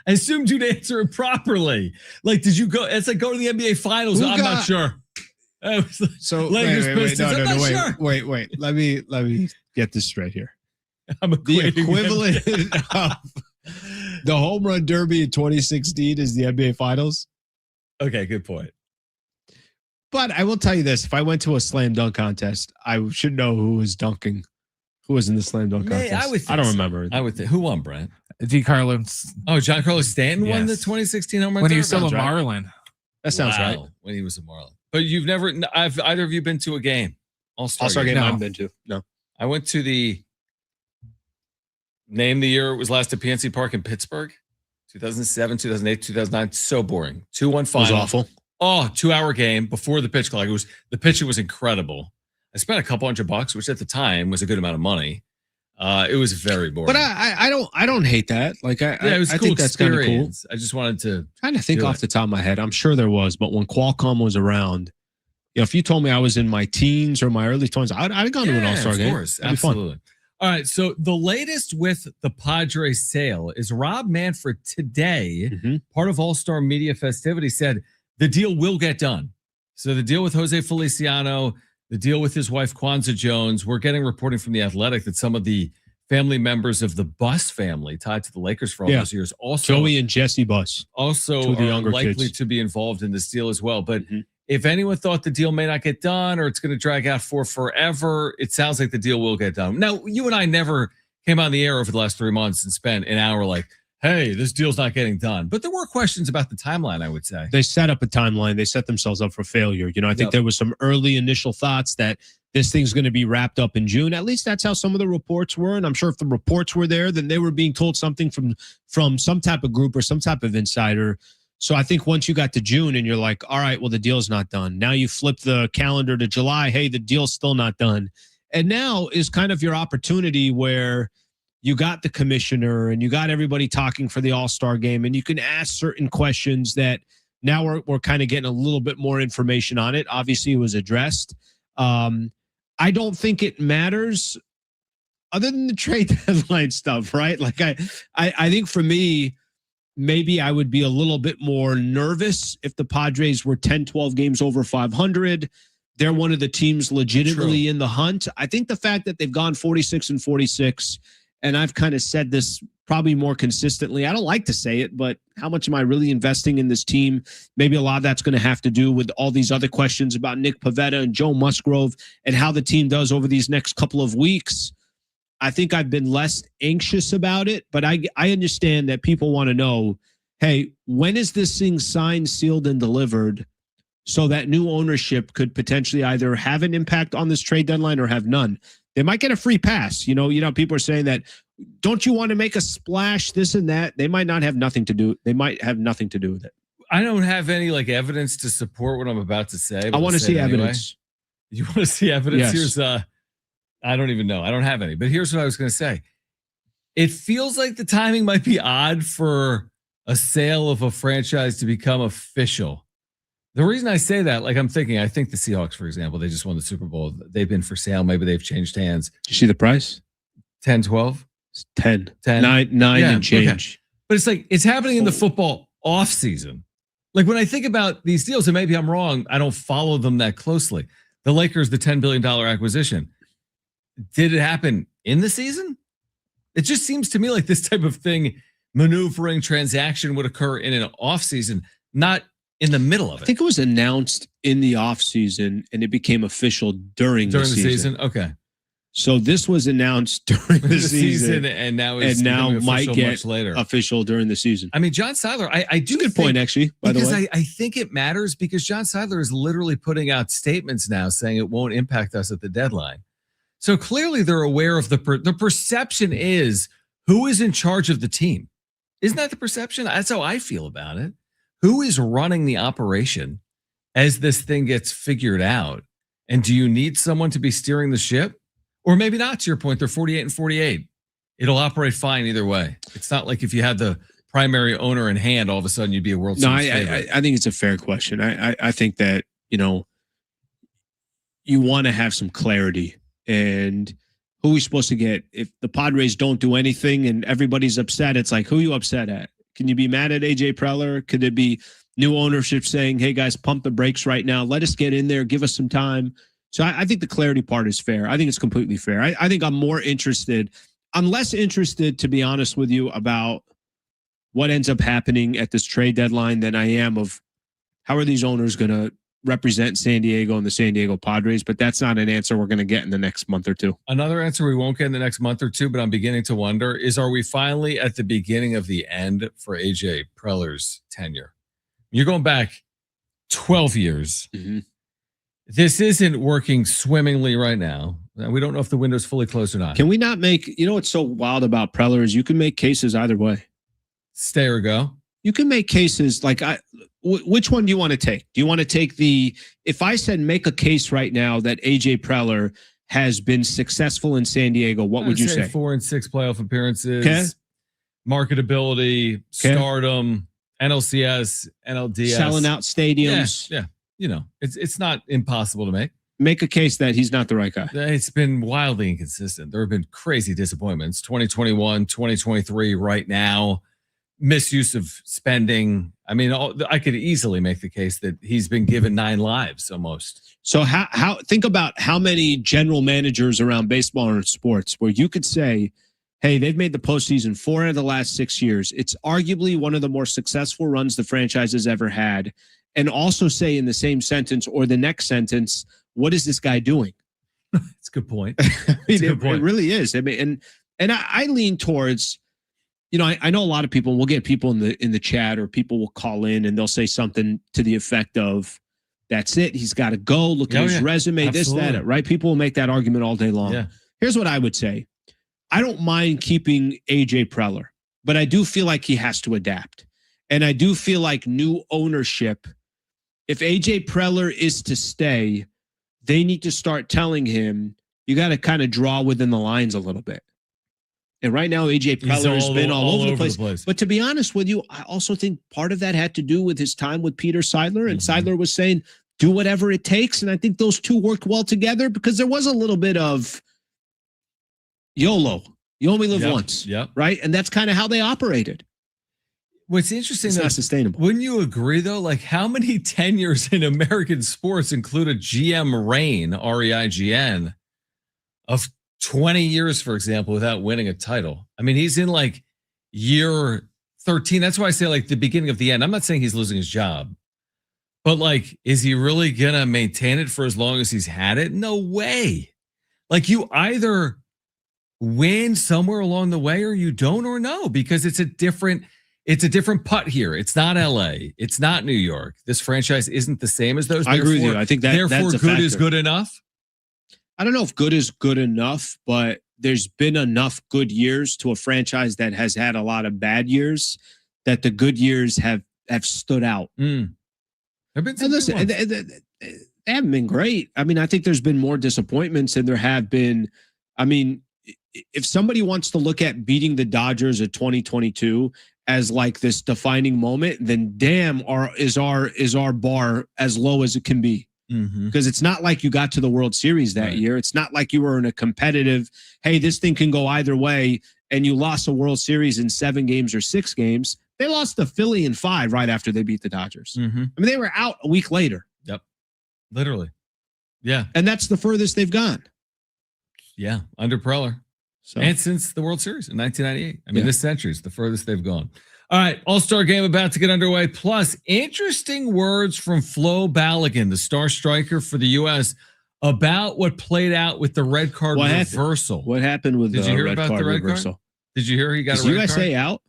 I assumed you'd answer it properly. Like, did you go? It's like go to the NBA Finals. I'm not sure. So Lakers, Pistons. I'm not sure. wait. Let me get this straight here. I'm The equating equivalent of the Home Run Derby in 2016 is the NBA Finals. Okay, good point. But I will tell you this: if I went to a slam dunk contest, I should know who was dunking. Who was in the slam dunk contest? I don't remember. I would think. Who won, Brent? DeCarlo. Oh, Giancarlo Stanton won the Yes. 2016 Home Run When Derby? he was still a Sounds right. Marlin. That sounds right. When he was a Marlin. But you've never, have either of you been to a game? All-Star game No. I haven't been to. No. I went to name the year it was last at PNC Park in Pittsburgh. 2007, 2008, 2009. So boring. 2-1 It was final. awful. Oh, 2-hour game before the pitch clock. The pitching was incredible. I spent a couple $100, which at the time was a good amount of money. It was very boring. But I don't hate that. Like it was I a cool think that's kind of cool. experience. I just wanted to. Trying to think do off it. the top of my head. I'm sure there was, but when Qualcomm was around, if you told me I was in my teens or my early 20s, I'd have gone to an All-Star game. Of course, That'd be fun. absolutely. All right, so the latest with the Padres sale is Rob Manfred today, part of All-Star Media Festivity, said the deal will get done. So the deal with Jose Feliciano, the deal with his wife Kwanzaa Jones, we're getting reporting from The Athletic that some of the family members of the Buss family tied to the Lakers for all those years also Joey and Jesse Buss. Also Two of the are younger likely kids. to be involved in this deal as well. But if anyone thought the deal may not get done or it's going to drag out for forever, it sounds like the deal will get done. Now, you and I never came on the air over the last 3 months and spent an hour like, hey, this deal's not getting done. But there were questions about the timeline, I would say. They set up a timeline. They set themselves up for failure. I think there was some early initial thoughts that this thing's going to be wrapped up in June. At least that's how some of the reports were. And I'm sure if the reports were there, then they were being told something from some type of group or some type of insider. So I think once you got to June and you're like, all right, well, the deal's not done. Now you flip the calendar to July. Hey, the deal's still not done. And now is kind of your opportunity where you got the commissioner and you got everybody talking for the All-Star game, and you can ask certain questions that now we're kind of getting a little bit more information on it. Obviously, it was addressed. I don't think it matters other than the trade deadline stuff, right? Like I think for me, maybe I would be a little bit more nervous if the Padres were 10, 12 games over 500. They're one of the teams legitimately in the hunt. I think the fact that they've gone 46-46, and I've kind of said this probably more consistently. I don't like to say it, but how much am I really investing in this team? Maybe a lot of that's going to have to do with all these other questions about Nick Pivetta and Joe Musgrove and how the team does over these next couple of weeks. I think I've been less anxious about it, but I understand that people want to know, hey, when is this thing signed, sealed, and delivered so that new ownership could potentially either have an impact on this trade deadline or have none? They might get a free pass. You know, people are saying that, don't you want to make a splash, this and that? They might not have nothing to do. They might have nothing to do with it. I don't have any like evidence to support what I'm about to say. I want to see evidence. You want to see evidence? Yes. Here's I don't even know. I don't have any, but here's what I was going to say. It feels like the timing might be odd for a sale of a franchise to become official. The reason I say that, like I think the Seahawks, for example, they just won the Super Bowl. They've been for sale. Maybe they've changed hands. Did you see the price? 10, 12? It's 10. 10? 9 and change. Okay. But it's like, it's happening in the football off season. Like when I think about these deals, and maybe I'm wrong, I don't follow them that closely. The Lakers, the $10 billion acquisition. Did it happen in the season? It just seems to me like this type of thing, maneuvering transaction would occur in an off season, not in the middle of it. I think it was announced in the offseason and it became official during the season. Okay. So this was announced during the season and now might get much later. Official during the season. I mean, John Seidler, I do That's a good point, actually, by the way. I think it matters because John Seidler is literally putting out statements now saying it won't impact us at the deadline. So clearly they're aware of the perception is who is in charge of the team. Isn't that the perception? That's how I feel about it. Who is running the operation as this thing gets figured out? And do you need someone to be steering the ship? Or maybe not, to your point, they're 48-48. It'll operate fine either way. It's not like if you had the primary owner in hand, all of a sudden you'd be a World Series favorite. I think it's a fair question. I think that, you want to have some clarity. And who are we supposed to get? If the Padres don't do anything and everybody's upset, it's like, who are you upset at? Can you be mad at AJ Preller? Could it be new ownership saying, hey, guys, pump the brakes right now. Let us get in there. Give us some time. So I think the clarity part is fair. I think it's completely fair. I think I'm less interested, to be honest with you, about what ends up happening at this trade deadline than I am of how are these owners going to represent San Diego and the San Diego Padres. But that's not an answer we're going to get in the next month or two. Another answer we won't get in the next month or two, but I'm beginning to wonder is, are we finally at the beginning of the end for AJ Preller's tenure? You're going back 12 years. Mm-hmm. This isn't working swimmingly right now. We don't know if the window's fully closed or not. Can we not make, what's so wild about Preller is you can make cases either way. Stay or go? You can make cases like, which one do you want to take? Do you want to take if I said make a case right now that AJ Preller has been successful in San Diego, what would you say? 4 and 6 playoff appearances, marketability, stardom, NLCS, NLDS. Selling out stadiums. Yeah. It's not impossible to make. Make a case that he's not the right guy. It's been wildly inconsistent. There have been crazy disappointments. 2021, 2023, right now, misuse of spending. I mean, I could easily make the case that he's been given 9 lives almost. So how think about how many general managers around baseball and sports where you could say, hey, they've made the postseason 4 out of the last 6 years. It's arguably one of the more successful runs the franchise has ever had. And also say in the same sentence or the next sentence, what is this guy doing? That's a good point. It really is. I mean, and I lean towards, I know a lot of people, we'll get people in the chat or people will call in and they'll say something to the effect of, that's it. He's got to go. Look at his resume, absolutely. This, that, right? People will make that argument all day long. Yeah. Here's what I would say. I don't mind keeping AJ Preller, but I do feel like he has to adapt. And I do feel like new ownership, if AJ Preller is to stay, they need to start telling him, you got to kind of draw within the lines a little bit. And right now, AJ Preller has been all over the place. But to be honest with you, I also think part of that had to do with his time with Peter Seidler. And Seidler was saying, do whatever it takes. And I think those two worked well together because there was a little bit of YOLO. You only live once. Right? And that's kind of how they operated. What's interesting, it's not sustainable. Wouldn't you agree, though? Like, how many tenures in American sports include a GM reign, REIGN, of 20 years, for example, without winning a title? I mean, he's in like year 13. That's why I say like the beginning of the end. I'm not saying he's losing his job, but like, is he really going to maintain it for as long as he's had it? No way. Like, you either win somewhere along the way or you don't, or no, because it's a different putt here. It's not LA. It's not New York. This franchise isn't the same as those. I agree with you. I think that therefore that's good is good enough. I don't know if good is good enough, but there's been enough good years to a franchise that has had a lot of bad years that the good years have stood out. There have been some listen, they haven't been great. I mean, I think there's been more disappointments than there have been. I mean, if somebody wants to look at beating the Dodgers at 2022 as like this defining moment, then damn, is our bar as low as it can be. Because it's not like you got to the World Series that year. It's not like you were in a competitive, hey, this thing can go either way, and you lost a World Series in 7 games or 6 games. They lost to Philly in 5 right after they beat the Dodgers. I mean, they were out a week later. Yep. Literally. Yeah. And that's the furthest they've gone. Yeah. Under Preller. So. And since the World Series in 1998. I mean, this century is the furthest they've gone. All right, All-Star Game about to get underway. Plus, interesting words from Flo Balogun, the star striker for the U.S., about what played out with the red card reversal. What happened with the red card reversal? Did you hear he got a red USA card? out?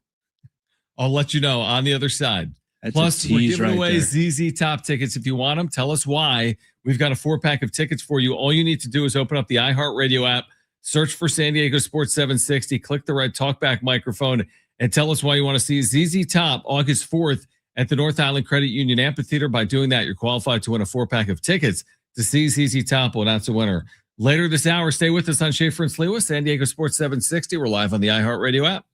I'll let you know on the other side. That's Plus, we're giving away ZZ Top tickets. If you want them, tell us why. We've got a 4-pack of tickets for you. All you need to do is open up the iHeartRadio app, search for San Diego Sports 760, click the red talkback microphone, and tell us why you want to see ZZ Top August 4th at the North Island Credit Union Amphitheater. By doing that, you're qualified to win a 4-pack of tickets to see ZZ Top. Well, that's a winner. Later this hour, stay with us on Schaeffer and Sliwa, San Diego Sports 760. We're live on the iHeartRadio app.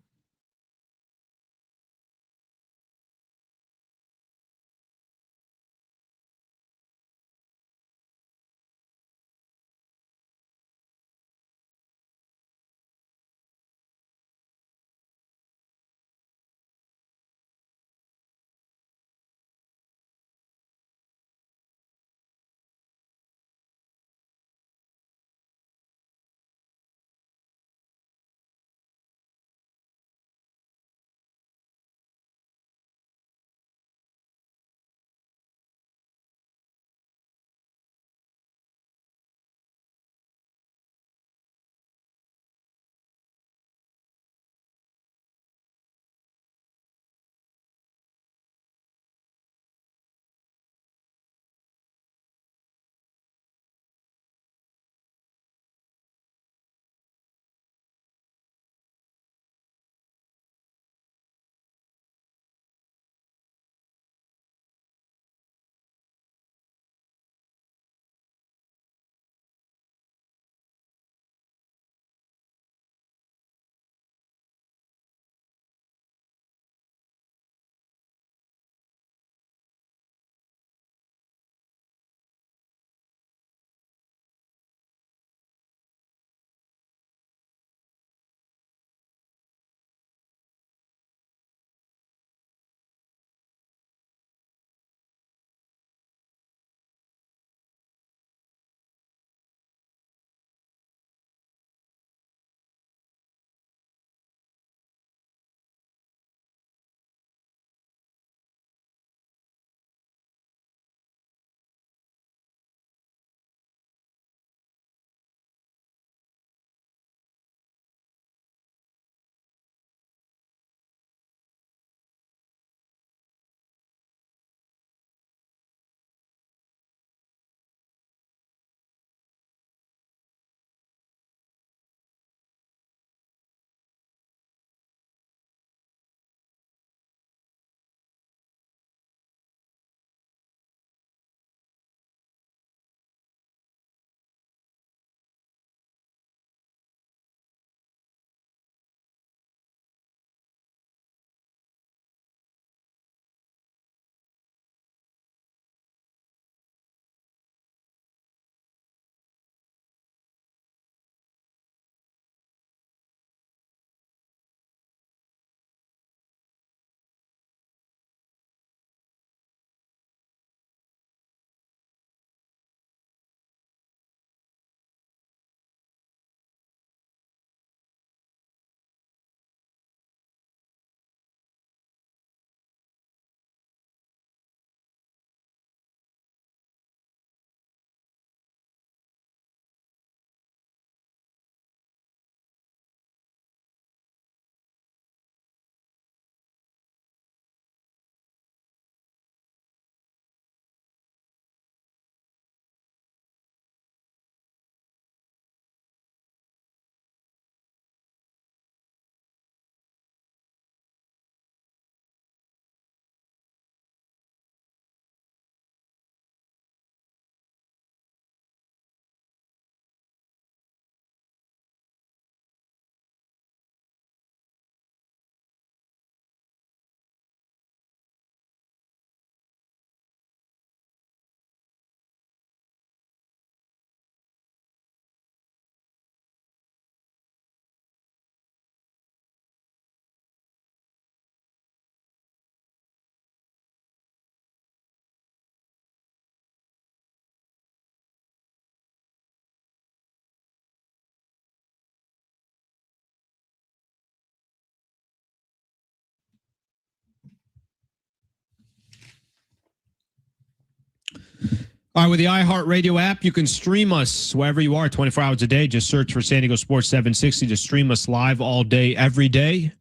All right, with the iHeartRadio app, you can stream us wherever you are 24 hours a day. Just search for San Diego Sports 760 to stream us live all day, every day.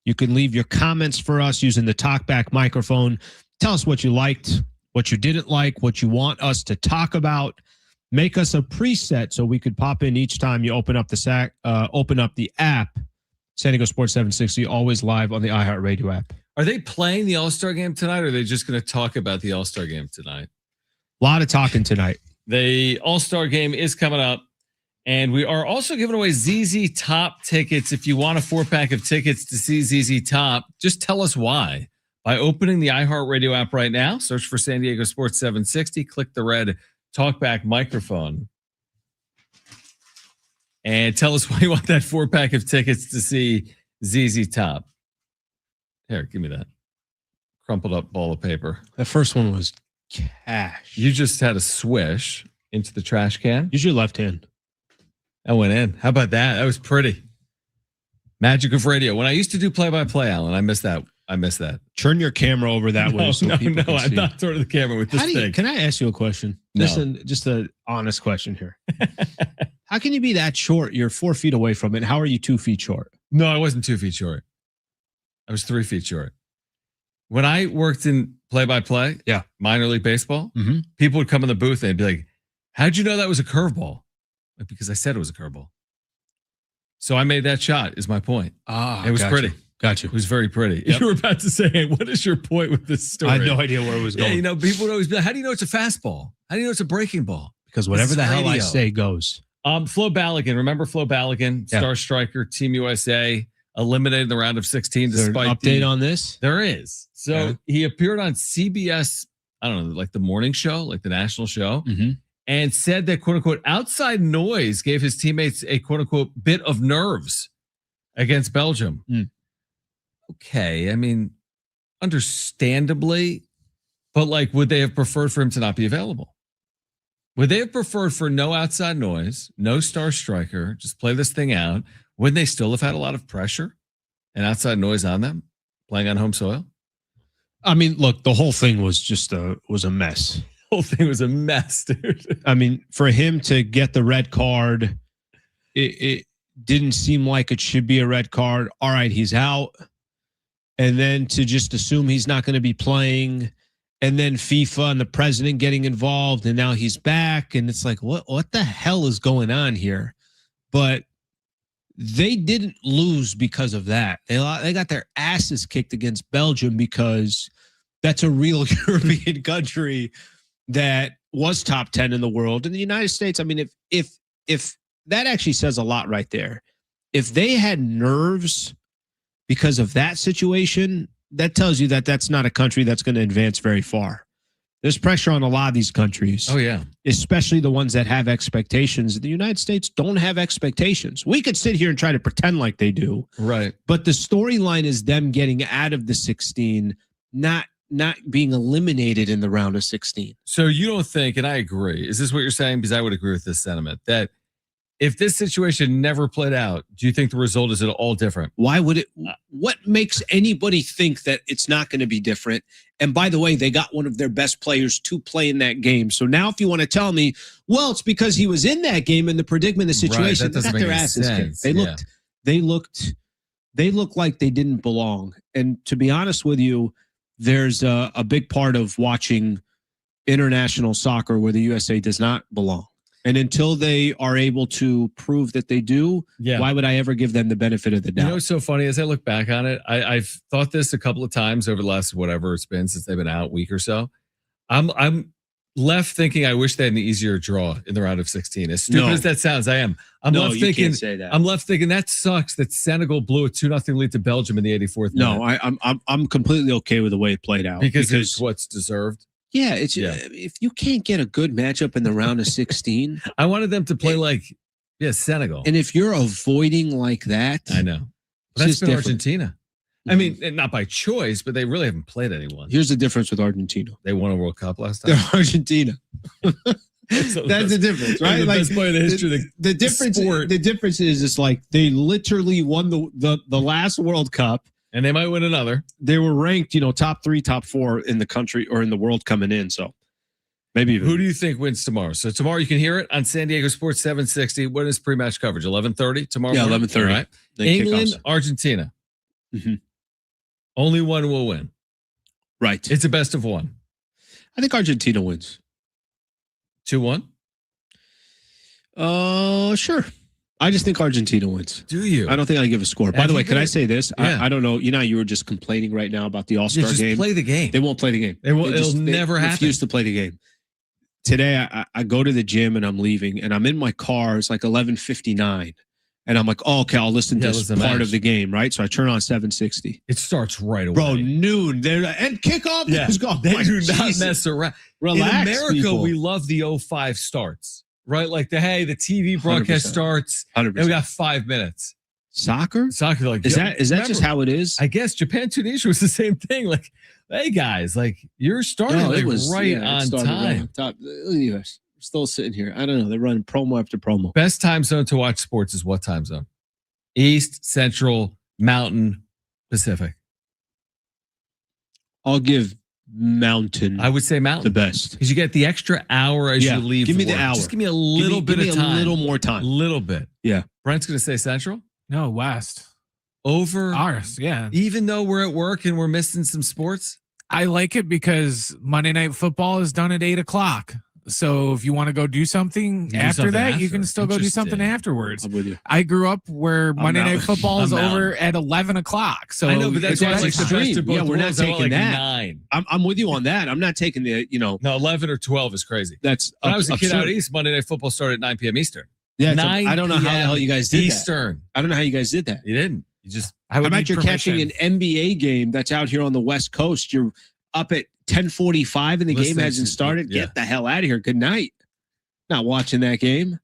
You can leave your comments for us using the talkback microphone. Tell us what you liked, what you didn't like, what you want us to talk about. Make us a preset so we could pop in each time you open up the app. San Diego Sports 760, always live on the iHeartRadio app. Are they playing the All-Star Game tonight, or are they just going to talk about the All-Star Game tonight? A lot of talking tonight. The All-Star Game is coming up, and we are also giving away ZZ Top tickets. If you want a 4-pack of tickets to see ZZ Top, just tell us why. By opening the iHeartRadio app right now, search for San Diego Sports 760, click the red talkback microphone, and tell us why you want that 4-pack of tickets to see ZZ Top. Here, give me that crumpled up ball of paper. The first one was cash. You just had a swish into the trash can. Use your left hand. That went in. How about that? That was pretty. Magic of radio. When I used to do play-by-play, Alan, I miss that. Turn your camera over that way so people can I'm see. not turning the camera with this thing. Can I ask you a question? No. Just an honest question here. How can you be that short? You're 4 feet away from it. How are you 2 feet short? No, I wasn't 2 feet short. I was 3 feet short. When I worked in play-by-play, minor league baseball, people would come in the booth and they'd be like, how'd you know that was a curveball? Like, because I said it was a curveball. So I made that shot, is my point. It was pretty. Gotcha. It was very pretty. Yep. You were about to say, what is your point with this story? I had no idea where it was going. Yeah, people would always be like, how do you know it's a fastball? How do you know it's a breaking ball? Because whatever the hell I radio. say goes. Flo Balogun. Remember Flo Balogun? Star striker, Team USA, eliminated in the round of 16 despite an update on this? There is. So he appeared on CBS, I don't know, like the morning show, like the national show, and said that, quote unquote, outside noise gave his teammates a, quote unquote, bit of nerves against Belgium. Okay. I mean, understandably, but like, would they have preferred for him to not be available? Would they have preferred for no outside noise, no star striker, just play this thing out? Wouldn't they still have had a lot of pressure and outside noise on them playing on home soil? I mean, look, the whole thing was just was a mess. The whole thing was a mess, dude. I mean, for him to get the red card, it didn't seem like it should be a red card. All right, he's out. And then to just assume he's not going to be playing, and then FIFA and the president getting involved, and now he's back, and it's like, what the hell is going on here? But they didn't lose because of that. They got their asses kicked against Belgium because that's a real European country that was top 10 in the world. In the United States, I mean, if that actually says a lot right there. If they had nerves because of that situation, that tells you that that's not a country that's going to advance very far. There's pressure on a lot of these countries. Oh, yeah. Especially the ones that have expectations. The United States don't have expectations. We could sit here and try to pretend like they do. Right. But the storyline is them getting out of the 16, not being eliminated in the round of 16. So you don't think, and I agree, is this what you're saying? Because I would agree with this sentiment, that if this situation never played out, do you think the result is at all different? Why would it? What makes anybody think that it's not going to be different? And by the way, they got one of their best players to play in that game. So now if you want to tell me, well, it's because he was in that game and the predicament, the situation, right, that they got their asses kicked. They looked like they didn't belong. And to be honest with you, there's a big part of watching international soccer where the USA does not belong. And until they are able to prove that they do, why would I ever give them the benefit of the doubt? You know what's so funny? As I look back on it, I've thought this a couple of times over the last whatever it's been since they've been out, week or so. I'm left thinking I wish they had an easier draw in the round of 16. As stupid as that sounds, I am. I'm left thinking, can't say that. I'm left thinking that sucks that Senegal blew a 2-0 lead to Belgium in the 84th minute. No, I'm completely okay with the way it played out. Because it's what's deserved. Yeah, if you can't get a good matchup in the round of 16. I wanted them to play like Senegal. And if you're avoiding like that. I know. That's been Argentina. I mean, not by choice, but they really haven't played anyone. Here's the difference with Argentina. They won a World Cup last time. They're Argentina. That's the difference, right? The best play in the history of the difference. sport. The difference is it's like they literally won the last World Cup. And they might win another. They were ranked, top 3, top 4 in the country or in the world coming in. So Maybe even. Who do you think wins tomorrow? So tomorrow you can hear it on San Diego Sports 760. What is pre-match coverage? 11:30 tomorrow? Yeah, morning? 11:30. All right. Then England, kickoffs. Argentina. Mhm. Only one will win. Right. It's a best of one. I think Argentina wins. 2-1. Sure. I just think Argentina wins. Do you? I don't think I give a score. By Have the way, you can I been- say this? Yeah. I don't know. You know, you were just complaining right now about the All-Star just game. play the game. They won't play the game. They won't- just- it'll never happen. Refuse to play the game. Today, I go to the gym and I'm leaving, and I'm in my car. It's like 11:59, and I'm like, oh, okay, I'll listen to Yeah, this listen to part match. of the game, right? So I turn on 760. It starts right away. Bro, noon. And kickoff is going. They My do not Jesus. mess around. Relax, In America, people. we love the 05 starts, right? Like the TV broadcast 100%. starts, 100%. and we got 5 minutes. Soccer? Soccer, like Is yo, that just remember, how it is? I guess Japan Tunisia was the same thing. Like, hey guys, like you're starting No, like it was right it on started right time. on top. Look at us. We're still sitting here. I don't know. They're running promo after promo. Best time zone to watch sports is what time zone? East, Central, Mountain, Pacific. I'll give Mountain I would say the Mountain best. because you get the extra hour as Yeah, you leave. give me the work. hour. Just give me a little Give me bit of time. a little more time. Little bit. Yeah. Brent's going to say Central No, West. over. Ours, yeah. Even though we're at work and we're missing some sports. I like it because Monday Night Football is done at 8:00. So if you want to go do something do after something that, you after. can still go do something Interesting. afterwards. I'm with you. I grew up where Monday out. Night Football is I'm out. over at 11:00. So I know, but that's why I like the extreme. best of both Yeah, we're not worlds. I want, taking like that. 9. I'm with you on that. I'm not taking the, No, 11 or 12 is crazy. that's When I was a kid absurd. out east, Monday Night Football started at 9 p.m. Eastern. Yeah, it's 9 I don't know how the p.m. hell you guys did that. Eastern. I don't know how you guys did that. You didn't. You just I would How about need you're catching permission. an NBA game that's out here on the West Coast? You're up at 10:45 and the game Listening hasn't to- started. yeah. Get the hell out of here. Good night. Not watching that game.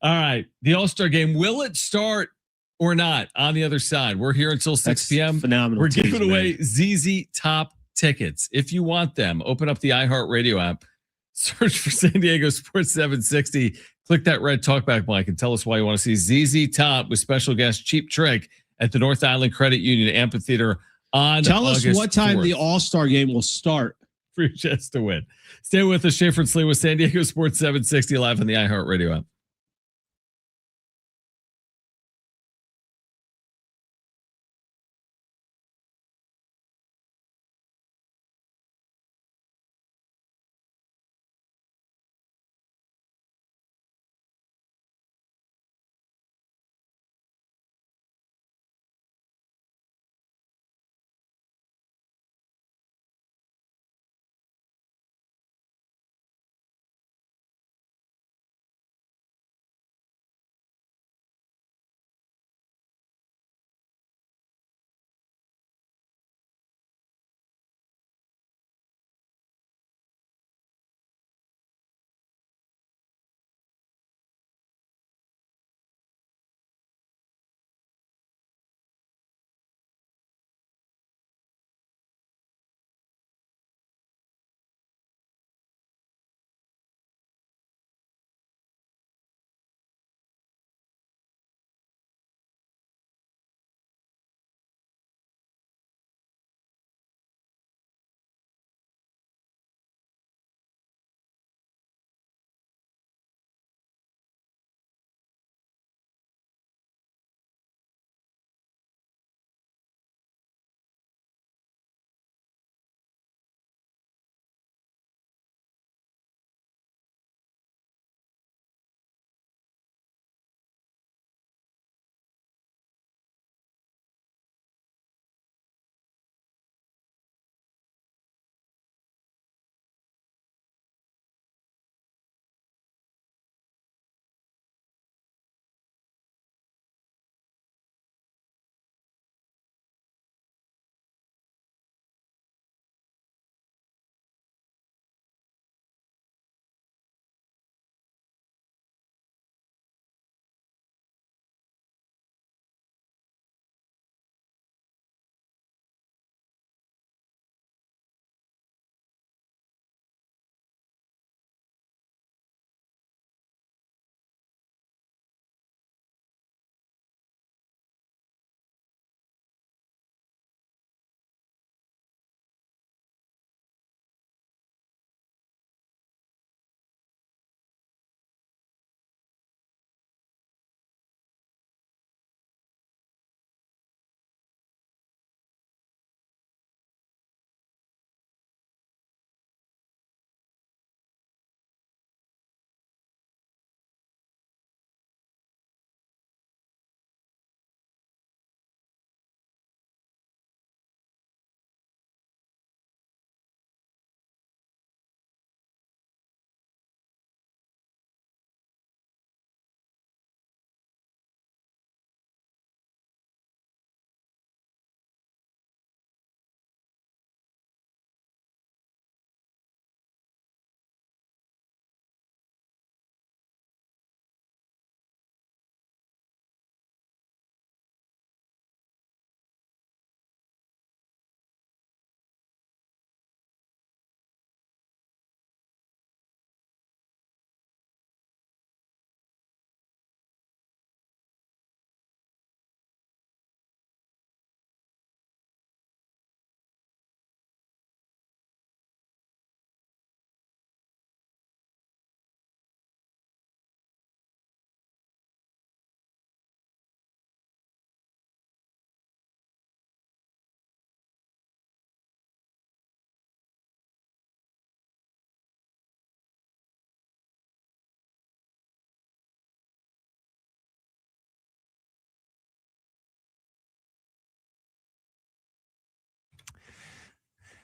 All right. The All-Star game. Will it start or not on the other side? We're here until 6 That's p.m. phenomenal. We're tease, giving man. away ZZ Top tickets. If you want them, open up the iHeartRadio app, search for San Diego Sports 760, click that red talkback mic and tell us why you want to see ZZ Top with special guest Cheap Trick at the North Island Credit Union Amphitheater on Tell August us what time 4th. the All-Star game will start. For your chance to win. Stay with us, Schaeffer and Sliwa, San Diego Sports 760 live on the iHeartRadio app.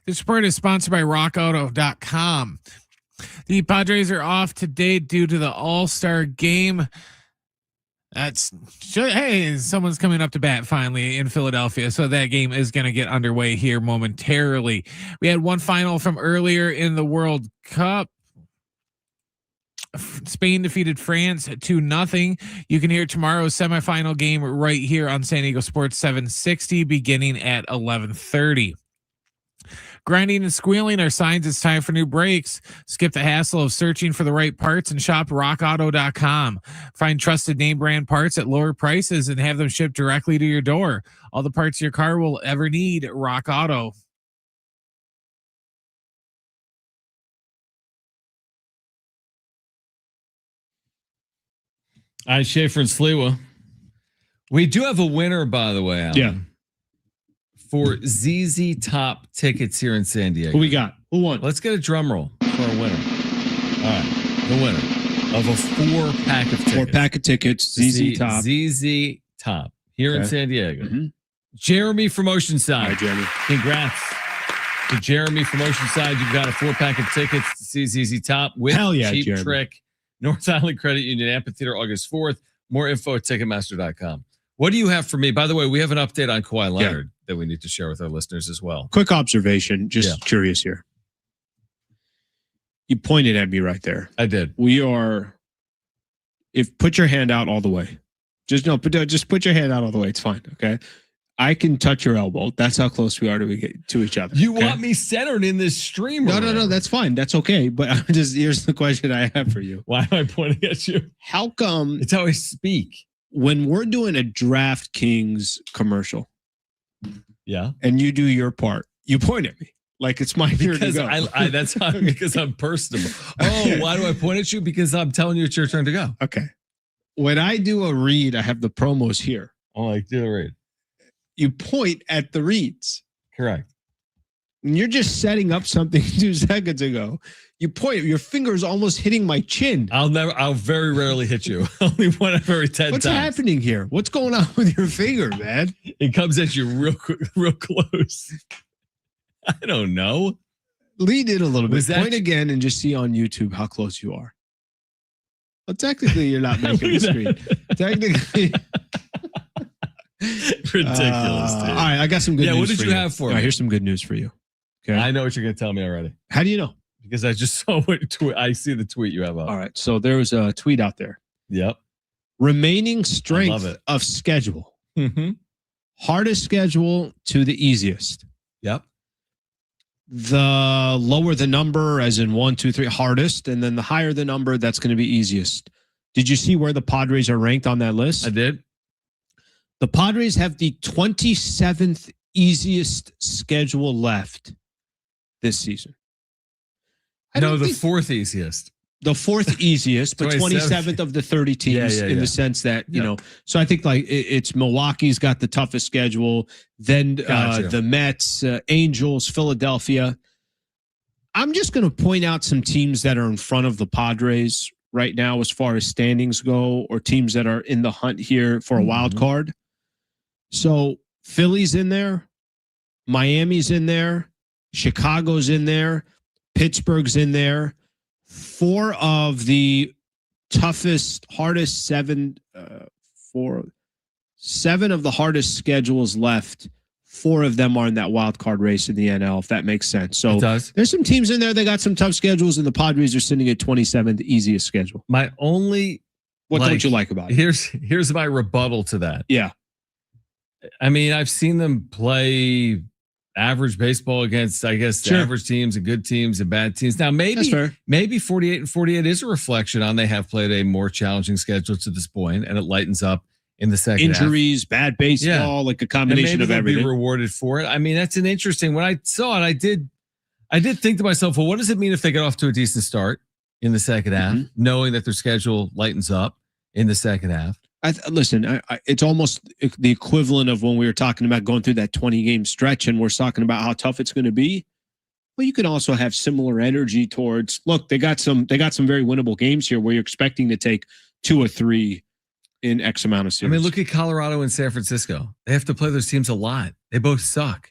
This report is sponsored by rockauto.com. The Padres are off today due to the All-Star Game. Hey, someone's coming up to bat finally in Philadelphia. So that game is going to get underway here momentarily. We had one final from earlier in the World Cup. Spain defeated France 2-0. You can hear tomorrow's semifinal game right here on San Diego Sports 760 beginning at 11:30. Grinding and squealing are signs it's time for new brakes. Skip the hassle of searching for the right parts and shop rockauto.com. Find trusted name brand parts at lower prices and have them shipped directly to your door. All the parts your car will ever need. Rock Auto. All right, Schaeffer and Sliwa. We do have a winner, by the way, Alan. Yeah. For ZZ Top tickets here in San Diego. Who we got? Who won? Let's get a drum roll for a winner. All right, the winner of a 4-pack of tickets. 4-pack of tickets. ZZ Top. ZZ Top here in San Diego. Mm-hmm. Jeremy from Oceanside. All right, Jeremy. Congrats to Jeremy from Oceanside. You've got a 4-pack of tickets to see ZZ Top with Cheap Jeremy. Trick, North Island Credit Union Amphitheater, August 4th. More info at Ticketmaster.com. What do you have for me? By the way, we have an update on Kawhi Leonard that we need to share with our listeners as well. Quick observation, just curious here. You pointed at me right there. I did. We are, put your hand out all the way. Just put your hand out all the way. It's fine. Okay. I can touch your elbow. That's how close we are to each other. You want me centered in this stream? No. That's fine. That's okay. But here's the question I have for you. Why am I pointing at you? How come? It's how I speak. When we're doing a DraftKings commercial, and you do your part, you point at me like it's my turn to go. Because I'm personable. Oh, why do I point at you? Because I'm telling you it's your turn to go. Okay. When I do a read, I have the promos here. Oh, I do the read. You point at the reads. Correct. When you're just setting up something 2 seconds ago, you point, your finger's almost hitting my chin. I'll very rarely hit you. Only one of every 10 What's times. happening here? What's going on with your finger, man? It comes at you real quick, real close. I don't know. Lead in a little bit. Point again and just see on YouTube how close you are. Well, technically, you're not making the screen. Technically. Ridiculous, dude. All right, I got some good news. Yeah, what did you have for me? All right, here's some good news for you. Okay. I know what you're going to tell me already. How do you know? Because I just saw I see the tweet you have up. All right, so there was a tweet out there. Yep. Remaining strength of schedule. Mm-hmm. Hardest schedule to the easiest. Yep. The lower the number, as in 1, 2, 3, hardest, and then the higher the number, that's going to be easiest. Did you see where the Padres are ranked on that list? I did. The Padres have the 27th easiest schedule left this season. No, the 4th easiest. The 4th easiest, but 27th of the 30 teams in the sense that, you know, so I think like it's Milwaukee's got the toughest schedule, then the Mets, Angels, Philadelphia. I'm just going to point out some teams that are in front of the Padres right now as far as standings go, or teams that are in the hunt here for a wild card. So Philly's in there, Miami's in there, Chicago's in there, Pittsburgh's in there. 4 of the toughest, hardest 7 of the hardest schedules left. 4 of them are in that wild card race in the NL, if that makes sense. So there's some teams in there that got some tough schedules, and the Padres are sitting at 27th easiest schedule. My only what don't you like about it? Here's my rebuttal to that. Yeah. I mean, I've seen them play average baseball against, I guess, the average teams and good teams and bad teams. Now, maybe 48 and 48 is a reflection on they have played a more challenging schedule to this point, and it lightens up in the second half. Injuries, bad baseball, like a combination of everything. Be rewarded for it. I mean, that's an interesting. When I saw it, I did think to myself, well, what does it mean if they get off to a decent start in the second half, knowing that their schedule lightens up in the second half? Listen, it's almost the equivalent of when we were talking about going through that 20-game stretch, and we're talking about how tough it's going to be. Well, you can also have similar energy towards. Look, they got some very winnable games here where you're expecting to take 2 or 3 in X amount of series. I mean, look at Colorado and San Francisco. They have to play those teams a lot. They both suck.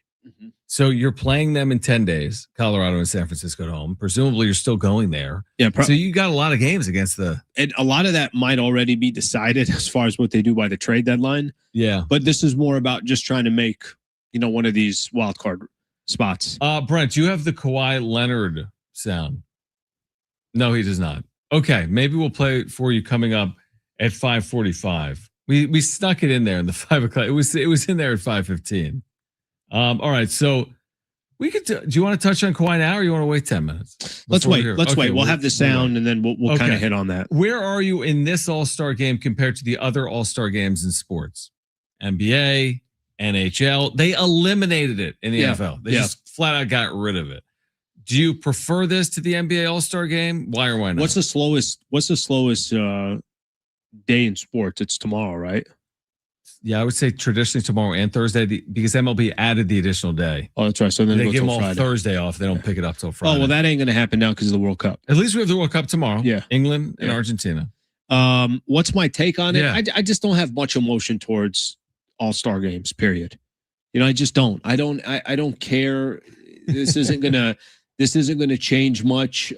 So you're playing them in 10 days, Colorado and San Francisco at home. Presumably you're still going there. Yeah. So you got a lot of games against and a lot of that might already be decided as far as what they do by the trade deadline. Yeah. But this is more about just trying to make, one of these wild card spots. Brent, you have the Kawhi Leonard sound. No, he does not. Okay, maybe we'll play it for you coming up at 5:45. We snuck it in there in the 5 o'clock. It was in there at 5:15. All right, so we could. Do you want to touch on Kawhi now, or you want to wait 10 minutes? Let's wait. Let's wait. We'll have the sound, and then we'll kind of hit on that. Where are you in this All-Star game compared to the other All-Star games in sports? NBA, NHL. They eliminated it in the NFL. They just flat out got rid of it. Do you prefer this to the NBA All-Star game? Why or why not? What's the slowest day in sports? It's tomorrow, right? Yeah, I would say traditionally tomorrow and Thursday because MLB added the additional day. Oh, that's right. So then they give them all Friday. Thursday off. They don't pick it up till Friday. Oh, well, that ain't going to happen now because of the World Cup. At least we have the World Cup tomorrow. Yeah. England and Argentina. What's my take on it? Yeah. I just don't have much emotion towards All-Star games, period. I just don't. I don't care. This isn't gonna change much.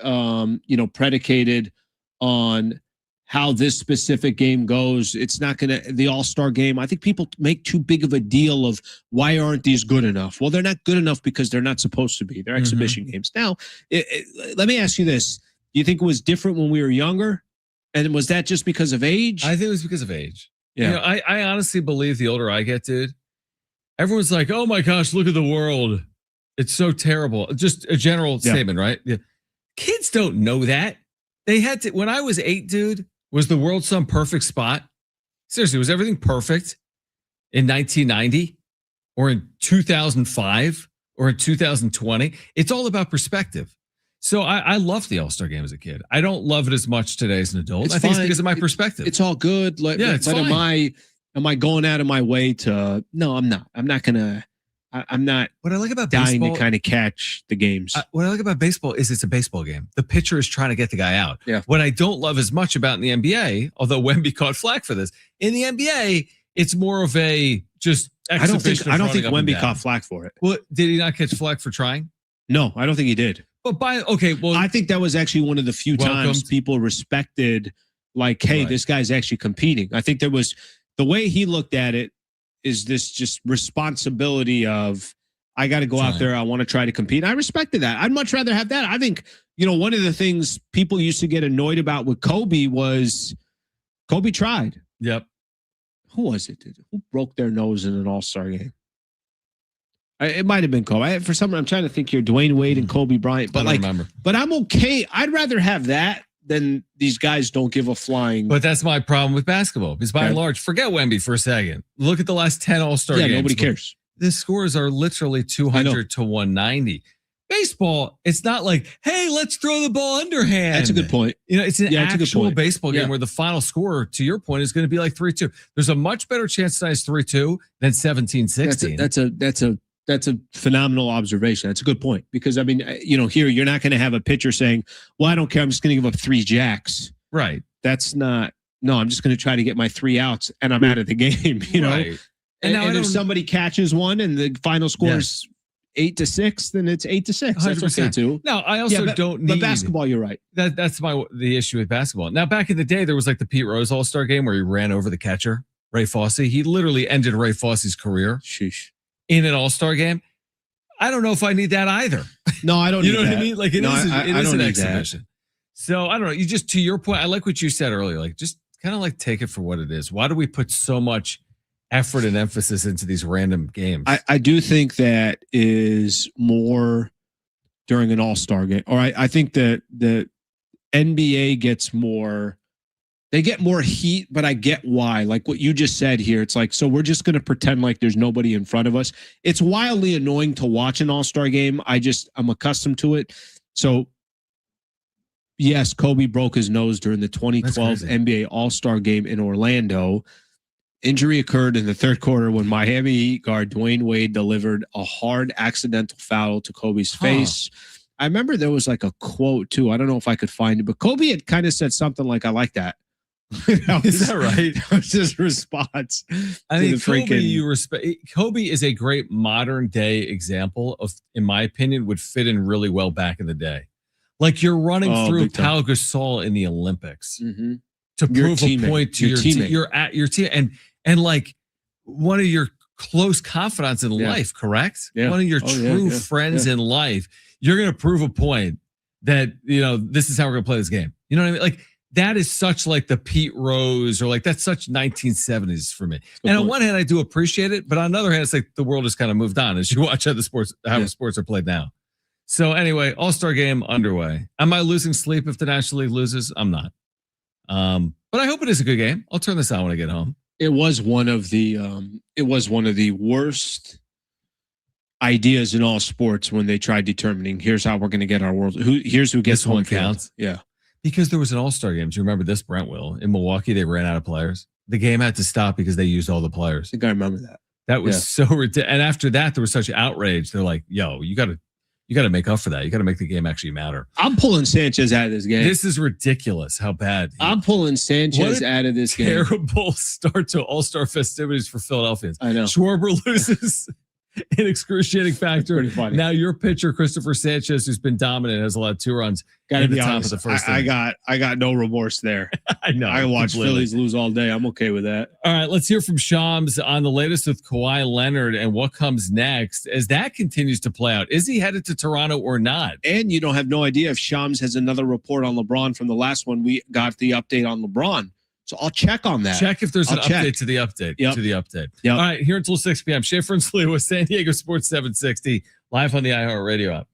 Predicated on how this specific game goes. It's not the All-Star game. I think people make too big of a deal of why aren't these good enough? Well, they're not good enough because they're not supposed to be. They're exhibition games. Now, let me ask you this: do you think it was different when we were younger? And was that just because of age? I think it was because of age. Yeah. I honestly believe the older I get, dude, everyone's like, oh my gosh, look at the world. It's so terrible. Just a general statement, right? Yeah. Kids don't know that. They had to, when I was 8, dude, was the world some perfect spot? Seriously, was everything perfect in 1990 or in 2005 or in 2020? It's all about perspective. So I loved the All-Star game as a kid. I don't love it as much today as an adult. I think it's because of my perspective. It's all good. It's fine. Am I going out of my way to? No, I'm not. I'm not gonna. I'm not. What I like about dying baseball, to kind of catch the games. What I like about baseball is it's a baseball game. The pitcher is trying to get the guy out. Yeah. What I don't love as much about in the NBA, although Wemby caught flack for this, in the NBA, it's more of a just exhibition. I don't think Wemby caught flack for it. Well, did he not catch flack for trying? No, I don't think he did. But I think that was actually one of the few times people respected, like, hey, this guy's actually competing. I think there was the way he looked at it is this just responsibility of I got to go out there. I want to try to compete. And I respected that. I'd much rather have that. I think, one of the things people used to get annoyed about with Kobe was Kobe tried. Yep. Who was it? Who broke their nose in an All-Star game? It might have been Kobe. For some reason, I'm trying to think here. Dwayne Wade and Kobe Bryant. But but I'm okay. I'd rather have that than these guys don't give a flying. But that's my problem with basketball. Because by and large, forget Wemby for a second. Look at the last 10 All-Star games. Yeah, nobody cares. The scores are literally 200 to 190. Baseball, it's not like, hey, let's throw the ball underhand. That's a good point. It's an actual baseball game where the final score, to your point, is going to be like 3-2. There's a much better chance tonight is 3-2 than 17-16. That's a phenomenal observation. That's a good point because here you're not going to have a pitcher saying, "Well, I don't care. I'm just going to give up 3 jacks." Right. That's not. No, I'm just going to try to get my 3 outs and I'm out of the game. Right. And now if somebody catches one and the final score is 8-6, then it's 8-6. That's okay too. No, I also don't need. But basketball, you're right. That's the issue with basketball. Now, back in the day, there was like the Pete Rose All-Star game where he ran over the catcher, Ray Fosse. He literally ended Ray Fosse's career. Sheesh. In an All-Star game. I don't know if I need that either. No, I don't. You know what I mean? Like it is an exhibition. That. So I don't know. You just, to your point, I like what you said earlier. Like just kind of like take it for what it is. Why do we put so much effort and emphasis into these random games? I do think that is more during an All-Star game. Or I think that the NBA gets more. They get more heat, but I get why. Like what you just said here, it's like, so we're just going to pretend like there's nobody in front of us. It's wildly annoying to watch an All-Star game. I'm accustomed to it. So, yes, Kobe broke his nose during the 2012 NBA All-Star game in Orlando. Injury occurred in the third quarter when Miami Heat guard Dwayne Wade delivered a hard accidental foul to Kobe's face. I remember there was like a quote, too. I don't know if I could find it, but Kobe had kind of said something like, I like that. Is that right? That was his response. I mean, the Kobe, freaking- you respect. Kobe is a great modern day example of, in my opinion, would fit in really well back in the day. Like you're running through big time. Pau Gasol in the Olympics Mhm. to Your prove a teammate. point to Your your team. teammate. You're at your team, and like one of your close confidants in Yeah. life, correct? Yeah. One of your Oh, yeah, true yeah, friends yeah. in life. You're going to prove a point that, you know, this is how we're going to play this game. You know what I mean? Like that is such like the Pete Rose or like that's such 1970s for me. And on one hand, I do appreciate it, but on the other hand, it's like the world has kind of moved on as you watch how sports are played now. So anyway, All-Star Game underway. Am I losing sleep if the National League loses? I'm not. But I hope it is a good game. I'll turn this on when I get home. It was one of the worst ideas in all sports when they tried determining here's how we're going to get our world. Here's who gets This one home field. counts. Yeah. Because there was an All-Star Game. Do you remember this, Brent Will? In Milwaukee, they ran out of players. The game had to stop because they used all the players. I think I remember that. That was so ridiculous. And after that, there was such outrage. They're like, yo, you got to make up for that. You got to make the game actually matter. I'm pulling Sanchez out of this game. This is ridiculous how bad. I'm pulling Sanchez out of this game. Terrible start to All-Star festivities for Philadelphians. I know. Schwarber loses in excruciating factor. Pretty funny. Now your pitcher, Christopher Sanchez, who's been dominant, has allowed 2 runs. Got to at the be top honest. of the first I inning. got no remorse there. I know. I watch completely. Phillies lose all day. I'm okay with that. All right, let's hear from Shams on the latest with Kawhi Leonard and what comes next as that continues to play out. Is he headed to Toronto or not? And you don't have no idea if Shams has another report on LeBron from the last one. We got the update on LeBron. So I'll check on that. Check if there's an I'll check. update to the update. Yep. To the update. Yep. All right, here until 6 p.m. Schaeffer and Sliwa, San Diego Sports 760, live on the iHeartRadio app.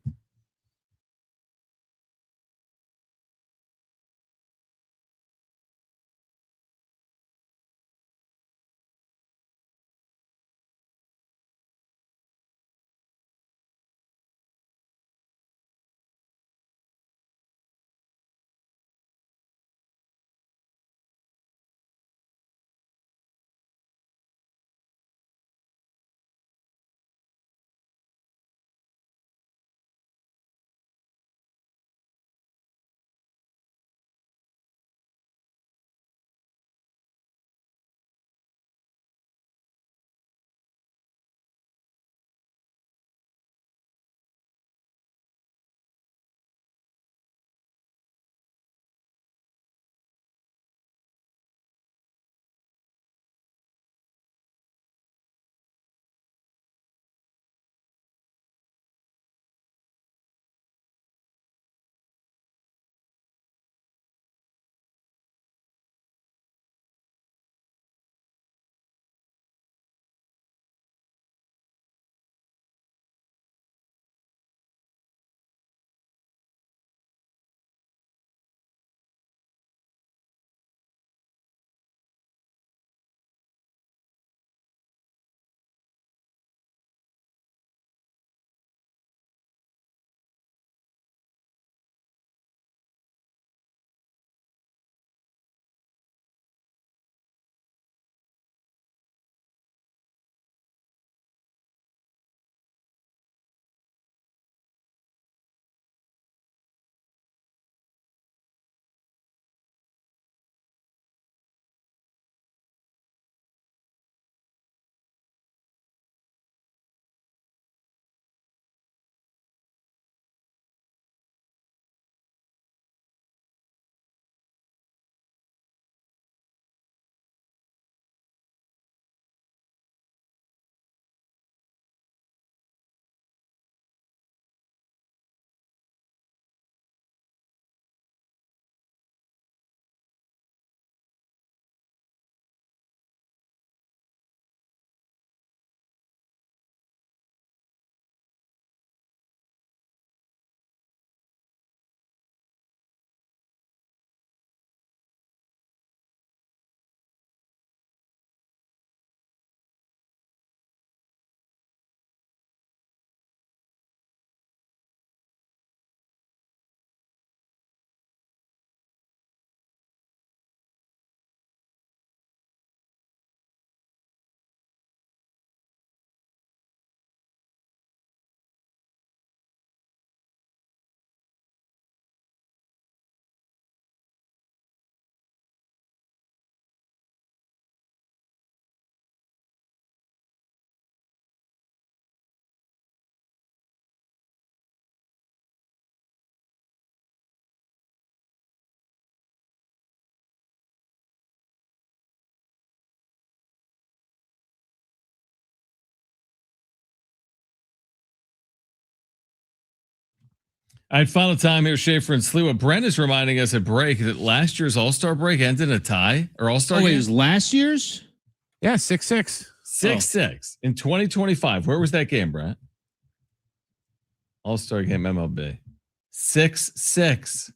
All right, final time here, Schaeffer and Sliwa. Brent is reminding us at break that last year's All-Star break ended in a tie or All-Star game. It was last year's? Yeah, 6-6. 6-6 in 2025. Where was that game, Brent? All-Star game MLB. 6-6.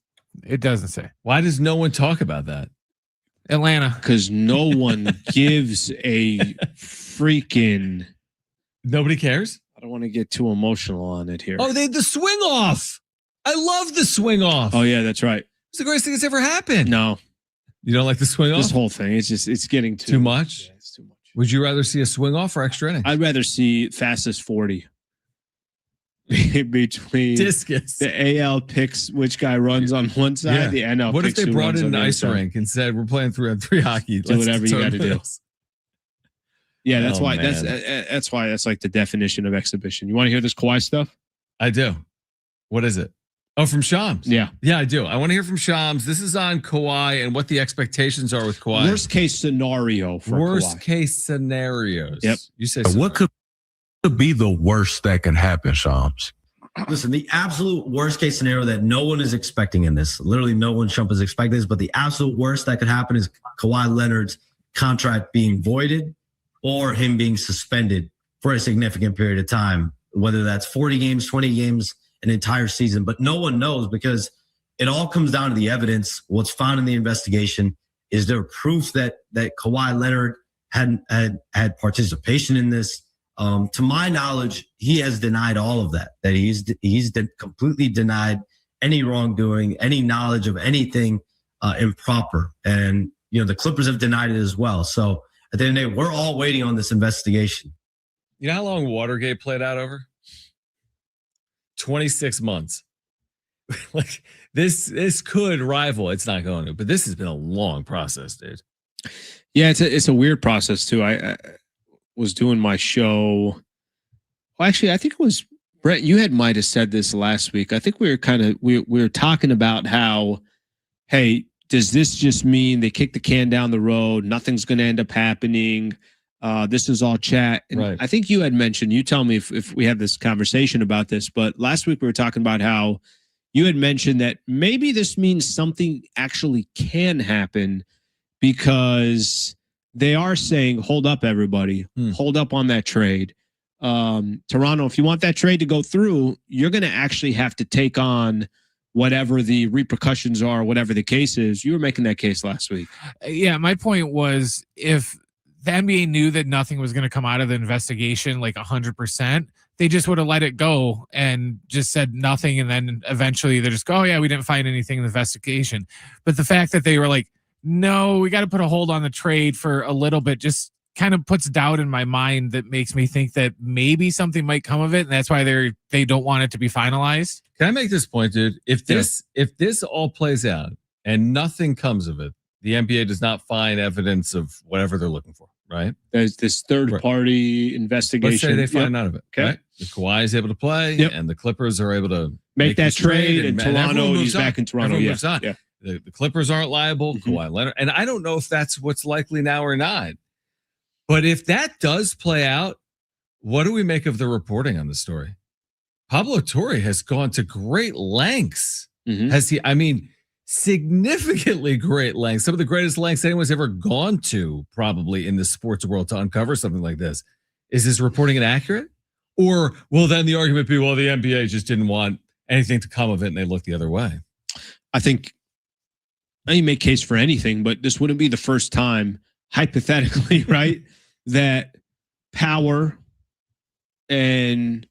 It doesn't say. Why does no one talk about that? Atlanta. Because no one gives a freaking. Nobody cares? I don't want to get too emotional on it here. Oh, they had the swing off. I love the swing off. Oh, yeah, that's right. It's the greatest thing that's ever happened. No, You don't like the swing off? this whole thing, it's getting Too much? Yeah, it's too much. Would you rather see a swing off or extra innings? I'd rather see fastest 40 between Discus. the AL picks which guy runs on one side, the NL What if picks they who brought runs in on an the other ice side. rink and said, we're playing 3-on-3 hockey. Do whatever you gotta do. this." Yeah, that's Oh, why man. that's why that's like the definition of exhibition. You want to hear this Kawhi stuff? I do. What is it? Oh, from Shams. Yeah. Yeah, I do. I want to hear from Shams. This is on Kawhi and what the expectations are with Kawhi. Worst case scenario for Worst Kawhi. case scenarios. Yep. You say so. What could be the worst that can happen, Shams? Listen, the absolute worst case scenario that no one is expecting in this, literally no one, Shump, is expecting this, but the absolute worst that could happen is Kawhi Leonard's contract being voided or him being suspended for a significant period of time, whether that's 40 games, 20 games, an entire season. But no one knows because it all comes down to the evidence. What's found in the investigation. Is there proof that Kawhi Leonard had participation in this? To my knowledge, he has denied all of that. That he's completely denied any wrongdoing, any knowledge of anything improper. And the Clippers have denied it as well. So at the end of the day, we're all waiting on this investigation. You know how long Watergate played out over? 26 months. Like this could rival. It's not going to, but this has been a long process, dude. Yeah, it's a weird process too. I was doing my show. Well, actually, I think it was Brett. You might have said this last week. I think we were talking about how, hey, does this just mean they kick the can down the road? Nothing's going to end up happening. This is all chat. And Right. I think you had mentioned, you tell me if we have this conversation about this, but last week we were talking about how you had mentioned that maybe this means something actually can happen because they are saying, hold up, everybody, hold up on that trade. Toronto, if you want that trade to go through, you're going to actually have to take on whatever the repercussions are, whatever the case is. You were making that case last week. Yeah, my point was if the NBA knew that nothing was going to come out of the investigation, like 100%, they just would have let it go and just said nothing. And then eventually they just go, oh yeah, we didn't find anything in the investigation. But the fact that they were like, no, we got to put a hold on the trade for a little bit, just kind of puts doubt in my mind that makes me think that maybe something might come of it. And that's why they don't want it to be finalized. Can I make this point, dude? If this all plays out and nothing comes of it, the NBA does not find evidence of whatever they're looking for, right? There's this third-party investigation. Let's say they find none of it. Okay. Right? The Kawhi is able to play, and the Clippers are able to make that this trade, and everyone Toronto, moves he's on. back in Toronto. Everyone Yeah. moves on. Yeah. The Clippers aren't liable. Kawhi Leonard, and I don't know if that's what's likely now or not. But if that does play out, what do we make of the reporting on the story? Pablo Torre has gone to great lengths. Has he? I mean, significantly great lengths. Some of the greatest lengths anyone's ever gone to, probably in the sports world, to uncover something like this. Is this reporting inaccurate? Or will then the argument be, well, the NBA just didn't want anything to come of it and they looked the other way? I think you make case for anything, but this wouldn't be the first time, hypothetically, right, that power and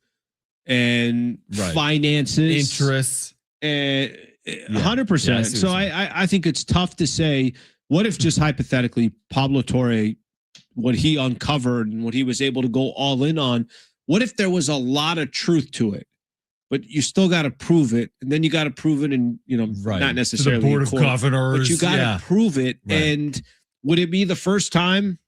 finances, interests, 100%. Yes, So I think it's tough to say. What if just hypothetically, Pablo Torre, what he uncovered and what he was able to go all in on? What if there was a lot of truth to it? But you still got to prove it, and then you got to prove it in, not necessarily to the Board of court, Governors, but you got to prove it. Right. And would it be the first time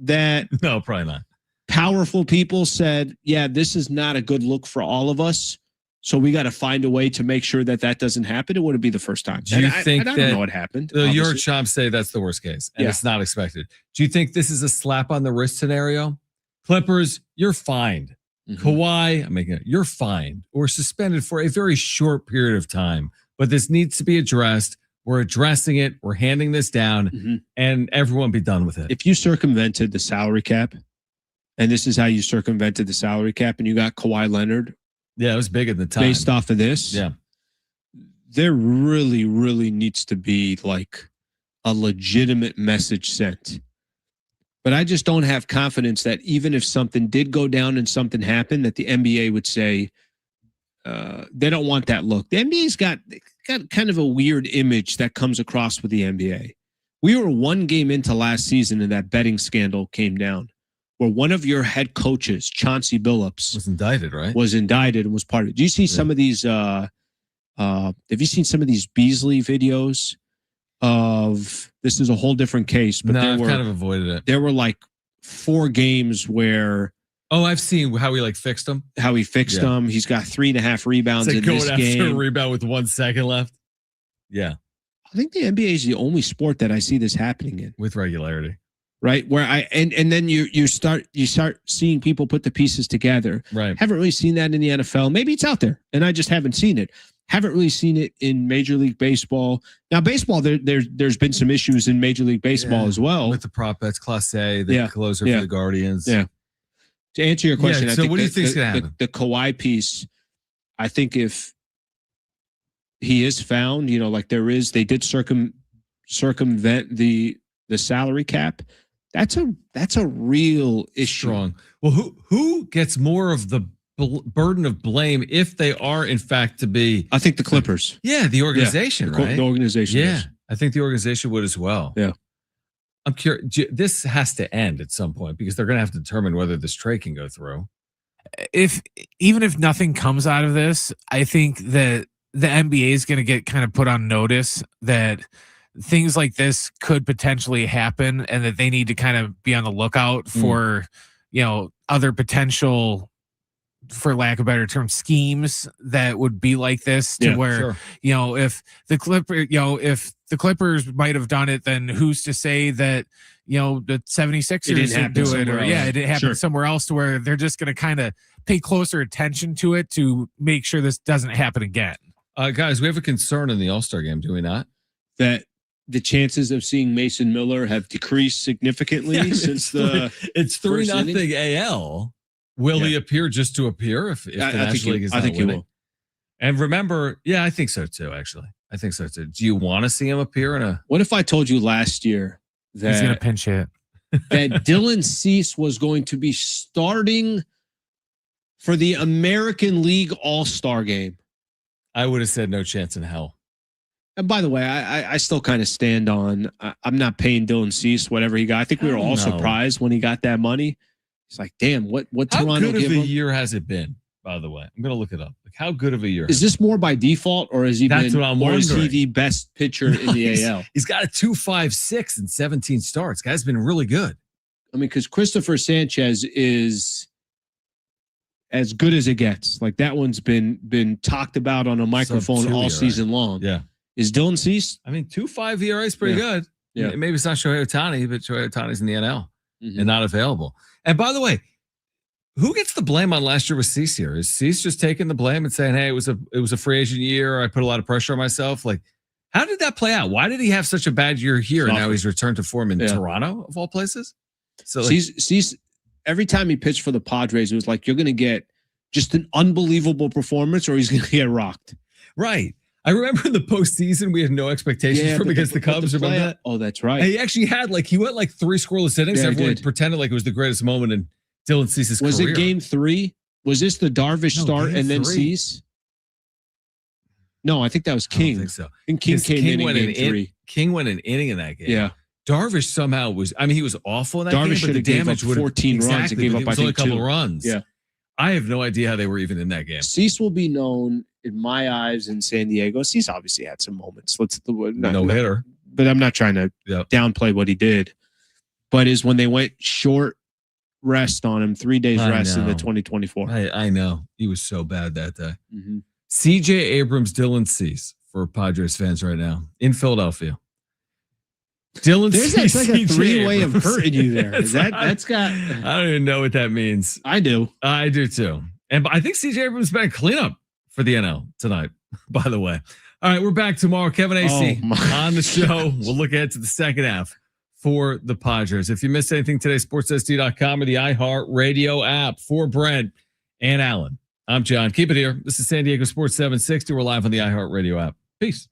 that no, probably not, powerful people said, "Yeah, this is not a good look for all of us, so we got to find a way to make sure that doesn't happen"? It wouldn't be the first time. Do you think I don't that know what happened? Your Chomp say that's the worst case, and it's not expected? Do you think this is a slap on the wrist scenario? Clippers, you're fined. Kawhi, I'm making it, you're fined or suspended for a very short period of time, but this needs to be addressed. We're addressing it. We're handing this down, and everyone be done with it. If you circumvented the salary cap, and this is how you circumvented the salary cap, and you got Kawhi Leonard, it was big at the time. Based off of this, there really, really needs to be like a legitimate message sent. But I just don't have confidence that even if something did go down and something happened, that the NBA would say they don't want that look. The NBA's got kind of a weird image that comes across with the NBA. We were one game into last season and that betting scandal came down where one of your head coaches, Chauncey Billups, was indicted, right? Was indicted and was part of it. Do you see some of these? Have you seen some of these Beasley videos of this is a whole different case, but no, I've kind of avoided it. There were like 4 games where I've seen how he like fixed them. How he fixed them. He's got 3.5 rebounds in this game. Going after a rebound with 1 second left. Yeah. I think the NBA is the only sport that I see this happening in with regularity. Right. Where and then you start seeing people put the pieces together. Right. Haven't really seen that in the NFL. Maybe it's out there and I just haven't seen it. Haven't really seen it in Major League Baseball. Now, baseball, there's been some issues in Major League Baseball as well. With the prop bets, Class A, the closer for the Guardians. Yeah. To answer your question, I think what do you think is going to happen? The Kawhi piece, I think if he is found, like they did circumvent the salary cap. That's a real issue. Strong. Well, who gets more of the burden of blame if they are in fact to be? I think the Clippers. Yeah, the organization, right? The organization. Yeah, is. I think the organization would as well. Yeah. I'm curious. This has to end at some point because they're going to have to determine whether this trade can go through. Even if nothing comes out of this, I think that the NBA is going to get kind of put on notice that things like this could potentially happen and that they need to kind of be on the lookout for, other potential, for lack of a better term, schemes that would be like this to where, if the Clippers might have done it, then who's to say that, the 76ers didn't do it, or it happened somewhere else to where they're just going to kind of pay closer attention to it to make sure this doesn't happen again. Guys, we have a concern in the All-Star game, do we not? That the chances of seeing Mason Miller have decreased significantly since it's 3-0 AL. Will he appear just to appear if the National League is not winning? He will. And remember, I think so too, actually. I think so too. Do you want to see him appear in a... What if I told you last year that... He's going to pinch hit. That Dylan Cease was going to be starting for the American League All-Star Game? I would have said no chance in hell. And by the way, I still kind of stand on, I'm not paying Dylan Cease whatever he got. I think we were all surprised when he got that money. It's like, damn, what Toronto give him? How good of a year has it been, by the way? I'm going to look it up. Like, how good of a year? Is this more by default, or is he That's what I'm wondering. Is he the best pitcher in the AL? He's got a 2.56 and 17 starts. Guy's been really good. I mean, because Christopher Sanchez is as good as it gets. Like, that one's been talked about on a microphone all season long. Yeah. Is Dylan Cease? I mean, 2.5 ERA is pretty good. Yeah. Maybe it's not Shohei Ohtani, but Shohei Ohtani's in the NL and not available. And by the way, who gets the blame on last year with Cease here? Is Cease just taking the blame and saying, hey, it was a free agent year. I put a lot of pressure on myself. Like, how did that play out? Why did he have such a bad year here and now he's returned to form in Toronto, of all places? So Cease, every time he pitched for the Padres, it was like, you're going to get just an unbelievable performance or he's going to get rocked. Right. I remember in the postseason, we had no expectations from against the Cubs. Remember that? Oh, that's right. And he actually went like 3 scoreless innings. Yeah, everyone pretended like it was the greatest moment in Dylan Cease's career. Was it game 3? Was this the Darvish start and then Cease? No, I think that was King. I don't think so. And King came in game 3. King went an inning in that game. Yeah. Darvish somehow was, he was awful in that game. Darvish should have gave up 14 runs and gave up, I think, a couple runs. Yeah. I have no idea how they were even in that game. Cease will be known in my eyes in San Diego. Cease obviously had some moments. No hitter. But I'm not trying to downplay what he did. But is when they went short rest on him, 3 days rest in the 2024. I know. He was so bad that day. Mm-hmm. CJ Abrams, Dylan Cease for Padres fans right now in Philadelphia. There's like a three-way of hurting you there. That's got. I don't even know what that means. I do. I do too. And I think CJ Abrams been a cleanup for the NL tonight, by the way. All right, we're back tomorrow. Kevin AC on the show. We'll look ahead to the second half for the Padres. If you missed anything today, sportssd.com or the iHeart Radio app. For Brent and Alan, I'm John. Keep it here. This is San Diego Sports 760. We're live on the iHeart Radio app. Peace.